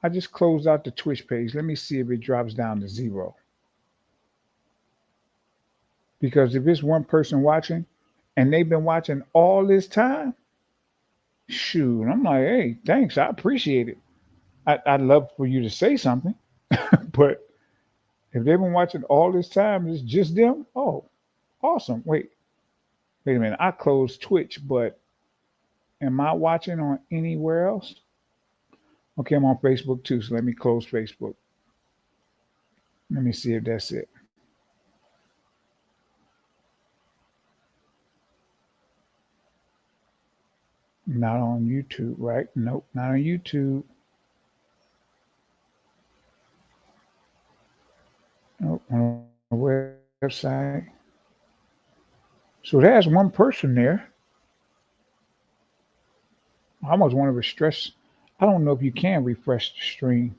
I just closed out the Twitch page. Let me see if it drops down to 0. Because if it's one person watching and they've been watching all this time, shoot, I'm like, hey, thanks. I appreciate it. I'd love for you to say something. But if they've been watching all this time, it's just them. Oh, awesome. Wait a minute. I closed Twitch, but am I watching on anywhere else? Okay, I'm on Facebook too. So let me close Facebook. Let me see if that's it. Not on YouTube, right? Nope, not on YouTube. Nope, on the website. So there's one person there. I almost want to refresh. I don't know if you can refresh the stream.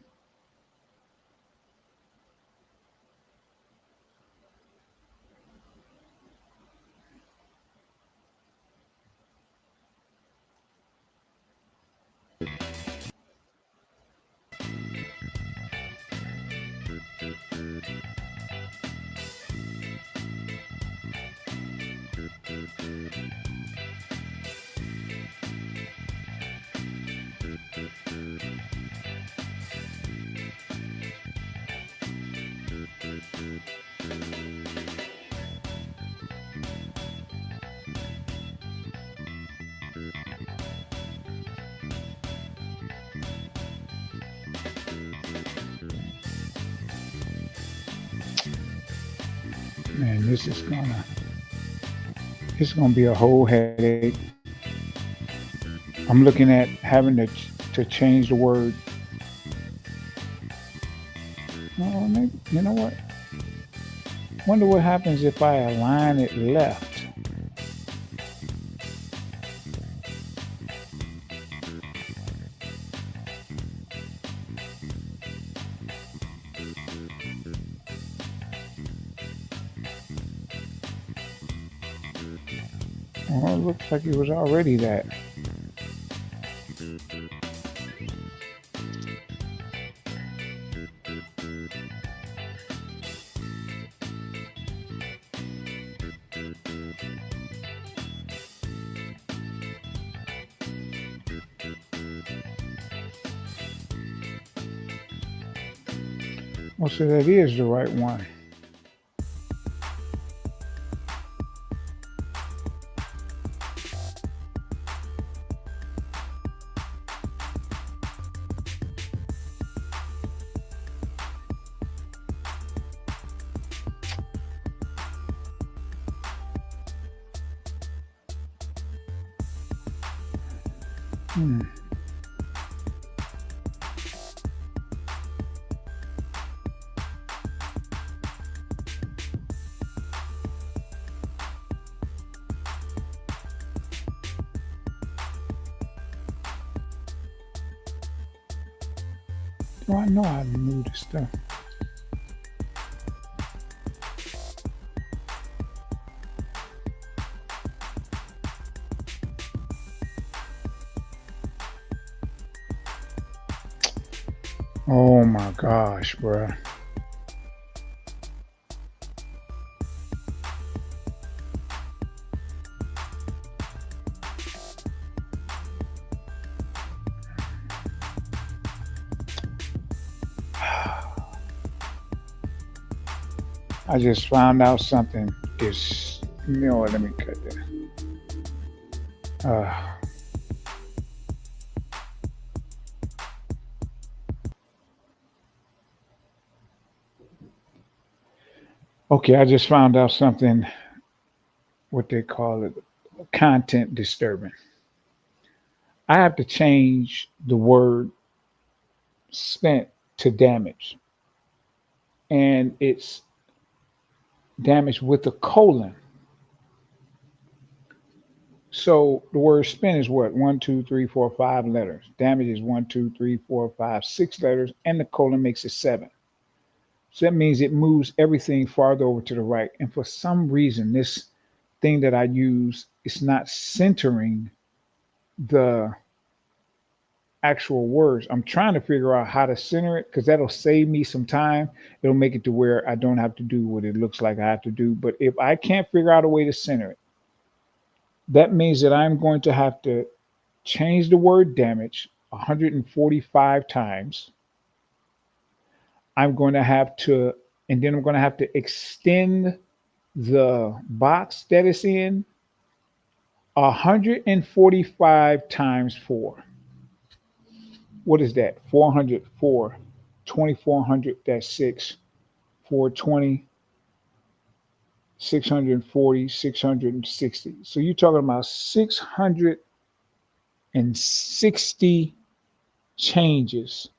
Man, it's gonna be a whole headache. I'm looking at having to change the word. Oh, maybe you know what? Wonder what happens if I align it left. Well, it looks like it was already that. Well, so that is the right one. Hmm. Oh, I know I knew this stuff. Oh my gosh, bruh. I just found out something is, you know what, let me cut that. Uh, okay, I just found out something, what they call it, content disturbing. I have to change the word spent to damage, and it's damage with a colon. So the word spin is what? One, two, three, four, five letters. Damage is one, two, three, four, five, six letters, and the colon makes it seven. So that means it moves everything farther over to the right. And for some reason, this thing that I use is not centering the actual words. I'm trying to figure out how to center it because that'll save me some time. It'll make it to where I don't have to do what it looks like I have to do. But if I can't figure out a way to center it, that means that I'm going to have to change the word damage 145 times. I'm going to have to, and then I'm going to have to extend the box that it's in 145 times 4. What is that? 404, 2400, that's 6, 420, 640, 660. So you're talking about 660 changes.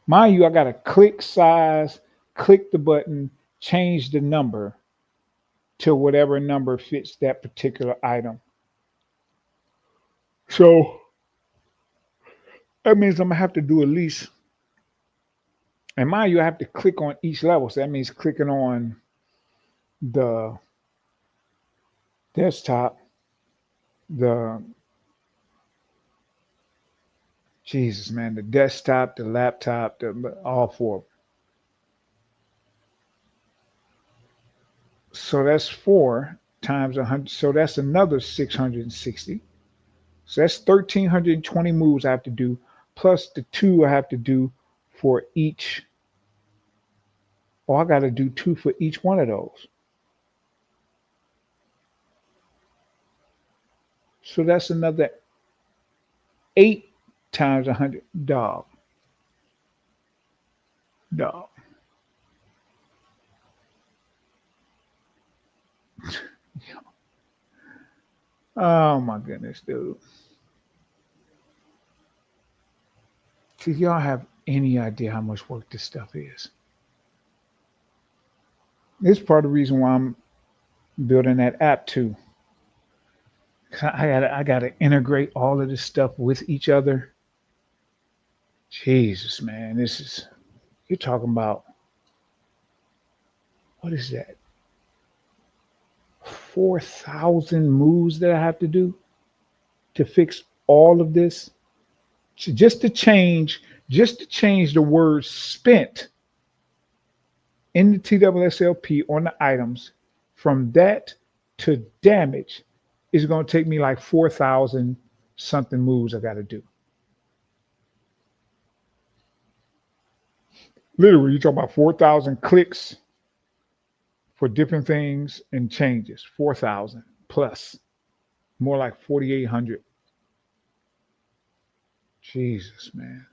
Mind you, I got to click size, click the button, change the number to whatever number fits that particular item. So that means I'm gonna have to do at least, and mind you, I have to click on each level. So that means clicking on the desktop, the Jesus man, the desktop, the laptop, all four. So that's 4 times 100. So that's another 660. So that's 1,320 moves I have to do, plus the 2 I have to do for each. Or I got to do 2 for each one of those. So that's another 8 times 100. Dog. Dog. Oh my goodness, dude. Do y'all have any idea how much work this stuff is? This is part of the reason why I'm building that app too. I gotta integrate all of this stuff with each other. Jesus, man, this is you're talking about what is that? 4,000 moves that I have to do to fix all of this. Just to change the word spent in the TSSLP on the items from that to damage is going to take me like 4,000 something moves I got to do. Literally, you're talking about 4,000 clicks for different things and changes. 4,000 plus, more like 4,800. Jesus, man.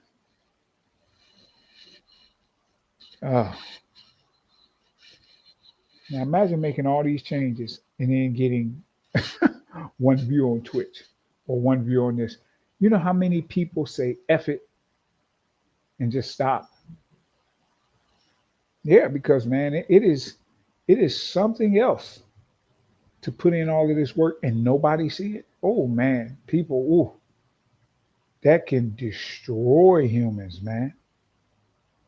Oh, now imagine making all these changes and then getting one view on Twitch or one view on this. You know how many people say F it and just stop? Yeah, because man, it is something else to put in all of this work and nobody see it. Oh man, people, ooh, that can destroy humans, man.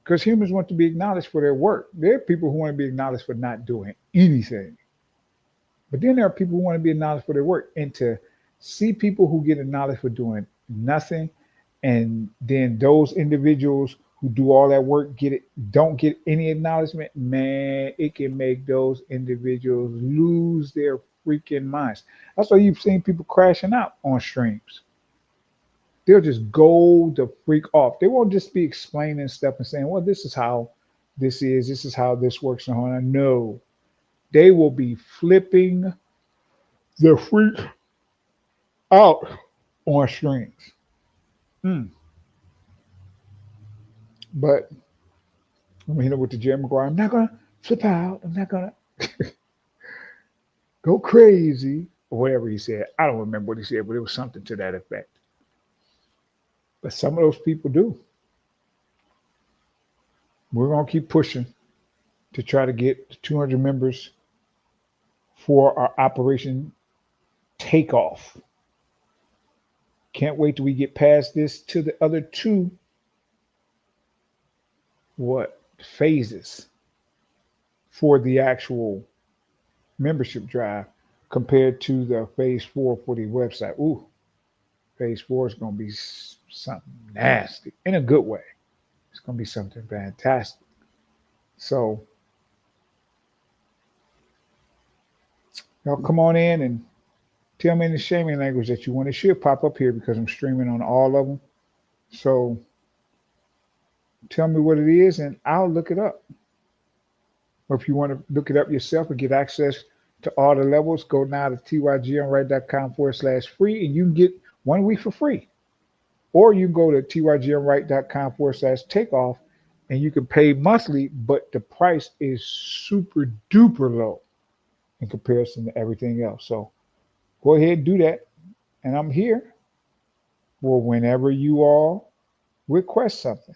Because humans want to be acknowledged for their work. There are people who want to be acknowledged for not doing anything. But then there are people who want to be acknowledged for their work. And to see people who get acknowledged for doing nothing, and then those individuals who do all that work don't get any acknowledgement, man, it can make those individuals lose their freaking minds. That's why you've seen people crashing out on streams. They'll just go the freak off. They won't just be explaining stuff and saying, well, this is how this is how this works. And no, they will be flipping the freak out on streams. Mm. But I'm here with the Jerry Maguire. I'm not going to flip out. I'm not going to go crazy or whatever he said. I don't remember what he said, but it was something to that effect. But some of those people do. We're going to keep pushing to try to get 200 members for our Operation Takeoff. Can't wait till we get past this to the other 2 phases for the actual membership drive compared to the phase 4 for the website. Ooh, phase 4 is going to be something nasty in a good way. It's going to be something fantastic. So y'all come on in and tell me in the shaming language that you want. It should pop up here because I'm streaming on all of them. So tell me what it is and I'll look it up. Or if you want to look it up yourself and get access to all the levels, go now to tygmright.com/free and you can get 1 week for free. Or you can go to tygmright.com/takeoff and you can pay monthly, but the price is super duper low in comparison to everything else. So go ahead and do that. And I'm here for whenever you all request something.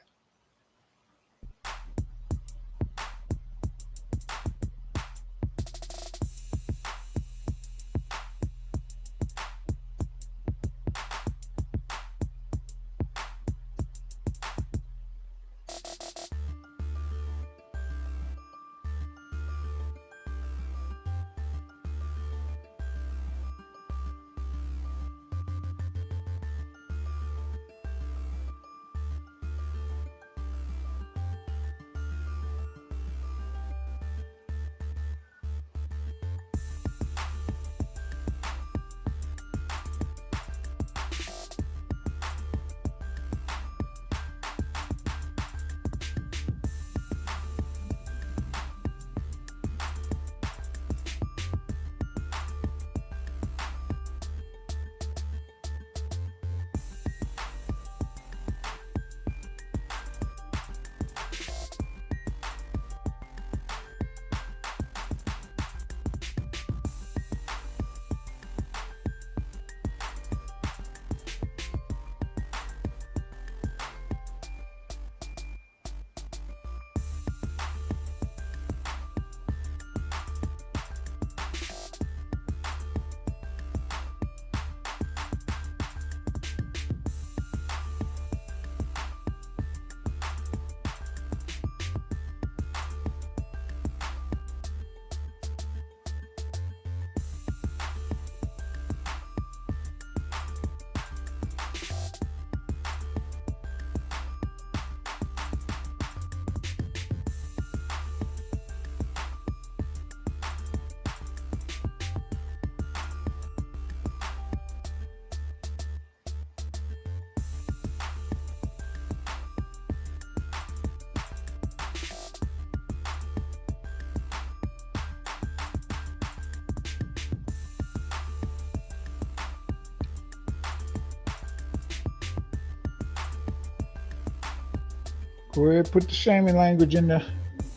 Go ahead, put the shaming language in the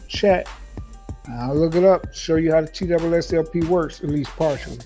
chat. I'll look it up, show you how the TSSLP works, at least partially.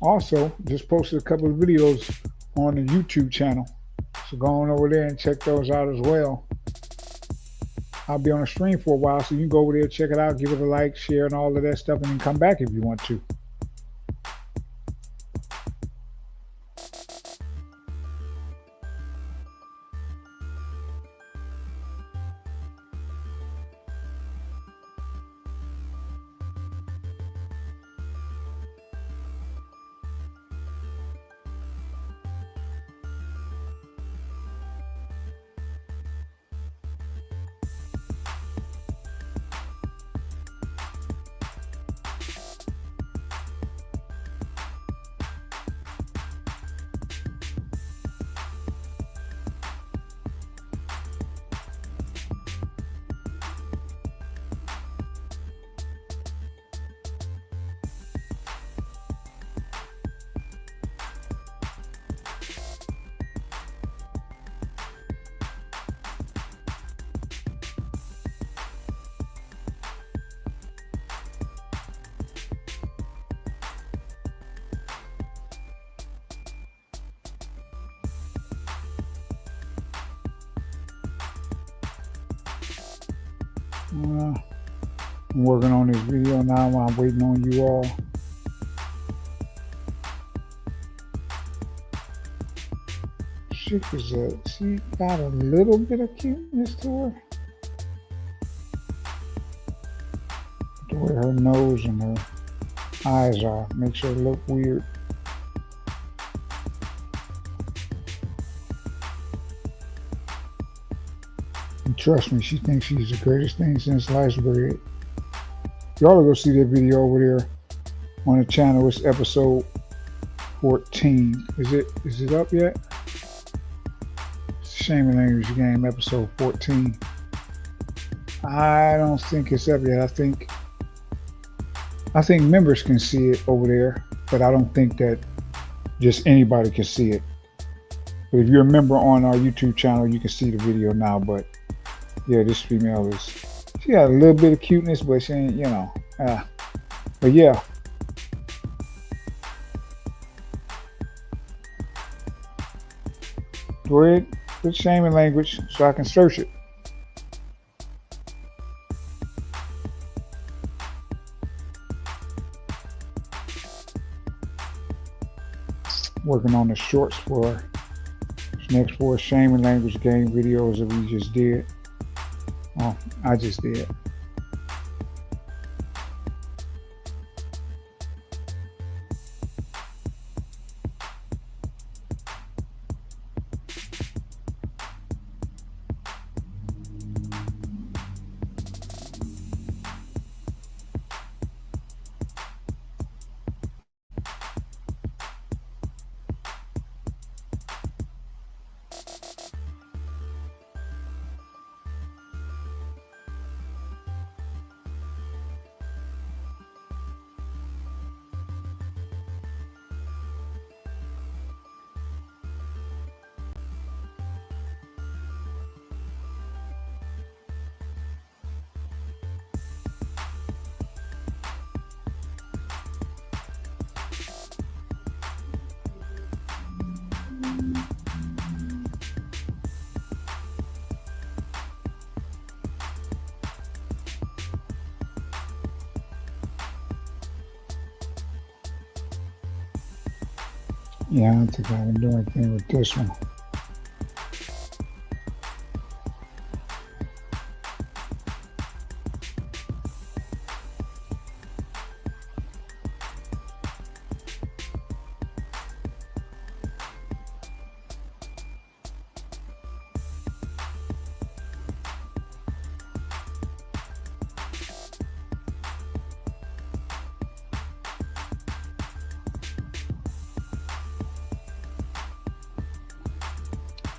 Also, just posted a couple of videos on the YouTube channel. So go on over there and check those out as well. I'll be on a stream for a while, so you can go over there, check it out, give it a like, share, and all of that stuff, and then come back if you want to. I'm working on this video now while I'm waiting on you all. She got a little bit of cuteness to her. The way her nose and her eyes are makes her look weird. And trust me, she thinks she's the greatest thing since sliced bread. Y'all go see that video over there on the channel. It's episode 14. Is it up yet? Shaming Language Game, episode 14. I don't think it's up yet. I think members can see it over there, but I don't think that just anybody can see it. But if you're a member on our YouTube channel, you can see the video now. But yeah, this female she got a little bit of cuteness, but she ain't, but yeah. Go ahead, put shaming language so I can search it. Working on the shorts for next 4 shaming language game videos that we just did. Oh, I just did. Yeah, I don't think I can do anything with this one.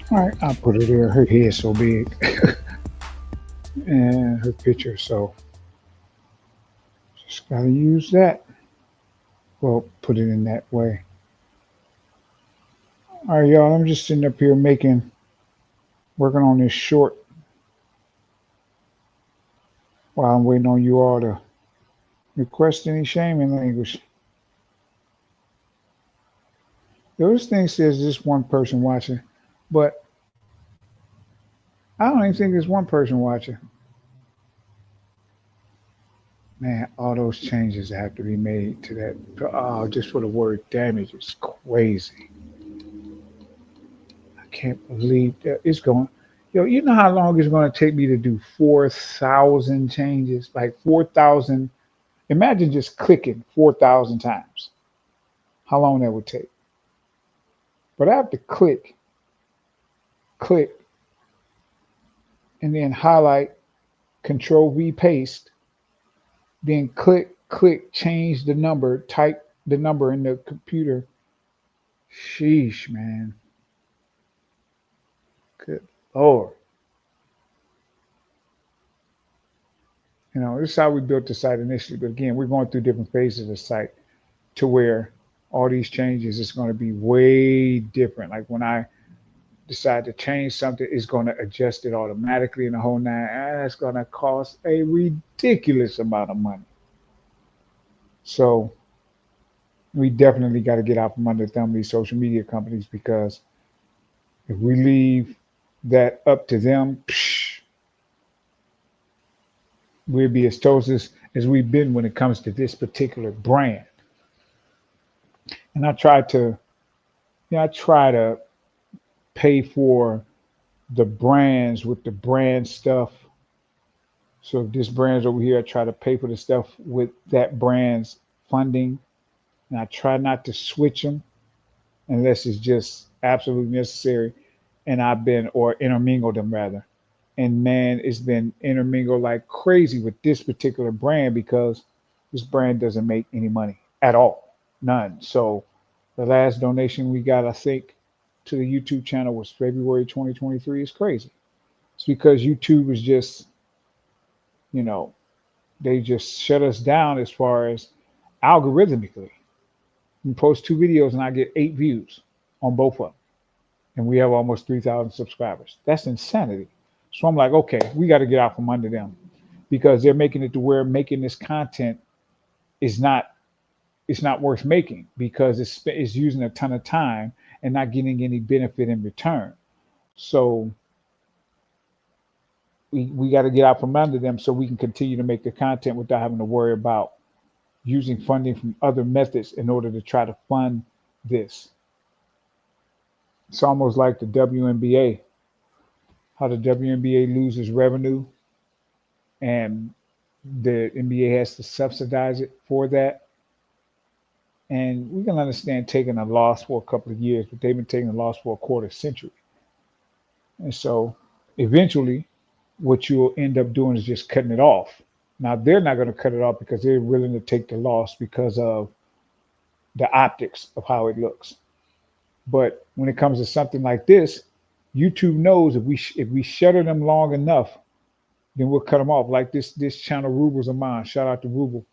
All right, I'll put her there. Her head's so big and her picture, so just gotta use that. Well, put it in that way. All right, y'all. I'm just sitting up here working on this short while I'm waiting on you all to request any shaming language. Those things says just one person watching, but I don't even think there's one person watching. Man, all those changes have to be made to that. Oh, just for the word damage is crazy. I can't believe that it's going. Yo, you know how long it's going to take me to do 4,000 changes? Like 4,000. Imagine just clicking 4,000 times. How long that would take? But I have to click, and then highlight, Control V paste, then click, change the number, type the number in the computer. Sheesh, man. Good Lord. You know, this is how we built the site initially. But again, we're going through different phases of the site to where all these changes is going to be way different. Like when I decide to change something, it's going to adjust it automatically in the whole nine. It's going to cost a ridiculous amount of money. So we definitely got to get out from under the thumb of these social media companies because if we leave that up to them, we'll be as toast as we've been when it comes to this particular brand. And I try to pay for the brands with the brand stuff. So if this brand's over here, I try to pay for the stuff with that brand's funding. And I try not to switch them unless it's just absolutely necessary. And or intermingle them rather. And man, it's been intermingled like crazy with this particular brand because this brand doesn't make any money at all, none. So the last donation we got, I think, to the YouTube channel was February 2023. It's crazy. It's because YouTube is just, you know, they just shut us down as far as algorithmically. You post two videos and I get 8 views on both of them. And we have almost 3,000 subscribers. That's insanity. So I'm like, okay, we got to get out from under them because they're making it to where making this content is not it's not worth making because it's using a ton of time and not getting any benefit in return. So we got to get out from under them so we can continue to make the content without having to worry about using funding from other methods in order to try to fund this. It's almost like the WNBA, how the WNBA loses revenue and the NBA has to subsidize it for that. And we can understand taking a loss for a couple of years, but they've been taking a loss for a quarter century. And so eventually, what you'll end up doing is just cutting it off. Now, they're not going to cut it off because they're willing to take the loss because of the optics of how it looks. But when it comes to something like this, YouTube knows if we shutter them long enough, then we'll cut them off. Like this channel, Rubles of mine. Shout out to Ruble.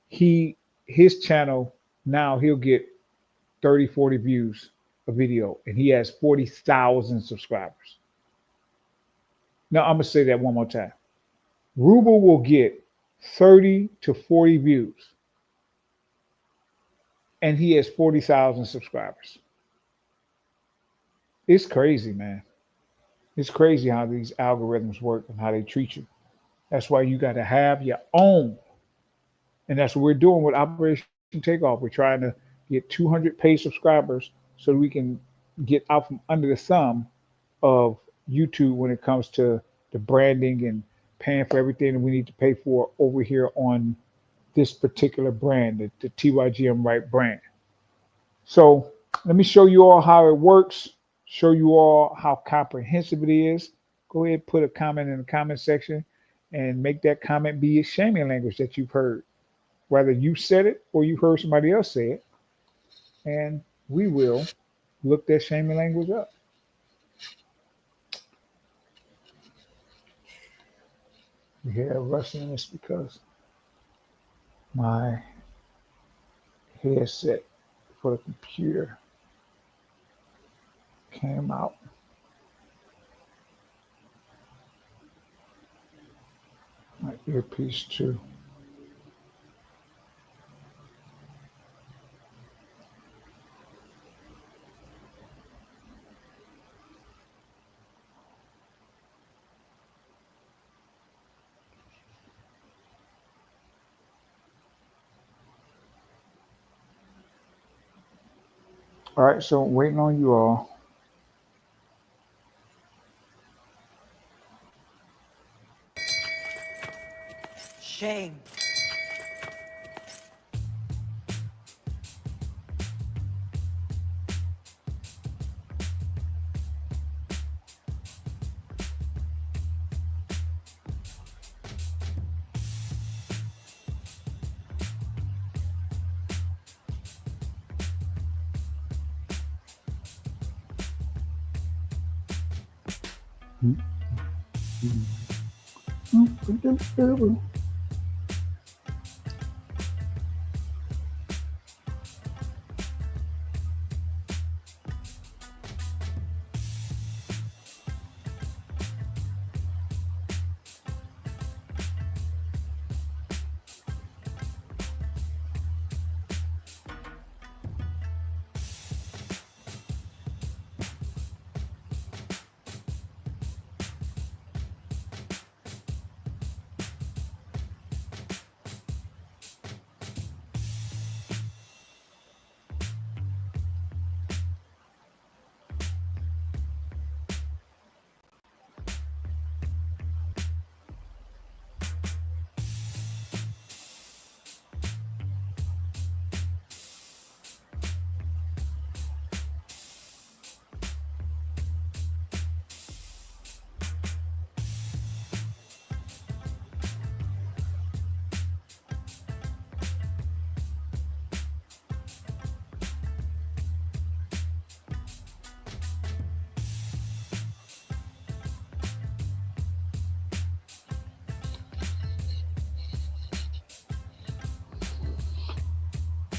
His channel now he'll get 30, 40 views a video, and he has 40,000 subscribers. Now I'm gonna say that one more time. Ruble will get 30 to 40 views, and he has 40,000 subscribers. It's crazy, man. It's crazy how these algorithms work and how they treat you. That's why you got to have your own. And that's what we're doing with Operation Takeoff. We're trying to get 200 paid subscribers so we can get out from under the thumb of YouTube when it comes to the branding and paying for everything that we need to pay for over here on this particular brand, the TYGMRight brand. So let me show you all how it works, show you all how comprehensive it is. Go ahead, put a comment in the comment section and make that comment be a shaming language that you've heard. Whether you said it or you heard somebody else say it, and we will look that shaming language up. You hear rustliness because my headset for the computer came out. My earpiece too. All right, so waiting on you all. Shame.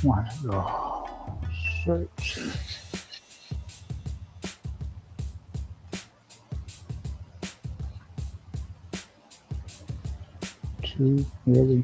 My God. Search. Too really.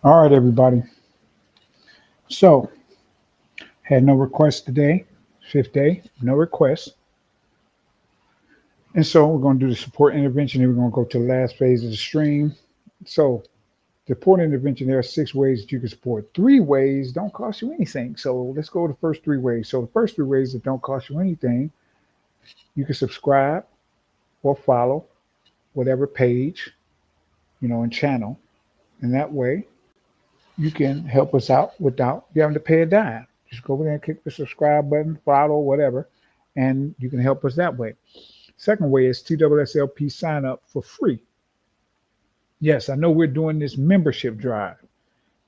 All right, everybody. So, had no requests today. Fifth day, no requests. And so we're going to do the support intervention. Then we're going to go to the last phase of the stream. So, support intervention, there are 6 ways that you can support. 3 ways don't cost you anything. So, let's go to the first 3 ways. So, the first 3 ways that don't cost you anything, you can subscribe or follow whatever page, and channel. And that way, you can help us out without you having to pay a dime. Just go over there and click the subscribe button, follow, whatever, and you can help us that way. Second way is TSSLP sign up for free. Yes, I know we're doing this membership drive,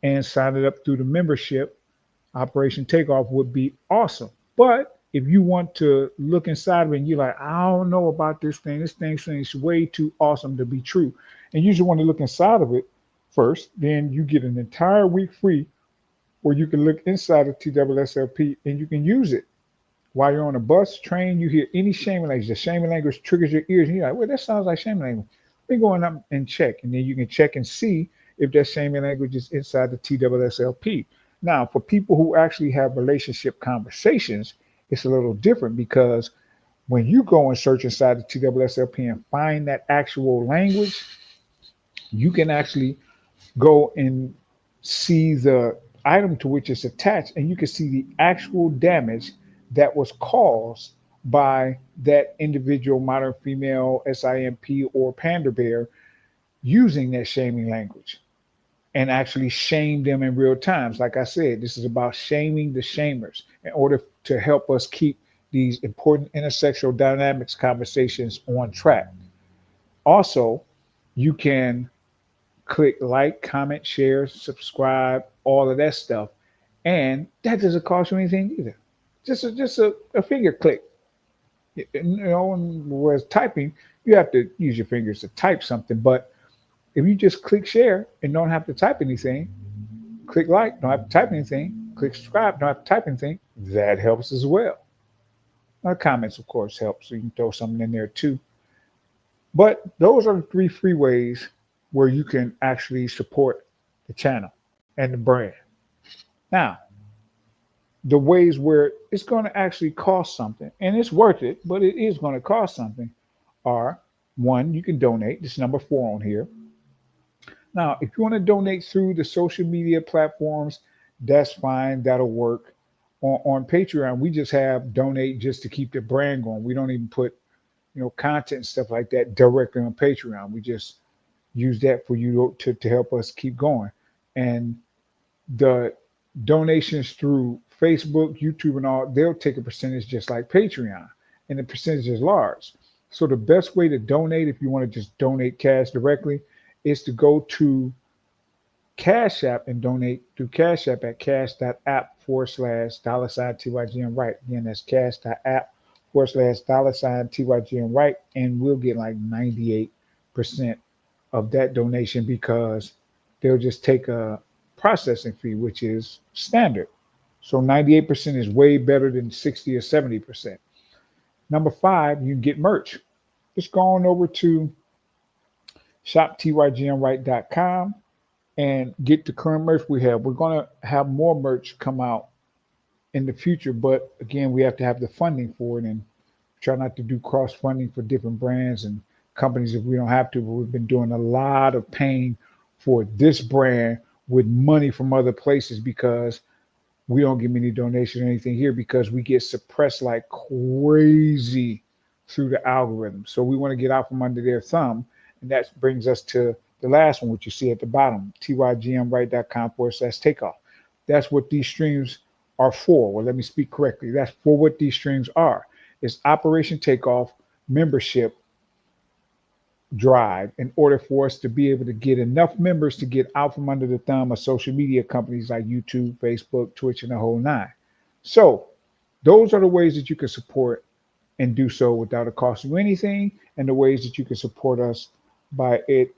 and signing up through the membership Operation Takeoff would be awesome. But if you want to look inside of it and you're like, I don't know about this thing seems way too awesome to be true, and you just want to look inside of it first, then you get an entire week free where you can look inside of TSSLP and you can use it. While you're on a bus, train, you hear any shaming language. The shaming language triggers your ears, and you're like, well, that sounds like shaming language. We're going up and check, and then you can check and see if that shaming language is inside the TSSLP. Now, for people who actually have relationship conversations, it's a little different because when you go and search inside the TSSLP and find that actual language, you can actually go and see the item to which it's attached, and you can see the actual damage that was caused by that individual modern female SIMP or panda bear using that shaming language and actually shame them in real times. Like I said, this is about shaming the shamers in order to help us keep these important intersexual dynamics conversations on track. Also, you can click like, comment, share, subscribe, all of that stuff. And that doesn't cost you anything either. Just a finger click. And whereas typing, you have to use your fingers to type something. But if you just click share and don't have to type anything, click like, don't have to type anything, click subscribe, don't have to type anything, that helps as well. Now, comments, of course, help. So you can throw something in there too. But those are the 3 free ways where you can actually support the channel and the brand. Now, the ways where it's going to actually cost something, and it's worth it, but it is going to cost something, are one, you can donate. This is number 4 on here. Now, if you want to donate through the social media platforms, that's fine. That'll work. On Patreon, we just have donate just to keep the brand going. We don't even put, content and stuff like that directly on Patreon. We just use that for you to help us keep going. And the donations through Facebook, YouTube, and all, they'll take a percentage just like Patreon, and the percentage is large. So the best way to donate, if you want to just donate cash directly, is to go to Cash App and donate through Cash App at cash.app/$TYGMRight. Again, that's cash.app/$TYGMRight, and we'll get like 98% of that donation because they'll just take a processing fee, which is standard. So 98% is way better than 60 or 70%. Number 5, you can get merch. Just go on over to shoptygmright.com and get the current merch we have. We're going to have more merch come out in the future, but again, we have to have the funding for it and try not to do cross funding for different brands and companies if we don't have to. But we've been doing a lot of paying for this brand with money from other places because we don't get many donations or anything here because we get suppressed like crazy through the algorithm. So we want to get out from under their thumb. And that brings us to the last one, which you see at the bottom, tygmright.com/takeoff. That's what these streams are for. Well, let me speak correctly. That's for what these streams are. It's Operation Takeoff membership drive in order for us to be able to get enough members to get out from under the thumb of social media companies like YouTube, Facebook, Twitch, and the whole 9. So those are the ways that you can support and do so without it costing you anything, and the ways that you can support us by it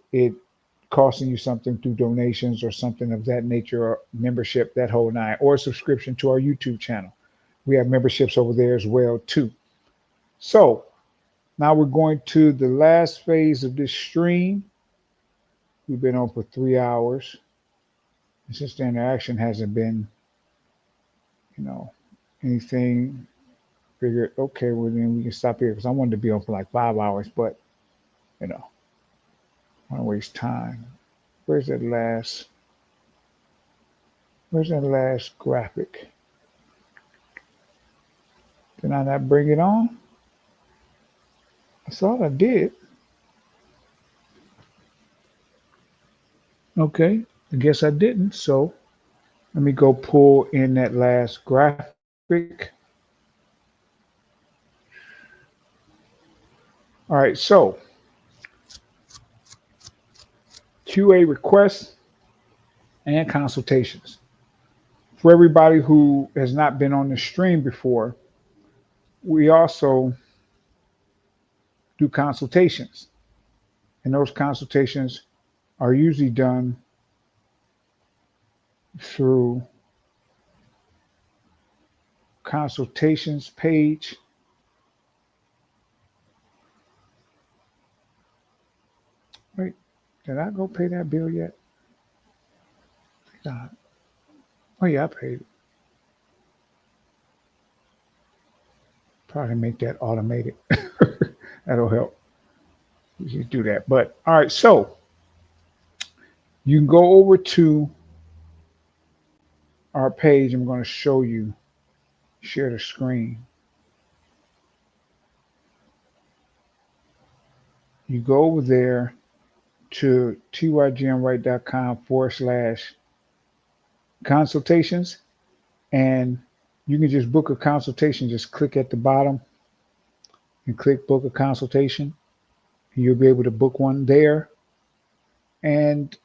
costing you something through donations or something of that nature, or membership, that whole 9, or a subscription to our YouTube channel. We have memberships over there as well too. So now we're going to the last phase of this stream. We've been on for 3 hours. since the interaction hasn't been, anything, figured, okay, well then we can stop here because I wanted to be on for like 5 hours, but you know, I don't want to waste time. Where's that last? Where's that last graphic? Did I not bring it on? I thought I did. Okay, I guess I didn't. So let me go pull in that last graphic. All right, so QA requests and consultations. For everybody who has not been on the stream before, we also do consultations. And those consultations are usually done through consultations page. Wait, did I go pay that bill yet? God. Oh yeah, I paid it. Probably make that automated. That'll help. You should do that. But all right, so you can go over to our page. I'm going to show you, share the screen. You go over there to tygmright.com/consultations, and you can just book a consultation. Just click at the bottom and click book a consultation. You'll be able to book one there, and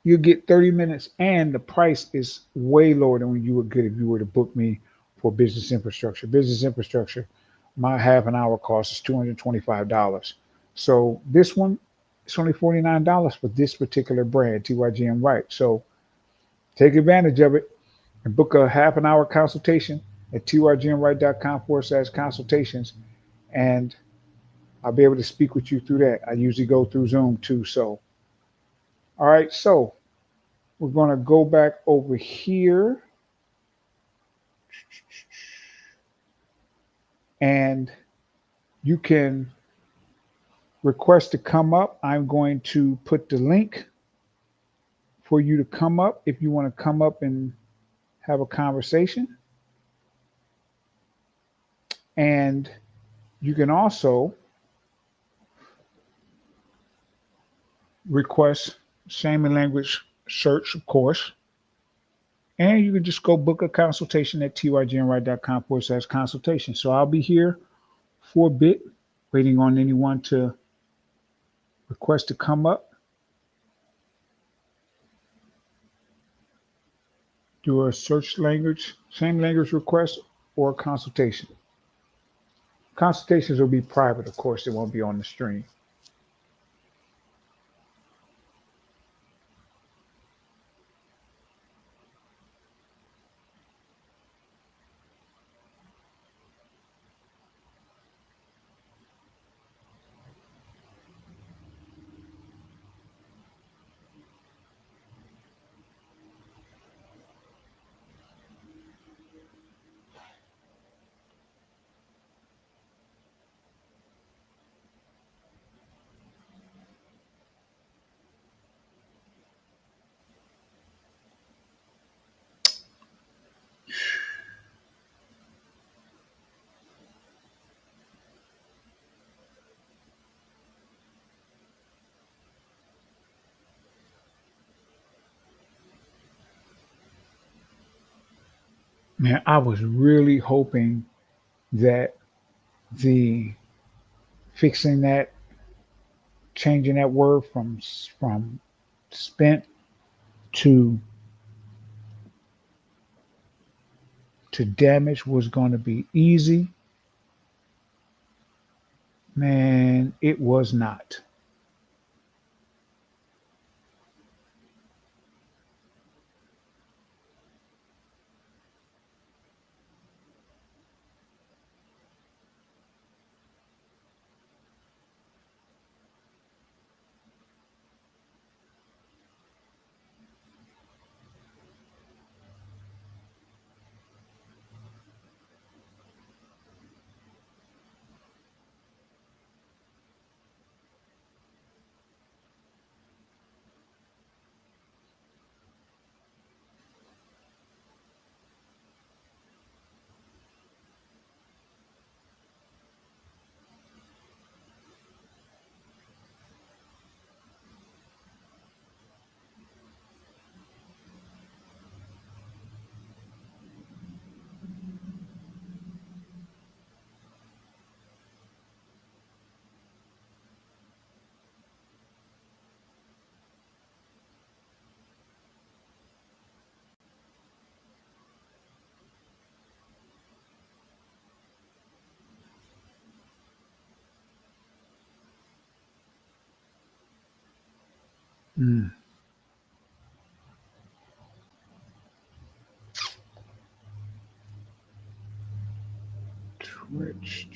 you get 30 minutes, and the price is way lower than when you would get if you were to book me for business infrastructure. Business infrastructure, my half an hour cost is $225. So this one, it's only $49 for this particular brand, TYGMRight. So take advantage of it and book a half an hour consultation at tygmright.com/consultations, and I'll be able to speak with you through that. I usually go through Zoom too. So, all right. So we're going to go back over here, and you can request to come up. I'm going to put the link for you to come up if you want to come up and have a conversation. And you can also request same language search, of course. And you can just go book a consultation at tygmright.com/consultation. So I'll be here for a bit, waiting on anyone to request to come up, do a search language, same language request, or a consultation. Consultations will be private, of course, it won't be on the stream. Man, I was really hoping that the fixing that, changing that word from spent to damage was going to be easy. Man, it was not. Mm. Twitch.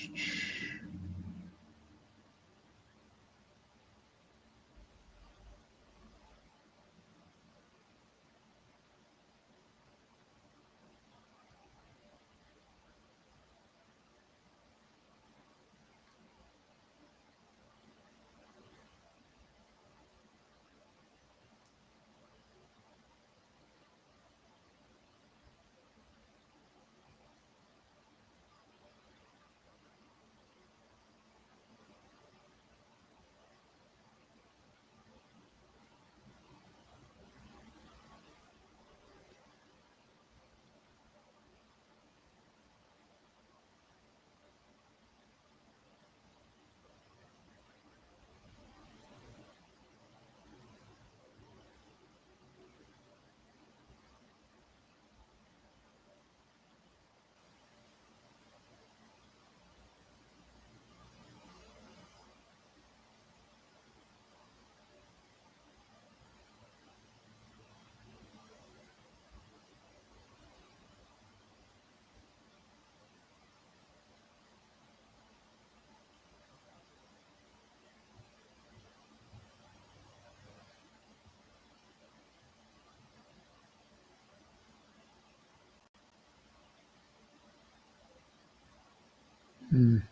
Mm.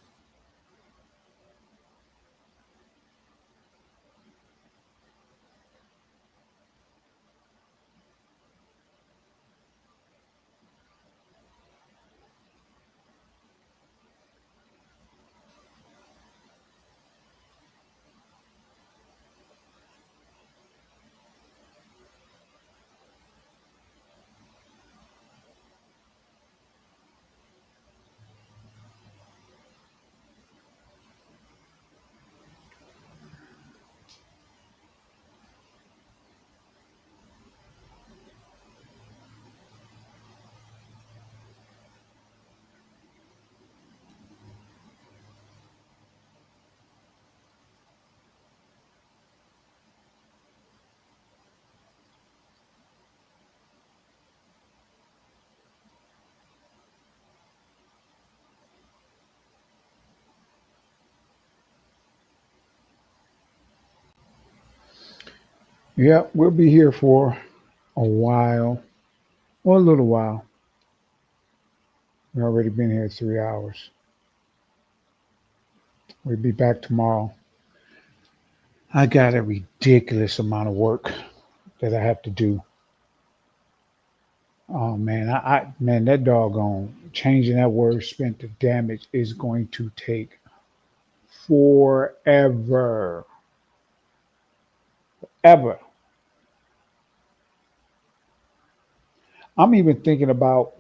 Yeah, we'll be here for a while, or a little while. We've already been here 3 hours. We'll be back tomorrow. I got a ridiculous amount of work that I have to do. Oh man, man, that doggone changing that word spent to damage is going to take forever. Ever. I'm even thinking about,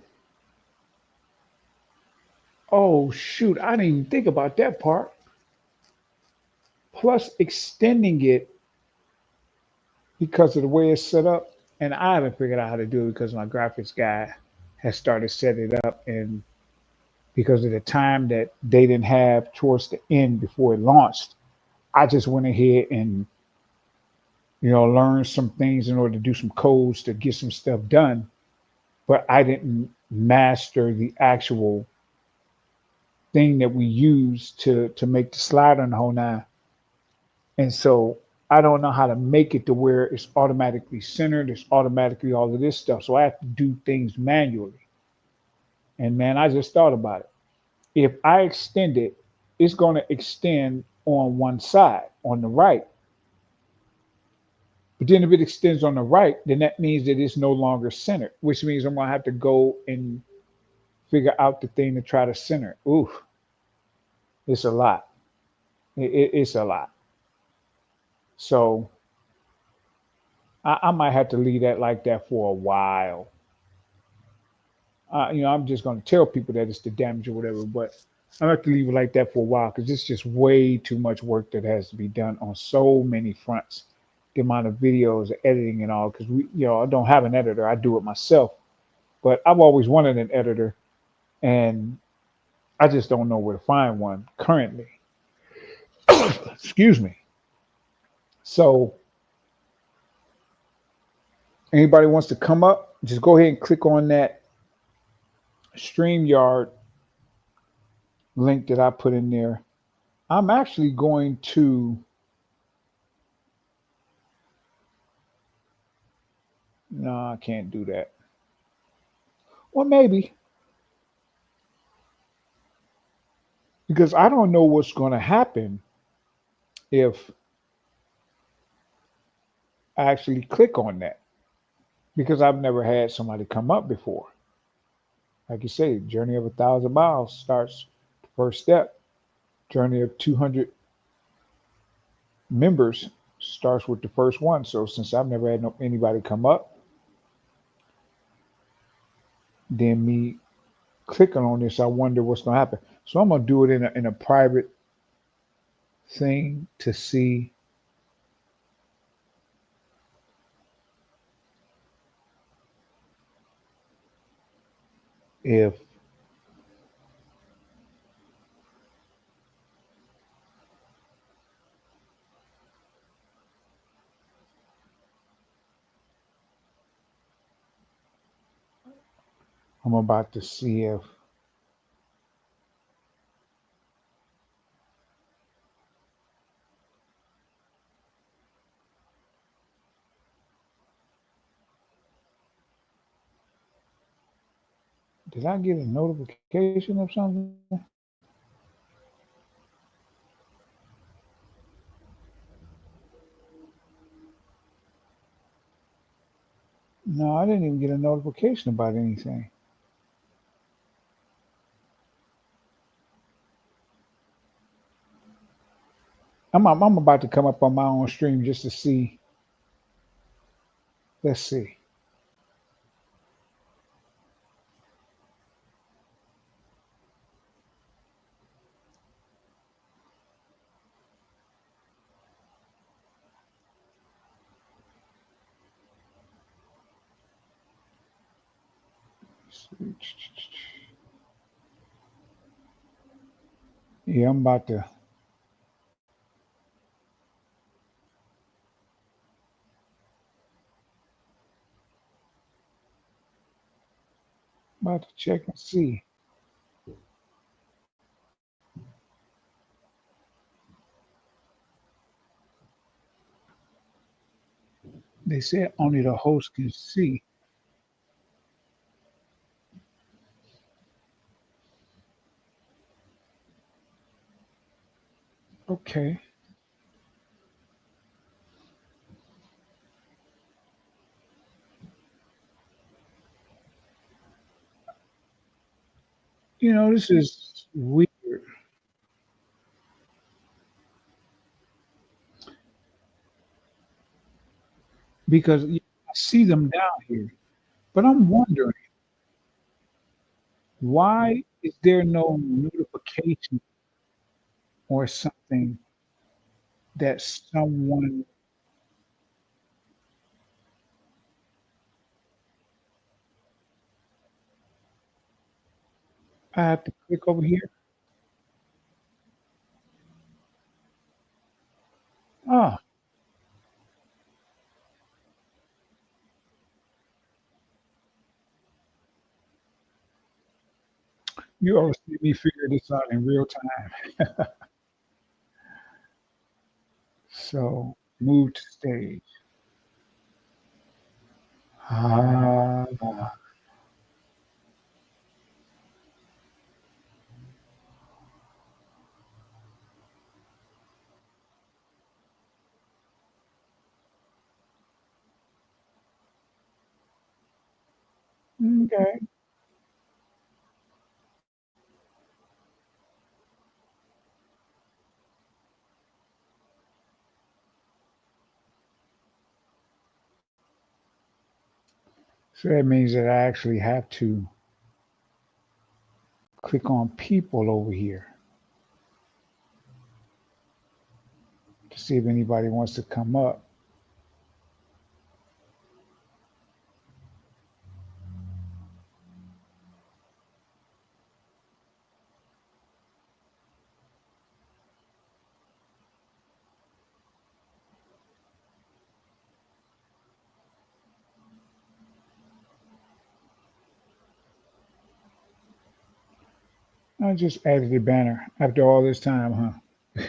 oh shoot, I didn't even think about that part. Plus extending it because of the way it's set up. And I haven't figured out how to do it because my graphics guy has started setting it up. And because of the time that they didn't have towards the end before it launched, I just went ahead and learned some things in order to do some codes to get some stuff done. But I didn't master the actual thing that we use to make the slider and the whole nine. And so I don't know how to make it to where it's automatically centered, it's automatically all of this stuff. So I have to do things manually. And man, I just thought about it. If I extend it, it's going to extend on one side, on the right. But then if it extends on the right, then that means that it's no longer centered, which means I'm going to have to go and figure out the thing to try to center it. Ooh, it's a lot. It's a lot. So I might have to leave that like that for a while. I'm just going to tell people that it's the damage or whatever, but I have to leave it like that for a while because it's just way too much work that has to be done on so many fronts. The amount of videos, editing, and all. Because I don't have an editor; I do it myself. But I've always wanted an editor, and I just don't know where to find one currently. Excuse me. So Anybody wants to come up, just go ahead and click on that StreamYard link that I put in there. I'm actually going to, no, I can't do that. Well, maybe, because I don't know what's going to happen if I actually click on that, because I've never had somebody come up before. Like you say, journey of 1,000 miles starts the first step. Journey of 200 members starts with the first one. So since I've never had anybody come up, then me clicking on this, I wonder what's going to happen. So I'm going to do it in a private thing to see if I'm about to see if did I get a notification of something? No, I didn't even get a notification about anything. I'm about to come up on my own stream just to see. Let's see. Yeah, I'm about to check and see. They said only the host can see. Okay. This is weird because I see them down here, but I'm wondering why is there no notification or something that someone I have to click over here? Ah, you all see me figure this out in real time. So move to stage. Ah, okay. So that means that I actually have to click on people over here to see if anybody wants to come up. I just added the banner after all this time, huh?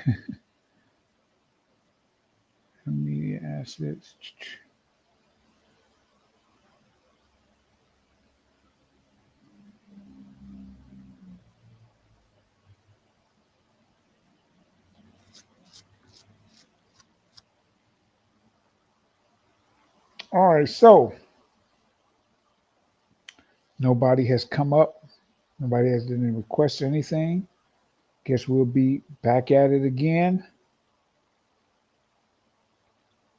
Media assets. All right, so nobody has come up. Nobody has didn't request anything. Guess we'll be back at it again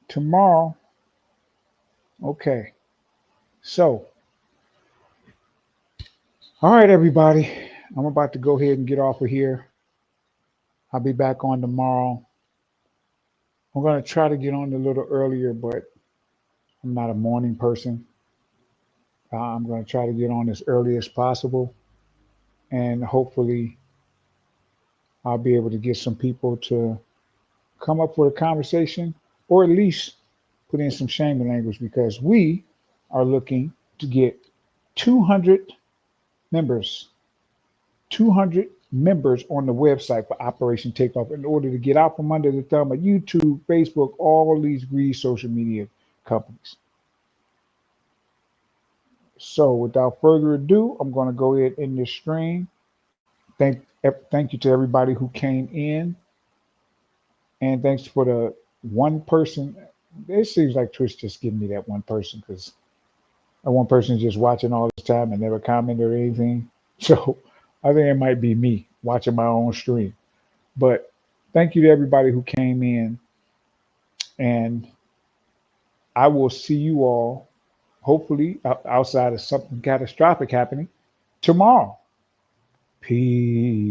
tomorrow. Okay. So, all right, everybody. I'm about to go ahead and get off of here. I'll be back on tomorrow. I'm going to try to get on a little earlier, but I'm not a morning person. I'm going to try to get on as early as possible, and hopefully, I'll be able to get some people to come up with a conversation, or at least put in some shaming language, because we are looking to get 200 members, 200 members on the website for Operation Takeoff in order to get out from under the thumb of YouTube, Facebook, all these greedy social media companies. So without further ado, I'm going to go ahead and end this stream. Thank you to everybody who came in, and thanks for the one person. It seems like Twitch just giving me that one person, because that one person is just watching all this time and never commented or anything. So I think it might be me watching my own stream. But thank you to everybody who came in, and I will see you all, hopefully outside of something catastrophic happening, tomorrow. Peace.